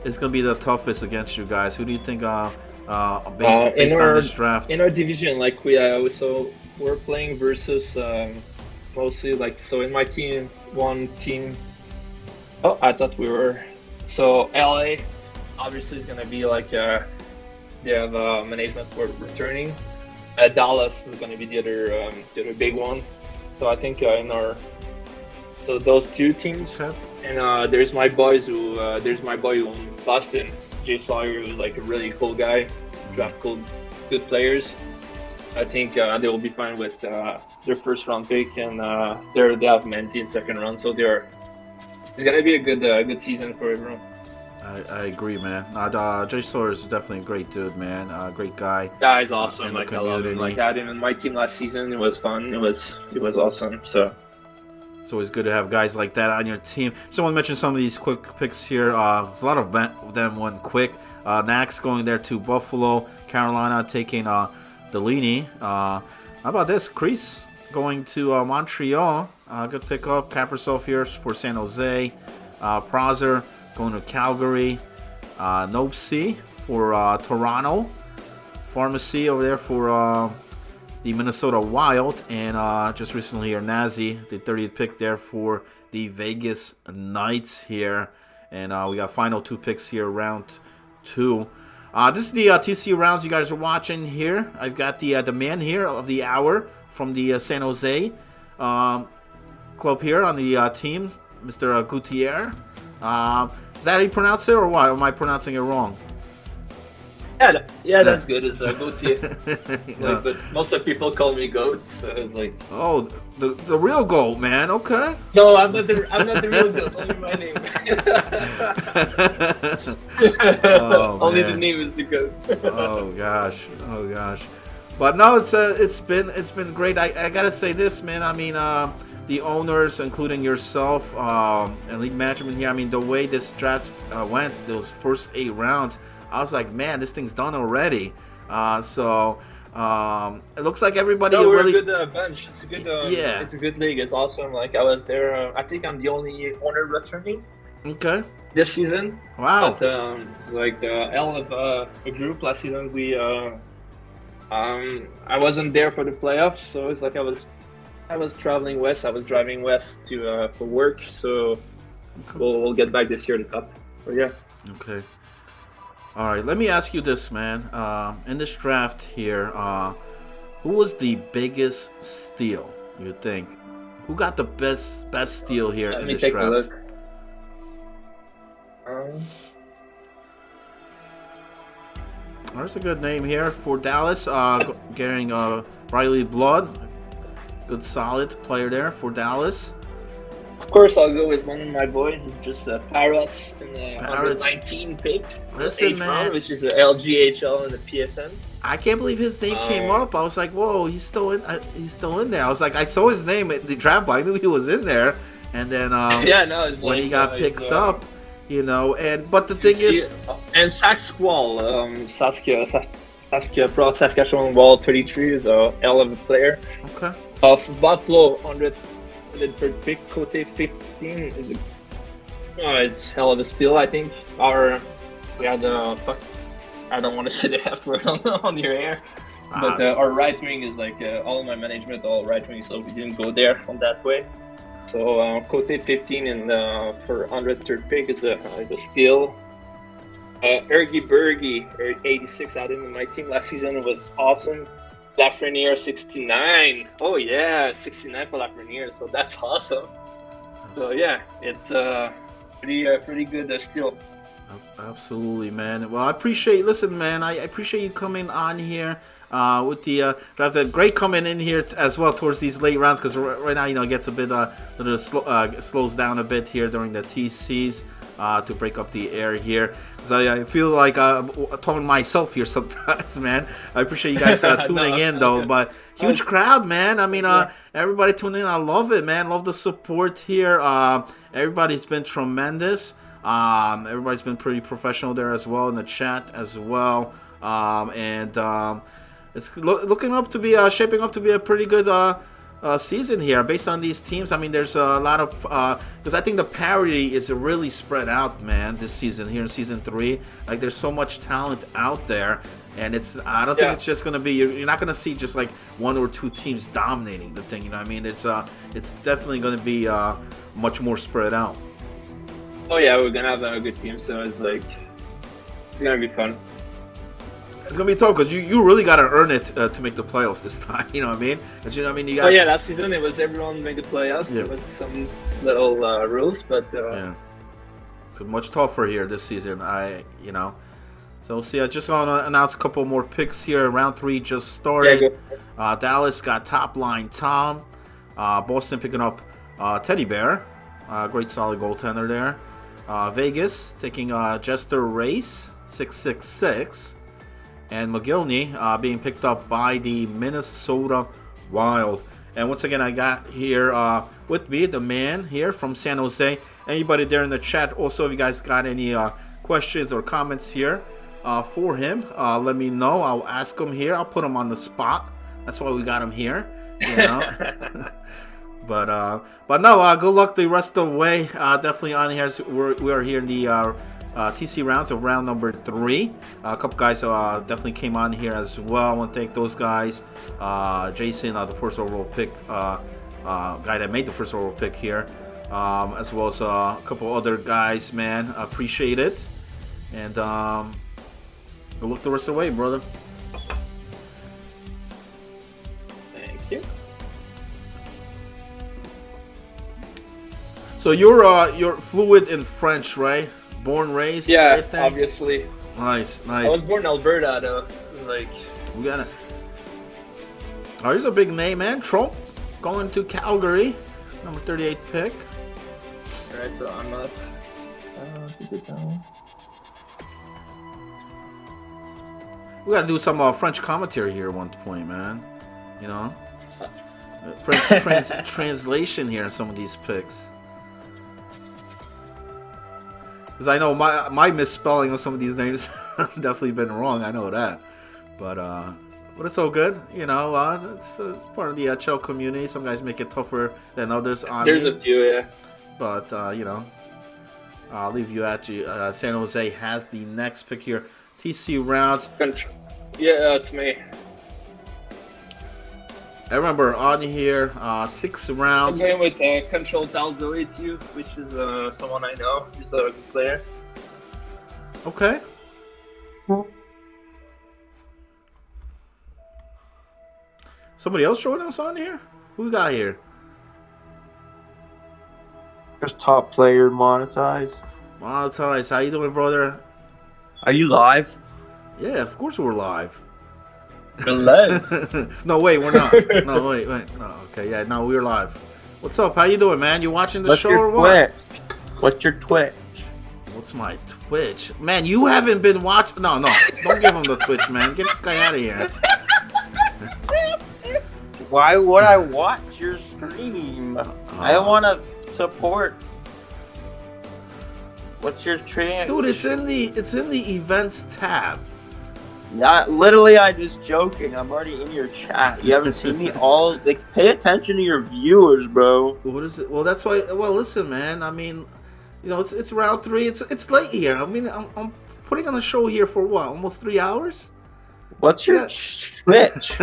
is gonna be the toughest against you guys? Who do you think based on this draft? In our division, like we're playing versus. Mostly like so in my team, one team. Oh, I thought we were. So LA, obviously is gonna be like they have management for returning. Dallas is gonna be the other big one. So I think so those two teams. Okay. And there's my boy who in Boston, Jay Sawyer, who's like a really cool guy, draft good players. I think they will be fine with their first round pick, and they have Menzi in second round, so it's gonna be a good season for everyone. I agree, man. Jay Sawyer is definitely a great dude, man. Great guy. Yeah, he's awesome. Like I love him. Like I had him in my team last season. It was fun. It was awesome. So. It's always good to have guys like that on your team. Just want to mention some of these quick picks here. There's a lot of them went quick. Nax going there to Buffalo. Carolina taking Delaney. How about this? Kreese going to Montreal. Good pickup. Kaprizov here for San Jose. Prozer going to Calgary. Nopsey for Toronto. Pharmacy over there for the Minnesota Wild. And just recently here, Nazi, the 30th pick there for the Vegas Knights here. And we got final two picks here, round 2. This is the TC rounds you guys are watching here. I've got the man here of the hour from the San Jose club here on the team, Mr. Gutierrez. Is that how you pronounce it, or what? Am I pronouncing it wrong? Yeah, that's good. It's Gautier. But most of people call me Goat, so it's like. Oh, the real Goat, man. Okay. No, I'm not the real Goat. Only my name. Only the name is the Goat. Oh gosh. But no, it's been great. I gotta say this, man. I mean, the owners, including yourself, and league management here. I mean, the way this draft went, those first 8 rounds. I was like, man, this thing's done already. So it looks like everybody. No, we're really a good bunch. It's a good. It's a good league. It's awesome. Like I was there. I think I'm the only owner returning. Okay. This season. Wow. But it's like the hell of a group. Last season we. I wasn't there for the playoffs, so it's like I was traveling west. I was driving west to for work. So we'll get back this year to cup. But yeah. Okay. All right, let me ask you this, man. In this draft here, who was the biggest steal, you think? Who got the best steal here in this draft? Let me take a look. There's a good name here for Dallas. Getting Riley Blood. Good solid player there for Dallas. Of course, I'll go with one of my boys. It's just Parrots in the under 19 pick. Listen, man. Which is the LGHL and the PSN. I can't believe his name came up. I was like, whoa, he's still in. He's still in there. I was like, I saw his name at the draft, but I knew he was in there. And then when he got picked up, you know. But the thing is, and Saskatchewan, Saskatchewan Wall 33 is a hell of a player. Okay. Of Buffalo 100 third pick, Cote 15 is it's hell of a steal. I think we had I don't want to say the F word on your air, but our right wing is like all of my management, all right wing, so we didn't go there on that way. So Cote 15 and for 103rd pick is a steal. Ergy Bergy, 86, I had him in my team last season. It was awesome. Lafreniere 69. Oh yeah, 69 for Lafreniere. So that's awesome. So yeah, it's pretty good steal. Absolutely, man. Well, I appreciate. Listen, man, I appreciate you coming on here with the draft. Great coming in here as well towards these late rounds, because right now, it gets a bit slows down a bit here during the TCs to break up the air here. Because I feel like talking myself here sometimes, man. I appreciate you guys tuning in though. Okay. But huge crowd, man. I mean, everybody tuning in. I love it, man. Love the support here. Everybody's been tremendous. Everybody's been pretty professional there as well in the chat as well, it's looking up to be shaping up to be a pretty good season here based on these teams. I mean, there's a lot of because I think the parity is really spread out, man, this season here in season 3. Like, there's so much talent out there, and I don't think it's just gonna be, you're not gonna see just like one or two teams dominating the thing. You know what I mean? It's definitely gonna be much more spread out. Oh yeah, we're gonna have a good team, so it's gonna be fun. It's gonna be tough because you really gotta earn it to make the playoffs this time. You know what I mean? You know what I mean? Last season it was everyone made the playoffs. Yeah. There was some little rules, but it's much tougher here this season. So see, I just want to announce a couple more picks here. Round 3 just started. Dallas got top line Tom. Boston picking up Teddy Bear. Great solid goaltender there. Vegas taking Jester Race 666, and McGillney being picked up by the Minnesota Wild. And once again, I got here with me the man here from San Jose. Anybody there in the chat, also, if you guys got any questions or comments here for him, let me know. I'll ask him here. I'll put him on the spot. That's why we got him here. You know. But no, good luck the rest of the way. Definitely on here. We are here in the TC rounds of round number 3. A couple guys definitely came on here as well. I want to thank those guys. Jason, the first overall pick, guy that made the first overall pick here, as well as a couple other guys, man. Appreciate it. And good luck the rest of the way, brother. Thank you. So you're fluent in French, right? Born, raised. Yeah, everything? Obviously. Nice. I was born in Alberta, though. We gotta. Oh, here's a big name, man. Trump going to Calgary, number 38 pick. All right, so I'm up. We gotta do some French commentary here at one point, man. You know, French translation here in some of these picks. Because I know my misspelling of some of these names definitely been wrong. I know that, but it's all good. You know, it's part of the EASHL community. Some guys make it tougher than others. There's a few, yeah. But you know, I'll leave you at you. San Jose has the next pick here. TC rounds. Yeah, that's me. I remember on here 6 rounds. I'm going with Control Taldo, which is someone I know. He's a good player. Okay. Somebody else joining us on here? Who we got here? Just top player monetize. Monetize, how you doing, brother? Are you live? Yeah, of course we're live. Live. No, wait, we're not. No, wait. No, okay, yeah, no, we're live. What's up? How you doing, man? You watching the show or what? What's your Twitch? What's my Twitch? Man, you haven't been watching. No, don't give him the Twitch, man. Get this guy out of here. Why would I watch your stream? I want to support. What's your Twitch? Dude, it's in the events tab. Literally, I'm just joking. I'm already in your chat. You haven't seen me all. Like, pay attention to your viewers, bro. What is it? Well, that's why. Well, listen, man. I mean, you know, it's round 3. It's late here. I mean, I'm putting on a show here for what? Almost 3 hours. What's your Twitch?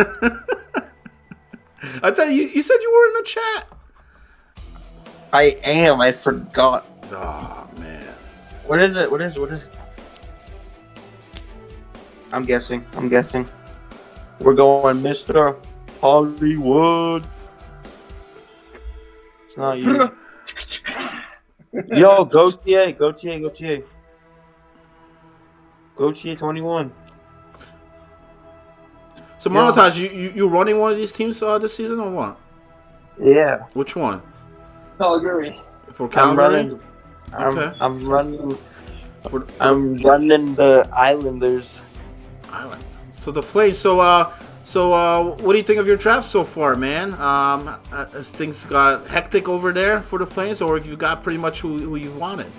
I tell you, you said you were in the chat. I am. I forgot. Oh man. What is it? What is it? I'm guessing. We're going Mr. Hollywood. It's not you. Yo, go TA. Go TA 21. So, Montage, you running one of these teams this season or what? Yeah. Which one? Calgary. For Calgary? Okay. I'm running For the Islanders. Island. So the Flames. So what do you think of your draft so far, man? Has things got hectic over there for the Flames, or have you got pretty much who you've wanted?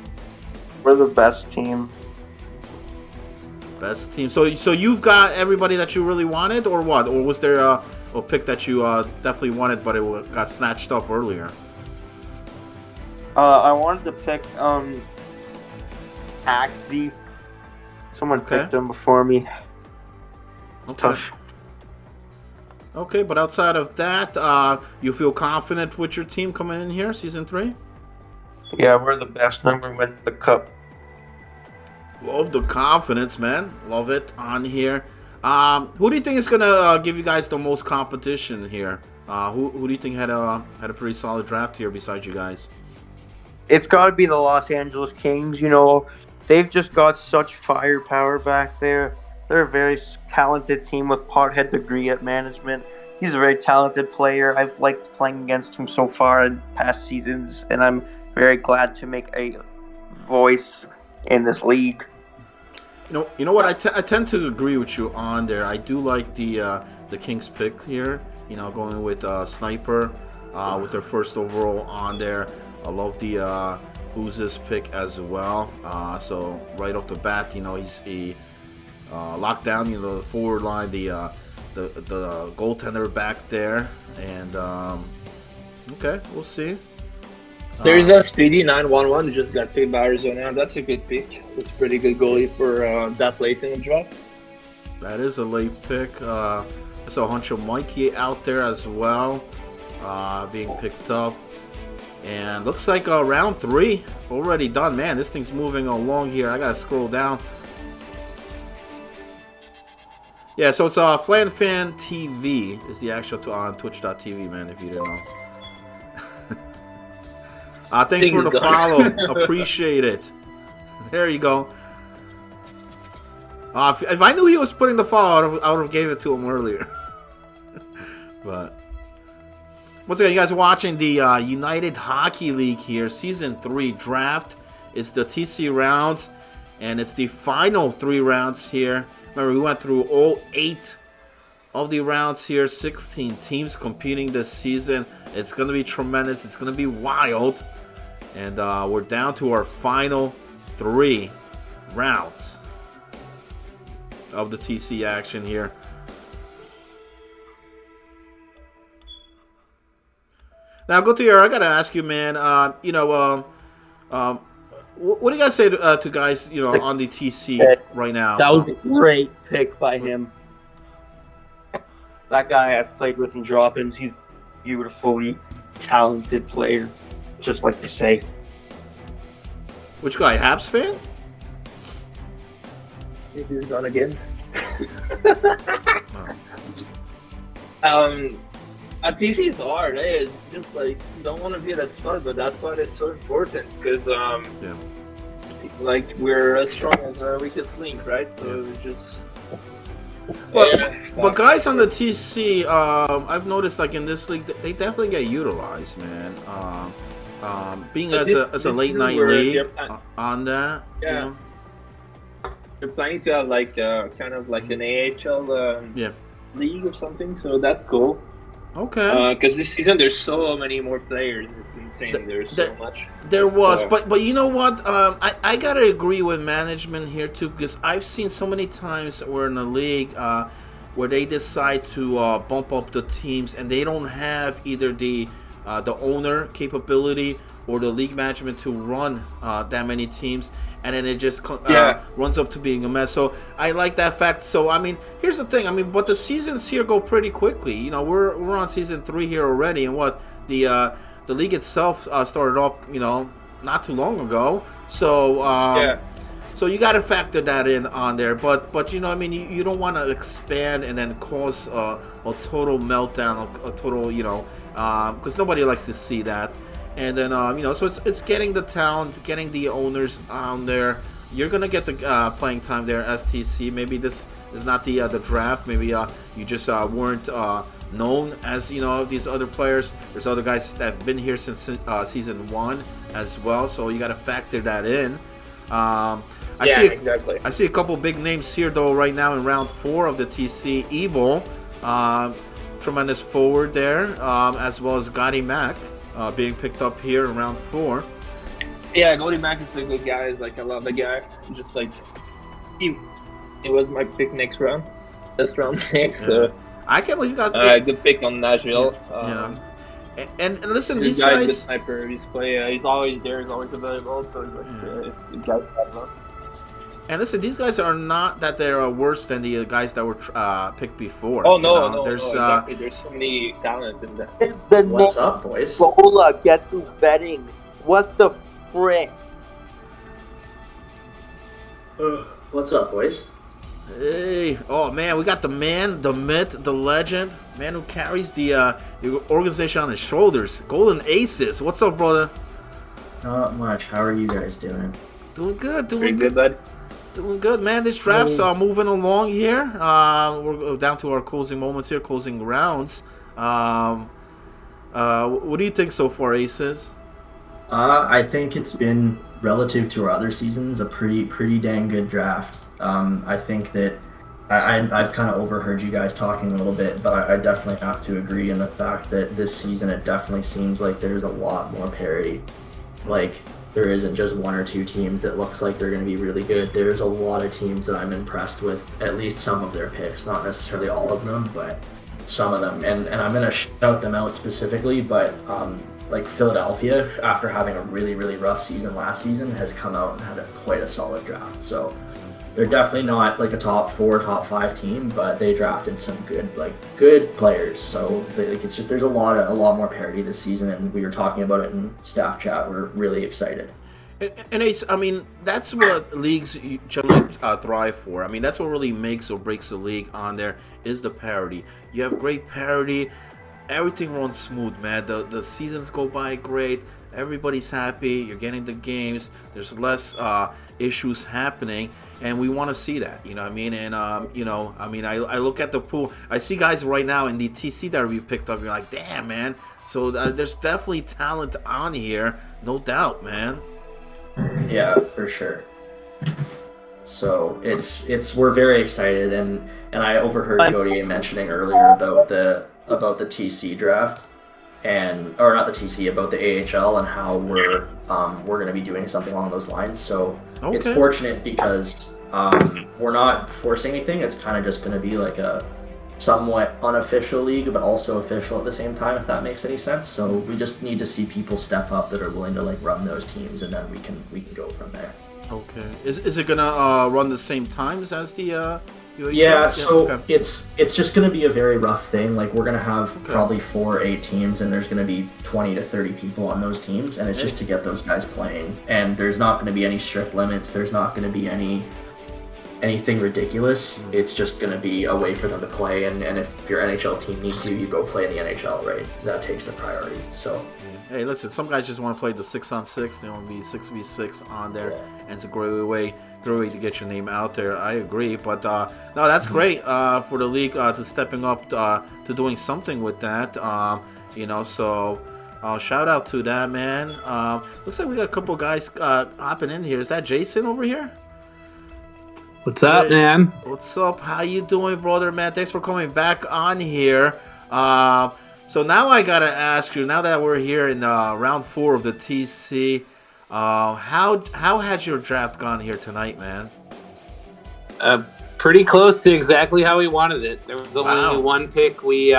We're the best team. Best team. So you've got everybody that you really wanted, or what? Or was there a pick that you definitely wanted, but it got snatched up earlier? I wanted to pick Axby. Someone picked him before me. Okay. Tough. Okay, but outside of that, you feel confident with your team coming in here, season 3? Yeah, we're the best number win the cup. Love the confidence, man. Love it on here. Who do you think is gonna give you guys the most competition here? Who do you think had a pretty solid draft here besides you guys? It's got to be the Los Angeles Kings. You know, they've just got such firepower back there. They're a very talented team with Pothead degree at management. He's a very talented player. I've liked playing against him so far in past seasons, and I'm very glad to make a voice in this league. You know what? I tend to agree with you on there. I do like the Kings pick here. You know, going with Sniper with their first overall on there. I love the who's this pick as well. So right off the bat, you know, he's a lockdown. You know, the forward line, the goaltender back there, and okay, we'll see. There's a speedy 911 who just got picked by Arizona. That's a good pick. It's a pretty good goalie for that late in the draft. That is a late pick. I saw Huncho Mikey out there as well, being picked up. And looks like round 3 already done. Man, this thing's moving along here. I gotta scroll down. Yeah, so it's FlanFan TV is the actual on Twitch.tv, man, if you didn't know. Thanks for the follow. Appreciate it. There you go. If I knew he was putting the follow, I would have gave it to him earlier. But once again, you guys are watching the United Hockey League here, Season 3 draft. It's the TC rounds, and it's the final 3 rounds here. Remember, we went through all 8 of the rounds here, 16 teams competing this season. It's going to be tremendous. It's going to be wild. And we're down to our final 3 rounds of the TC action here. Now, go to I gotta ask you, man. What do you guys say to guys, you know, on the TC right now? That was a great pick by him. That guy I've played with in drop-ins. He's a beautifully talented player. Just like to say. Which guy? Habs fan? It is gone again. Oh. At TC it's hard. It's just like you don't want to be that spot, but that's why it's so important because like we're as strong as our weakest link, right? So it's just. But guys on the TC, I've noticed like in this league, they definitely get utilized, man. Being as a late night league on that, yeah. You know? They're planning to have like kind of like an AHL league or something, so that's cool. Okay. Because this season there's so many more players. It's insane. There's so much. There was, but you know what? I gotta agree with management here too, because I've seen so many times we're in a league where they decide to bump up the teams, and they don't have either the owner capability or the league management to run that many teams, and then it just runs up to being a mess. So I like that fact. So I mean, here's the thing. I mean, but the seasons here go pretty quickly. You know, we're on season 3 here already, and what the league itself started up, you know, not too long ago. So so you got to factor that in on there. But you know, I mean, you don't want to expand and then cause a total meltdown, a total, you know, because nobody likes to see that. And then you know, so it's getting the talent, getting the owners on there. You're gonna get the playing time there, STC. Maybe this is not the draft. Maybe you just weren't known as, you know, these other players. There's other guys that have been here since season 1 as well. So you got to factor that in. Exactly. I see a couple big names here though right now in round 4 of the TC. Evil, tremendous forward there, as well as Gotti Mac. Being picked up here in round 4. Yeah, Goldie Mack is a good guy. Like, I love the guy. Just like it was my pick next round. This round next. Yeah. So I can't believe you got good pick on Nashville. And listen, this these guy's guys. a sniper. He's he's always there. He's always available. So he's like, and listen, these guys are not that they're worse than the guys that were picked before. Oh no, you know? There's exactly. There's so many talent in that. What's up, boys? Lola, get through vetting. What the frick? What's up, boys? Hey, oh man, we got the man, the myth, the legend, man who carries the organization on his shoulders. Golden Aces, what's up, brother? Not much. How are you guys doing? Doing good, Pretty good, bud. Doing good, man. This draft's moving along here. We're down to our closing moments here, closing rounds. What do you think so far, Aces? I think it's been, relative to our other seasons, a pretty dang good draft. I think that I've kind of overheard you guys talking a little bit, but I definitely have to agree in the fact that this season it definitely seems like there's a lot more parity. Like, there isn't just 1 or 2 teams that looks like they're going to be really good. There's a lot of teams that I'm impressed with, at least some of their picks, not necessarily all of them, but some of them. And I'm going to shout them out specifically, but like Philadelphia, after having a really, really rough season last season, has come out and had quite a solid draft. So they're definitely not like a top 4, top 5 team, but they drafted some good players. So it's just, there's a lot more parity this season, and we were talking about it in staff chat. We're really excited. And Ace, I mean, that's what leagues generally thrive for. I mean, that's what really makes or breaks a league on there, is the parity. You have great parity. Everything runs smooth, man. The seasons go by great. Everybody's happy. You're getting the games. There's less issues happening, and we want to see that. You know what I mean? And you know, I mean, I look at the pool. I see guys right now in the TC that we picked up. You're like, damn, man. So there's definitely talent on here, no doubt, man. Yeah, for sure. So it's we're very excited, and I overheard Gautier mentioning earlier about the TC draft, or not the TC, about the AHL and how we're going to be doing something along those lines. So It's fortunate because we're not forcing anything. It's kind of just going to be like a somewhat unofficial league, but also official at the same time, if that makes any sense. So we just need to see people step up that are willing to like run those teams, and then we can go from there. Okay. Is it gonna run the same times as the UHL? Yeah, so it's just gonna be a very rough thing. Like, we're gonna have probably 4 or 8 teams, and there's gonna be 20 to 30 people on those teams, and it's just to get those guys playing. And there's not gonna be any strict limits. There's not gonna be any anything ridiculous, it's just going to be a way for them to play. And if your NHL team needs you go play in the NHL, right? That takes the priority. So. Hey, listen, some guys just want to play the 6-on-6. They want to be 6v6 on there, and it's a great way to get your name out there. I agree, but no, that's great for the league to stepping up to doing something with that. So shout out to that, man. Looks like we got a couple guys hopping in here. Is that Jason over here? What's up, man? What's up? How you doing, brother, man? Thanks for coming back on here. So now I gotta ask you, now that we're here in round 4 of the TC, how has your draft gone here tonight, man? Pretty close to exactly how we wanted it. There was only one pick we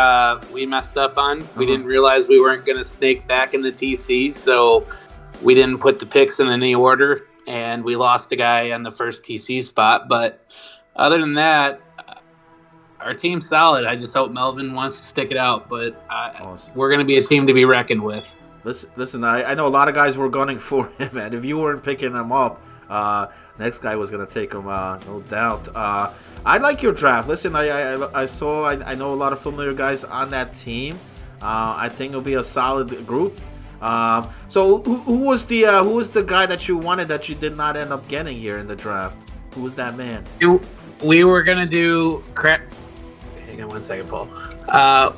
messed up on. We didn't realize we weren't going to snake back in the TC, so we didn't put the picks in any order, and we lost a guy on the first TC spot. But other than that, our team's solid. I just hope Melvin wants to stick it out, but we're going to be a team to be reckoned with. Listen, I know a lot of guys were gunning for him, and if you weren't picking him up, next guy was going to take him, no doubt. I like your draft. Listen, I know a lot of familiar guys on that team. I think it'll be a solid group. So who was the guy that you wanted that you did not end up getting here in the draft? Who was that man? We were going to do Hang on one second, Paul.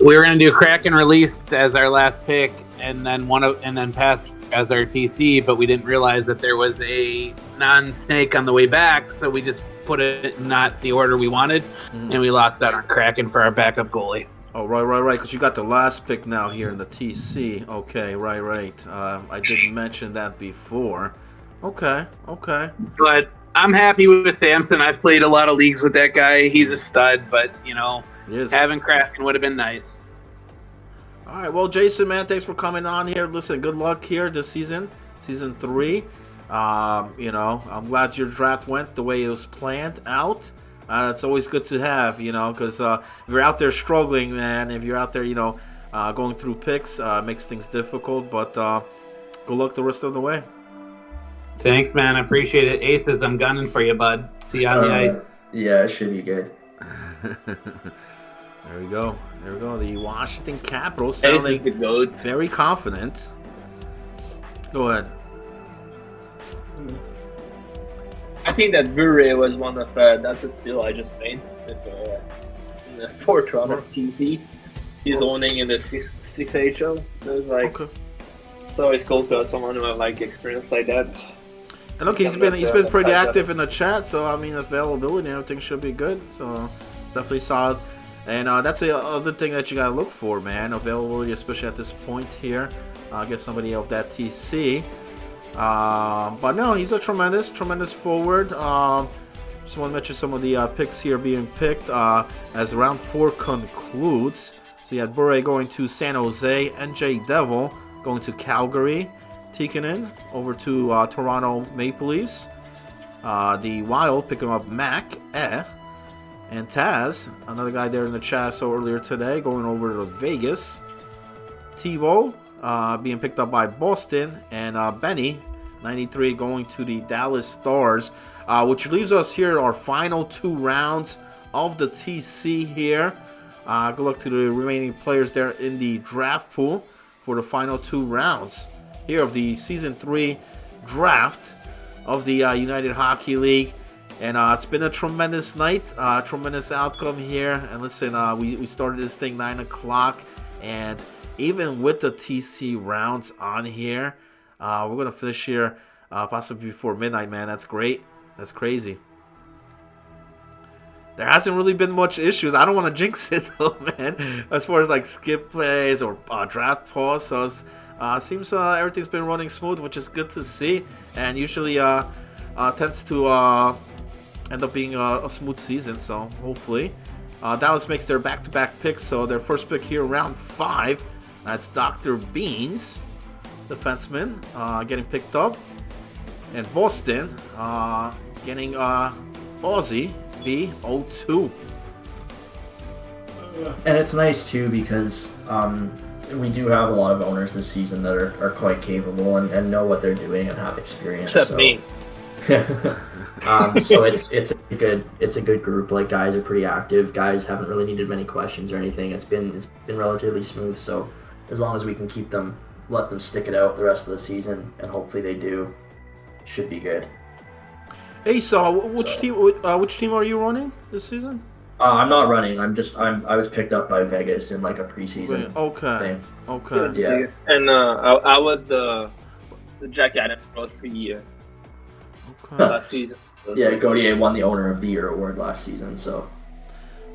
We were going to do Kraken released as our last pick, and then passed as our TC, but we didn't realize that there was a non-snake on the way back, so we just put it not the order we wanted, and we lost out on Kraken for our backup goalie. Oh, right, because you got the last pick now here in the TC. Okay, right. I didn't mention that before. Okay. But I'm happy with Samson. I've played a lot of leagues with that guy. He's a stud, but, having Kraken would have been nice. All right, well, Jason, man, thanks for coming on here. Listen, good luck here this season 3. I'm glad your draft went the way it was planned out. It's always good to have, because if you're out there struggling, man, if you're out there, going through picks, makes things difficult. But good luck the rest of the way. Thanks, man. I appreciate it. Aces, I'm gunning for you, bud. See you on the ice. Yeah, it should be good. There we go. The Washington Capitals sounding very confident. Go ahead. I think that Bure was one of that's a steal I just made in the 4th round of TC. He's owning in the 6 AHL. So it's like it's always cool to have someone who have experience like that. And look, he's been pretty active in the chat, so I mean availability and everything should be good. So definitely solid. And that's the other thing that you gotta look for, man. Availability, especially at this point here. Get somebody of that TC. But no, he's a tremendous forward. Just want to mention some of the picks here being picked as round 4 concludes. So you had Bure going to San Jose, NJ Devil going to Calgary, Tikkanen over to Toronto Maple Leafs. The Wild picking up Mac, and Taz, another guy there in the chat so earlier today, going over to Vegas. Tebow being picked up by Boston, and Benny, 93, going to the Dallas Stars, which leaves us here our final 2 rounds of the TC here. Good luck to the remaining players there in the draft pool for the final 2 rounds here of the Season 3 draft of the United Hockey League. And it's been a tremendous night, tremendous outcome here. And listen, we started this thing 9 o'clock, and even with the TC rounds on here, we're going to finish here possibly before midnight, man. That's great. That's crazy. There hasn't really been much issues. I don't want to jinx it, though, man, as far as skip plays or draft pause. So it seems everything's been running smooth, which is good to see. And usually tends to end up being a smooth season, so hopefully. Dallas makes their back-to-back picks, so their first pick here, round 5, that's Dr. Beans, defenseman, getting picked up. And Boston getting Aussie B02. And it's nice, too, because we do have a lot of owners this season that are quite capable and know what they're doing and have experience. Except me. So it's it's a good group. Like, guys are pretty active. Guys haven't really needed many questions or anything. It's been relatively smooth. So as long as we can let them stick it out the rest of the season, and hopefully they do, it should be good. Hey, so which team are you running this season? I'm not running. I was picked up by Vegas in like a preseason thing. Okay. Yeah. And I was the Jack Adams trophy last season. Yeah, Gauthier won the Owner of the Year award last season. So.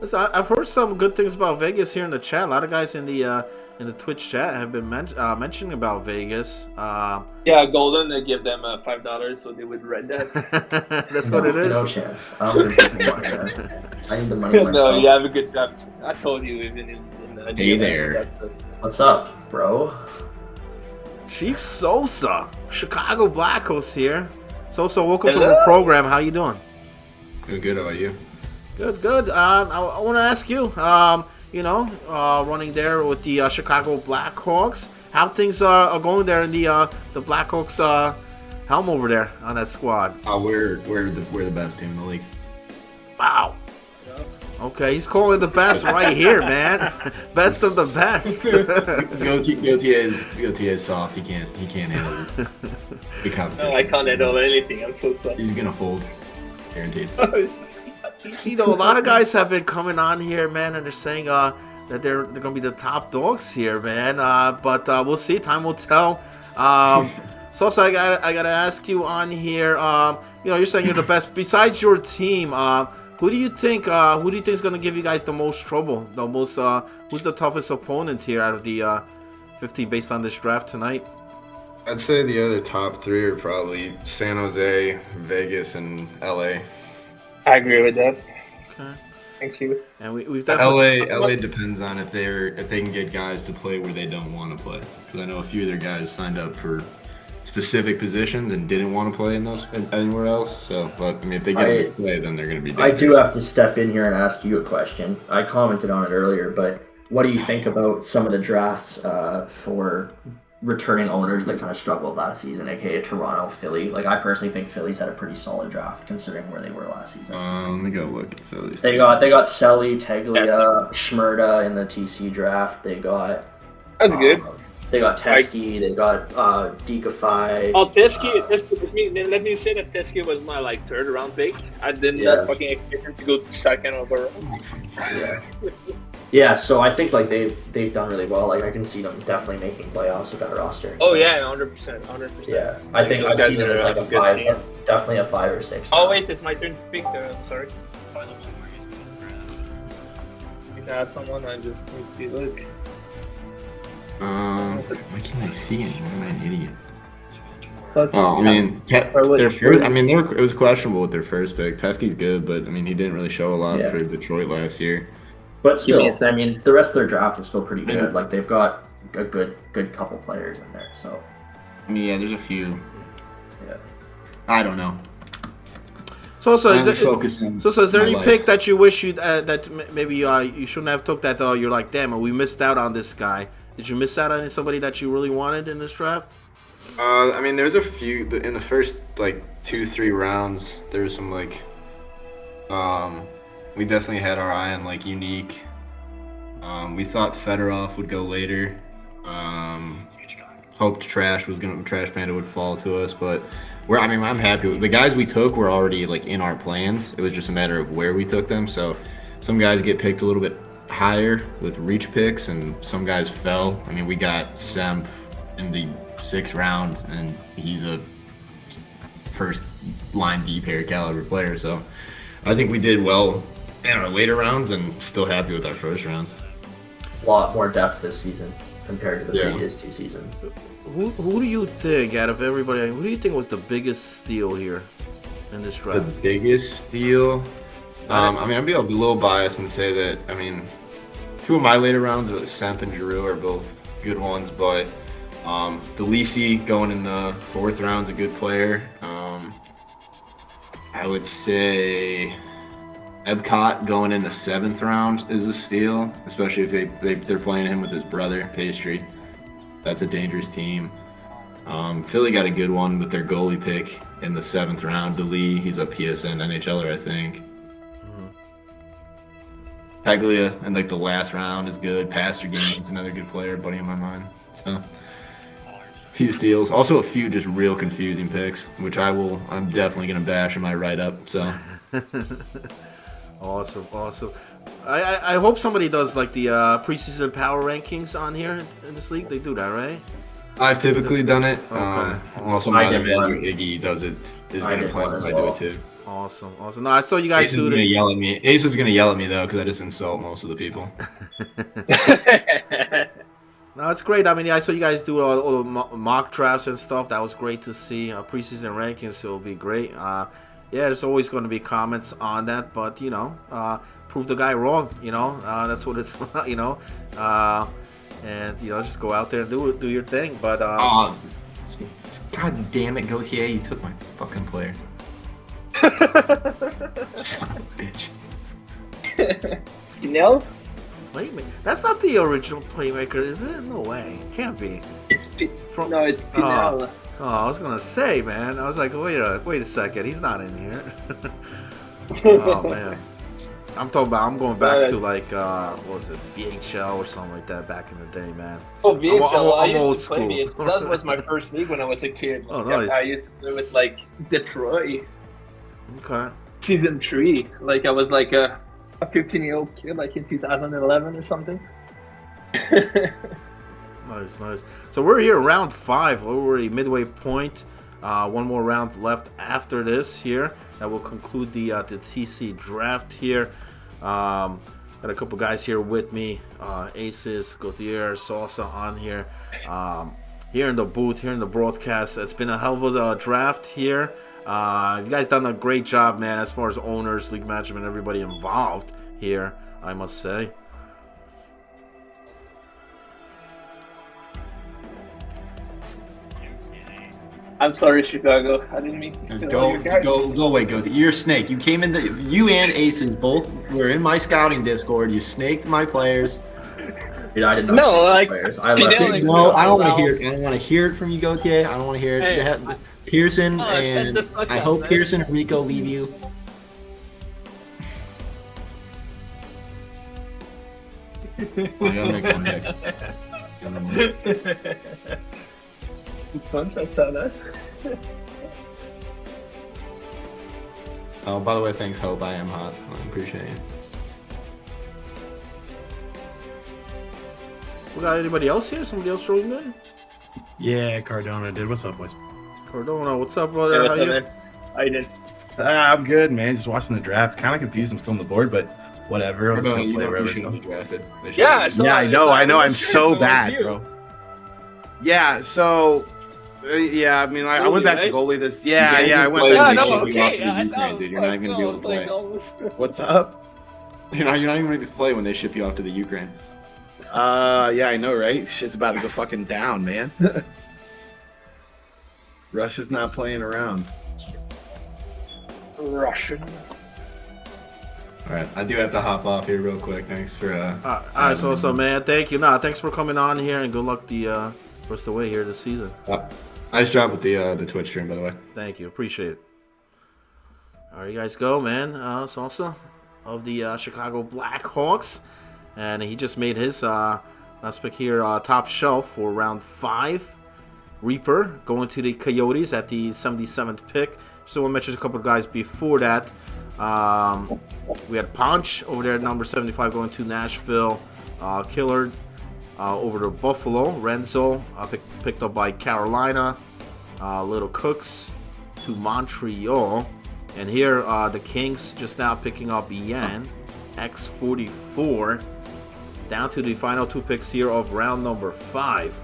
Listen, I've heard some good things about Vegas here in the chat. A lot of guys in the Twitch chat have been mentioning about Vegas. Yeah, Golden, they give them $5 so they would rent that. That's what it is. No chance. I don't give people money, man. I need the money myself. No, you have a good job. I told you even in the Hey there. What's up, bro? Chief Sosa, Chicago Blackhawks here. Sosa, welcome to the program. How you doing? Good. How about you? Good. I want to ask you, running there with the Chicago Blackhawks, how things are going there in the Blackhawks helm over there on that squad. We're the best team in the league. Wow. Okay, he's calling it the best right here, man. Best of the best. Gauthier is soft. He can't handle it. No, I can't handle anything. I'm so sorry. He's gonna fold, guaranteed. A lot of guys have been coming on here, man, and they're saying that they're gonna be the top dogs here, man. But we'll see. Time will tell. So I gotta ask you on here. You're saying you're the best. Besides your team, who do you think is gonna give you guys the most trouble? The most who's the toughest opponent here out of the 15 based on this draft tonight? I'd say the other top three are probably San Jose, Vegas, and LA. I agree with that. Okay. Thank you. And we've definitely LA depends on if they can get guys to play where they don't want to play. Because I know a few of their guys signed up for specific positions and didn't want to play in those anywhere else. So, but I mean, if they get to play, then they're going to be dangerous. I do have to step in here and ask you a question. I commented on it earlier, but what do you think about some of the drafts for returning owners that kind of struggled last season, aka Toronto, Philly? Like, I personally think Philly's had a pretty solid draft considering where they were last season. Let me go look at Philly's. They got Selly, Teglia, Schmerda in the TC draft. They got That's good. They got Teskey. They got Decafy. Oh, Teskey. Let me say that Teskey was my third round pick. I did not fucking expect him to go second overall. Yeah, so I think they've done really well. Like, I can see them definitely making playoffs with that roster. Oh yeah, 100%. Yeah, I think I see them as like a 5, definitely a 5 or 6. Oh wait, it's my turn to pick. Sorry. You have someone. I just need to look. Why can't I see it? Am I an idiot? It was questionable with their first pick. Teskey's good, but I mean, he didn't really show a lot for Detroit last year. But still, I mean, the rest of their draft is still pretty good. Like, they've got a good couple players in there. So, I mean, yeah, there's a few. Yeah, I don't know. So is there any pick that you wish you that maybe you shouldn't have took that? You're like, damn, we missed out on this guy. Did you miss out on somebody that you really wanted in this draft? I mean, there's a few in the first 2-3 rounds. There was some we definitely had our eye on unique. We thought Fedorov would go later. Hoped Trash Panda would fall to us, but I'm happy with the guys we took were already in our plans. It was just a matter of where we took them. So some guys get picked a little bit higher with reach picks, and some guys fell. I mean, we got Semp in the 6th round, and he's a first line D pair caliber player. So I think we did well in our later rounds, and still happy with our first rounds. A lot more depth this season compared to the previous 2 seasons. Who do you think, out of everybody, who do you think was the biggest steal here in this draft? The biggest steal? I'll be a little biased and say that, 2 of my later rounds, Semp and Giroux, are both good ones, but DeLisi going in the 4th round is a good player. I would say Ebcott going in the 7th round is a steal, especially if they're playing him with his brother, Pastry. That's a dangerous team. Philly got a good one with their goalie pick in the 7th round. DeLee, he's a PSN NHLer, I think. Paglia in like the last round is good. Pastergain's another good player, buddy of mine. So a few steals. Also a few just real confusing picks, which I'm definitely gonna bash in my write-up. So Awesome. I hope somebody does like the preseason power rankings on here in this league. They do that, right? I've typically done it. Okay. Also, my other manager Iggy does it. Is gonna play when I do it too. Awesome. No, I saw you guys do it. Ace is gonna yell at me though because I just insult most of the people. No, it's great. I mean, I saw you guys do all the mock drafts and stuff. That was great to see. Preseason rankings, so it'll be great. Yeah, there's always going to be comments on that, but prove the guy wrong. That's what it's. And just go out there and do your thing. But God damn it, Gauthier, you took my fucking player. Son of a bitch. Playmaker. That's not the original playmaker, is it? No way. Can't be. It's Pinel. I was gonna say, man. I was like, wait a second. He's not in here. Oh man. I'm going back to like what was it, VHL or something like that back in the day, man. Oh, VHL. I'm old school. That was my first league when I was a kid. Oh, nice. I used to play with like Detroit. Okay. Season 3. Like I was like a 15-year-old kid, like in 2011 or something. Nice. So we're here, round 5. We're already midway point. One more round left after this here. That will conclude the TC draft here. Got a couple guys here with me. Aces, Gauthier, Salsa on here. Here in the booth, here in the broadcast. It's been a hell of a draft here. You guys done a great job, man, as far as owners, league management, everybody involved here, I must say. I'm sorry, Chicago. I didn't mean to Go away, go. You're a snake. You came in you and Aces both were in my scouting Discord. You snaked my players. Dude, I did not No, snake like, players. I Pinel, left. like, No, I don't want to hear it. I don't want to hear it from you, Gauthier. I don't want to hear it. Hey, Pearson shut the fuck I up, hope man. Pearson and Rico leave you. Oh, by the way, thanks, Hope. I am hot. I appreciate it. We got anybody else here? Somebody else joining in? Yeah, Cardona did. What's up, boys? Cardona, what's up, brother? How you? How you doing? I'm good, man. Just watching the draft. Kind of confused. I'm still on the board, but whatever. I'm just gonna play wherever it's going. Drafted. Yeah, I know. I'm so bad, bro. Yeah, so yeah, I mean, I went back to goalie this. Yeah, I went back to Ukraine, I dude. You're not even gonna be able to play. What's up? You're not even gonna be able to play when they ship you off to the Ukraine. Yeah, I know, right? Shit's about to go fucking down, man. Russia's not playing around. Russian. All right, I do have to hop off here real quick. Thanks for. All right, so man, thank you. Thanks for coming on here, and good luck the rest of the way here this season. Nice job with the Twitch stream, by the way. Thank you, appreciate it. All right, you guys go, man. Salsa of the Chicago Blackhawks, and he just made his last pick here, top shelf for round 5. Reaper going to the Coyotes at the 77th pick. Just want to mention a couple of guys before that. We had Ponch over there at number 75 going to Nashville. Killard over to Buffalo. Renzo picked up by Carolina. Little Cooks to Montreal. And here the Kings just now picking up Yan, X44. Down to the final 2 picks here of round number 5.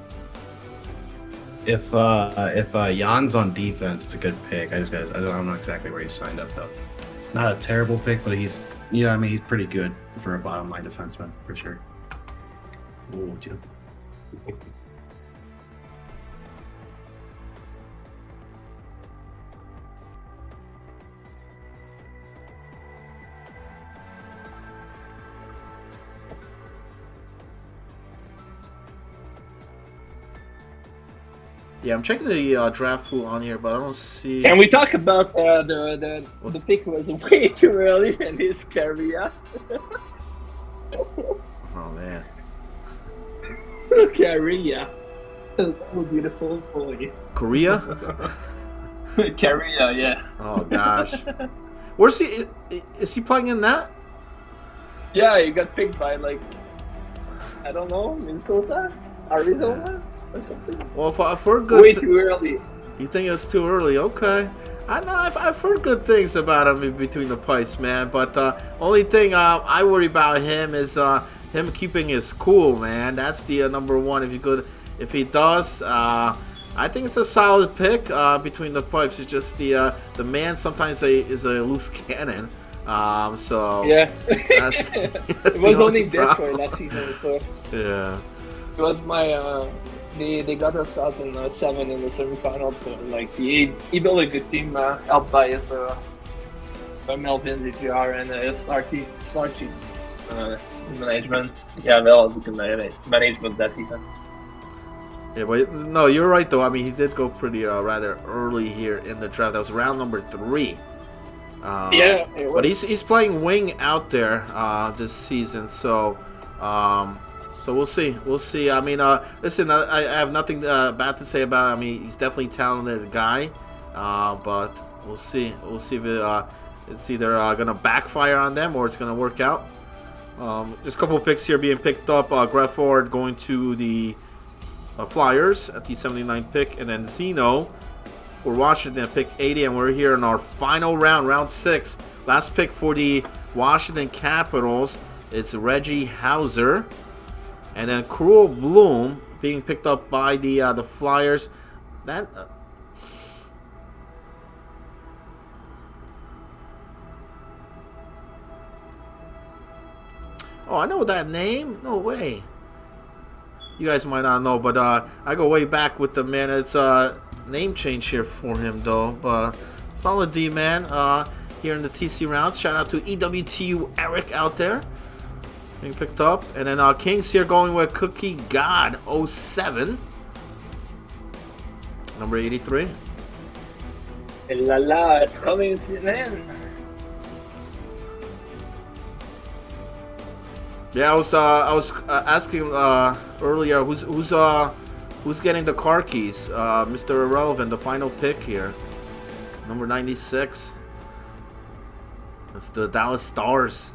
If Jan's on defense, it's a good pick. I don't know exactly where he signed up though. Not a terrible pick, but he's he's pretty good for a bottom line defenseman for sure. Ooh, Jim. Yeah, I'm checking the draft pool on here, but I don't see. Can we talk about the pick was way too early and his career? Oh man. Career. So beautiful boy. Korea? Career, yeah. Oh gosh. Where's he? Is he playing in that? Yeah, he got picked by like, I don't know, Minnesota, Arizona, or something. Well, if we're good, Way too early. You think it's too early? Okay. I know I've heard good things about him in between the pipes, man. But only thing I worry about him is him keeping his cool, man. That's the number one. If he does, I think it's a solid pick between the pipes. It's just the man sometimes is a loose cannon. So yeah, that's it was only Detroit last season. So yeah, it was my. They got us out in 7 in the semifinal. So like he built a good team, helped by his by Melvin, DGR, and Slarky management. Yeah, well, good management that season. Yeah, but no, you're right though. I mean, he did go pretty rather early here in the draft. That was round number 3. Yeah, but he's playing wing out there this season, so we'll see. We'll see. I mean, listen, I have nothing bad to say about him. I mean, he's definitely a talented guy, but we'll see. We'll see if it's either gonna backfire on them or it's gonna work out. Just a couple of picks here being picked up. Grefford going to the Flyers at the 79 pick, and then Zeno for Washington pick 80, and we're here in our final round, round 6. Last pick for the Washington Capitals. It's Reggie Hauser, and then Cruel Bloom being picked up by the Flyers. That oh, I know that name. No way. You guys might not know, but I go way back with the man. It's name change here for him though, but solid D man here in the TC rounds. Shout out to EWTU Eric out there being picked up, and then Kings here going with Cookie God 07, number 83. La la, it's coming in. Yeah, I was asking earlier who's getting the car keys. Mr. Irrelevant, the final pick here, number 96. That's the Dallas Stars.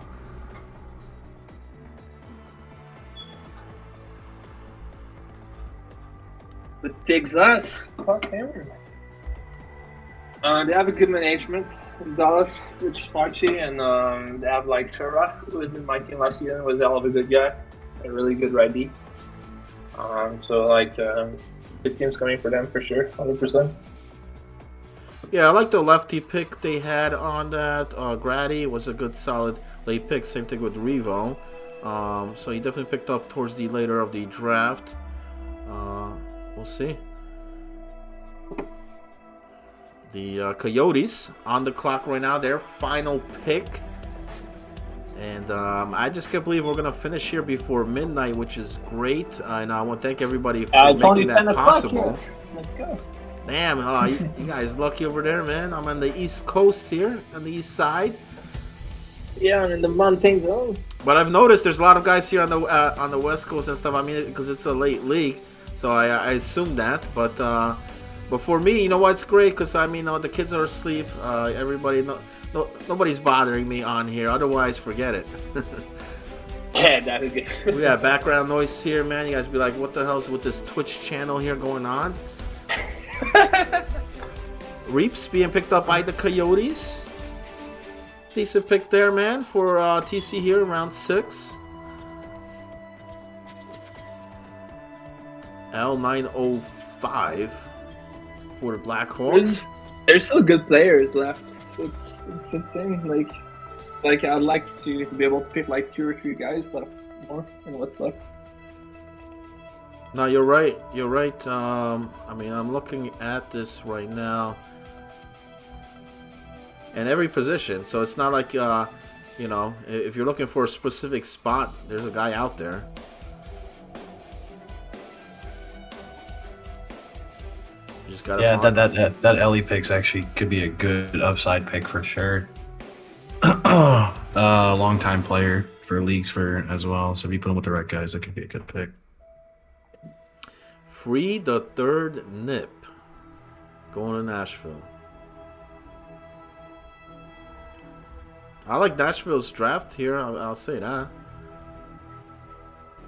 The Texas. They have a good management in Dallas, Rich Sparchi, and they have like Shara, who was in my team last year and was a hell of a good guy, a really good righty. So like, good teams coming for them for sure, 100%. Yeah, I like the lefty pick they had on that. Grady was a good, solid late pick. Same thing with Revo. So he definitely picked up towards the later of the draft. We'll see. The Coyotes on the clock right now. Their final pick. And I just can't believe we're going to finish here before midnight, which is great. And I want to thank everybody for making that possible. Let's go. Damn, you guys lucky over there, man. I'm on the East Coast here, on the East Side. Yeah, and in the mountain zone. But I've noticed there's a lot of guys here on the West Coast and stuff. I mean, because it's a late league, so I assume that. But for me, you know what? It's great because I mean, the kids are asleep. Everybody, nobody's bothering me on here. Otherwise, forget it. Yeah, that is good. We got background noise here, man. You guys be like, what the hell's with this Twitch channel here going on? Reaps being picked up by the Coyotes. Decent pick there, man, for TC here, round 6. L905 for the Blackhawks. There's still good players left. It's a thing. Like I'd like to be able to pick like 2 or 3 guys left more in what's left. No, you're right. You're right. I mean, I'm looking at this right now. And every position. So it's not like, you know, if you're looking for a specific spot, there's a guy out there. just gotta Yeah, find... that Ellie pick's actually could be a good upside pick for sure. Long time player for leagues for as well. So if you put him with the right guys, that could be a good pick. Free the third nip. Going to Nashville. I like Nashville's draft here. I'll say that.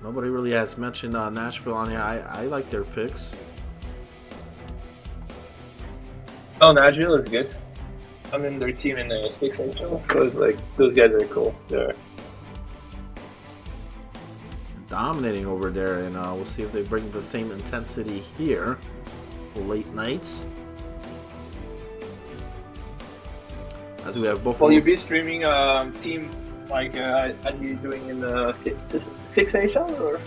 Nobody really has mentioned Nashville on here. I like their picks. Oh, Nashville is good. I'm in their team in the Six NHL because like those guys are cool. They're Dominating over there, and we'll see if they bring the same intensity here for late nights. As we have Buffalo. Will you be streaming team like as you're doing in the Six NHL or?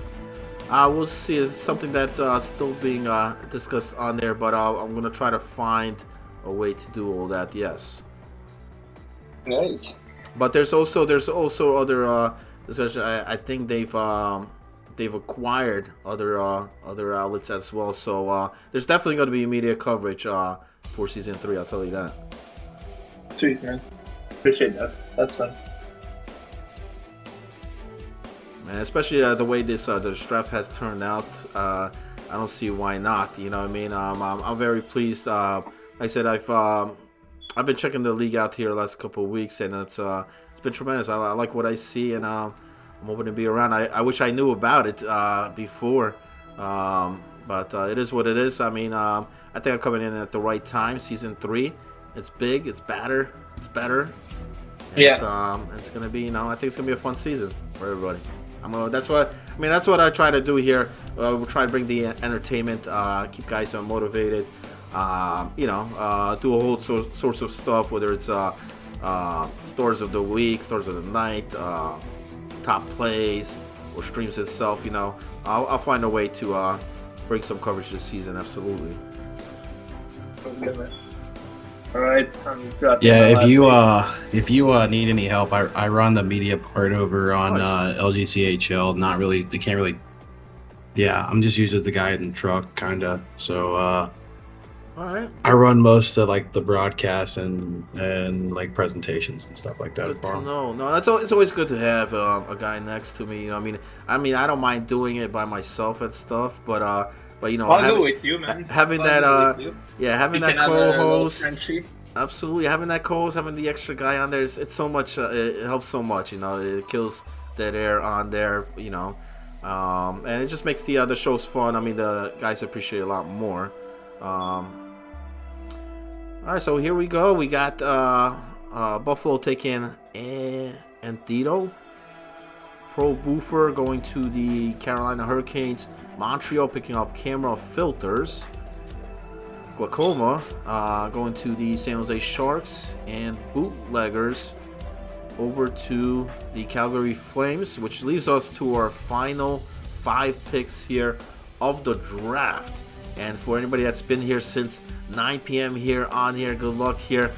We'll see. It's something that's still being discussed on there, but I'm gonna try to find a way to do all that. Yes. Nice. But there's also other discussion. I think they've acquired other outlets as well. So there's definitely going to be media coverage for season 3. I'll tell you that. Sweet, man. Appreciate that. That's fun. Man, especially the way this draft has turned out, I don't see why not. You know what I mean? I'm very pleased. Like I said, I've been checking the league out here the last couple of weeks, and it's been tremendous. I like what I see, and I'm hoping to be around. I wish I knew about it before, but it is what it is. I mean, I think I'm coming in at the right time. Season 3, it's big, it's better. Yeah. It's gonna be, I think it's gonna be a fun season for everybody. That's what I try to do here. We'll try to bring the entertainment, keep guys motivated. Do a whole sorts of stuff, whether it's stores of the week, stores of the night, top plays, or streams itself. I'll find a way to bring some coverage this season. Absolutely. Good, man. All right. Yeah, if you need any help, I run the media part over on LGCHL. Not really, they can't really. Yeah, I'm just used as the guy in the truck, kinda. So all right. I run most of like the broadcasts and like presentations and stuff like that. Good to know. No, it's always good to have a guy next to me. I mean, I don't mind doing it by myself and stuff, but I'll go with you, man. Having that co-host, absolutely, having that co-host, having the extra guy on there, it's so much. It helps so much. It kills dead air on there. And it just makes the other shows fun. I mean, the guys appreciate it a lot more. All right, so here we go. We got Buffalo taking Antito. Pro Boofer going to the Carolina Hurricanes. Montreal picking up camera filters. Glaucoma going to the San Jose Sharks. And Bootleggers over to the Calgary Flames, which leaves us to our final 5 picks here of the draft. And for anybody that's been here since 9 p.m. here, good luck here.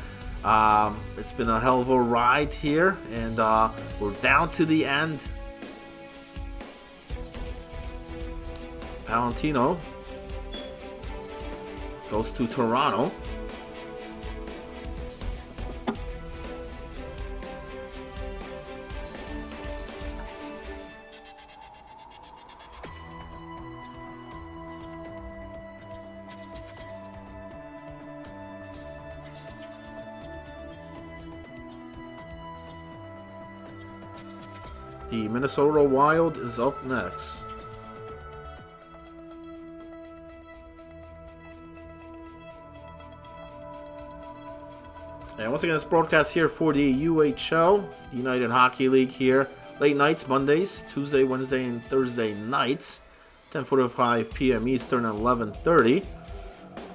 It's been a hell of a ride here, and we're down to the end. Valentino goes to Toronto. The Minnesota Wild is up next. And once again, it's broadcast here for the UHL, the United Hockey League here. Late nights, Mondays, Tuesday, Wednesday, and Thursday nights. 10:45 p.m. Eastern and 11:30.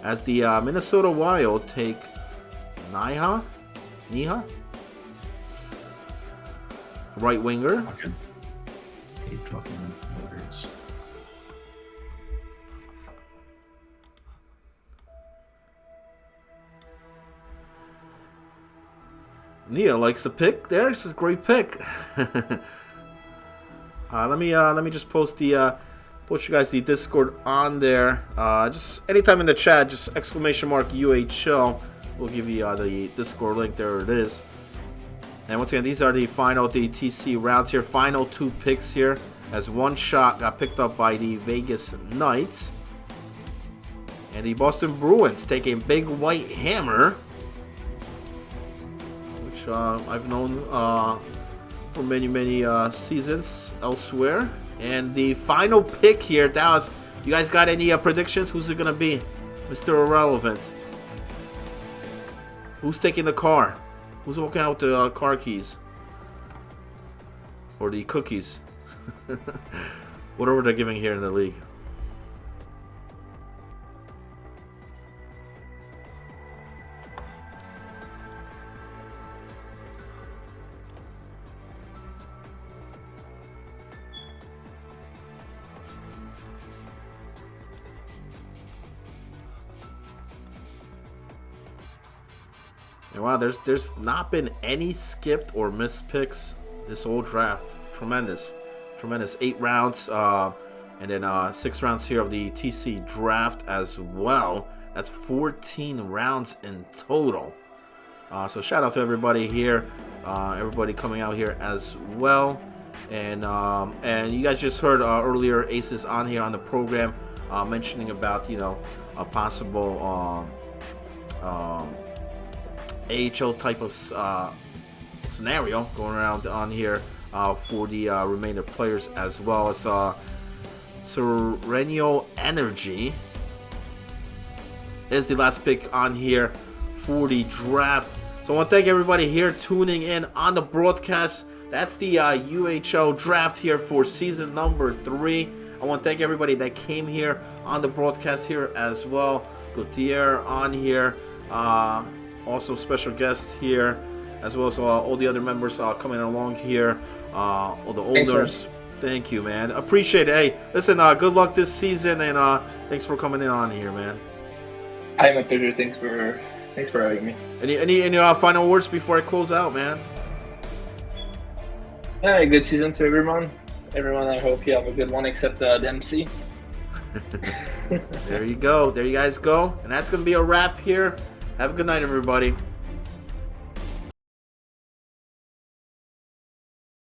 As the Minnesota Wild take Niha? Right winger. Fucking words. Nia likes the pick there. This is a great pick. Let me just post the post you guys the Discord on there. Just anytime in the chat, just ! UHL. We'll give you the Discord link. There it is. And once again, these are the final DTC rounds here. Final 2 picks here, as one shot got picked up by the Vegas Knights. And the Boston Bruins take a big white hammer, which I've known for many seasons elsewhere. And the final pick here, Dallas, you guys got any predictions? Who's it going to be? Mr. Irrelevant. Who's taking the car? Who's walking out with the car keys? Or the cookies? Whatever they're giving here in the league. And wow, there's not been any skipped or missed picks this whole draft. Tremendous. 8 rounds, and then 6 rounds here of the TC draft as well. That's 14 rounds in total. So shout out to everybody here, everybody coming out here as well. And you guys just heard earlier Aces on here on the program mentioning about a possible AHL type of scenario going around on here for the remainder players, as well as Sereno Energy is the last pick on here for the draft. So I want to thank everybody here tuning in on the broadcast. That's the UHL draft here for season number 3. I want to thank everybody that came here on the broadcast here as well. Gautier on here. Also special guest here, as well as all the other members coming along here, all the owners. Thank you, man. Appreciate it. Hey, listen, good luck this season, and thanks for coming in on here, man. Hi, my pleasure. Thanks for having me. Any final words before I close out, man? Yeah, good season to everyone. I hope you have a good one, except the MC. There you go. There you guys go. And that's going to be a wrap here. Have a good night, everybody.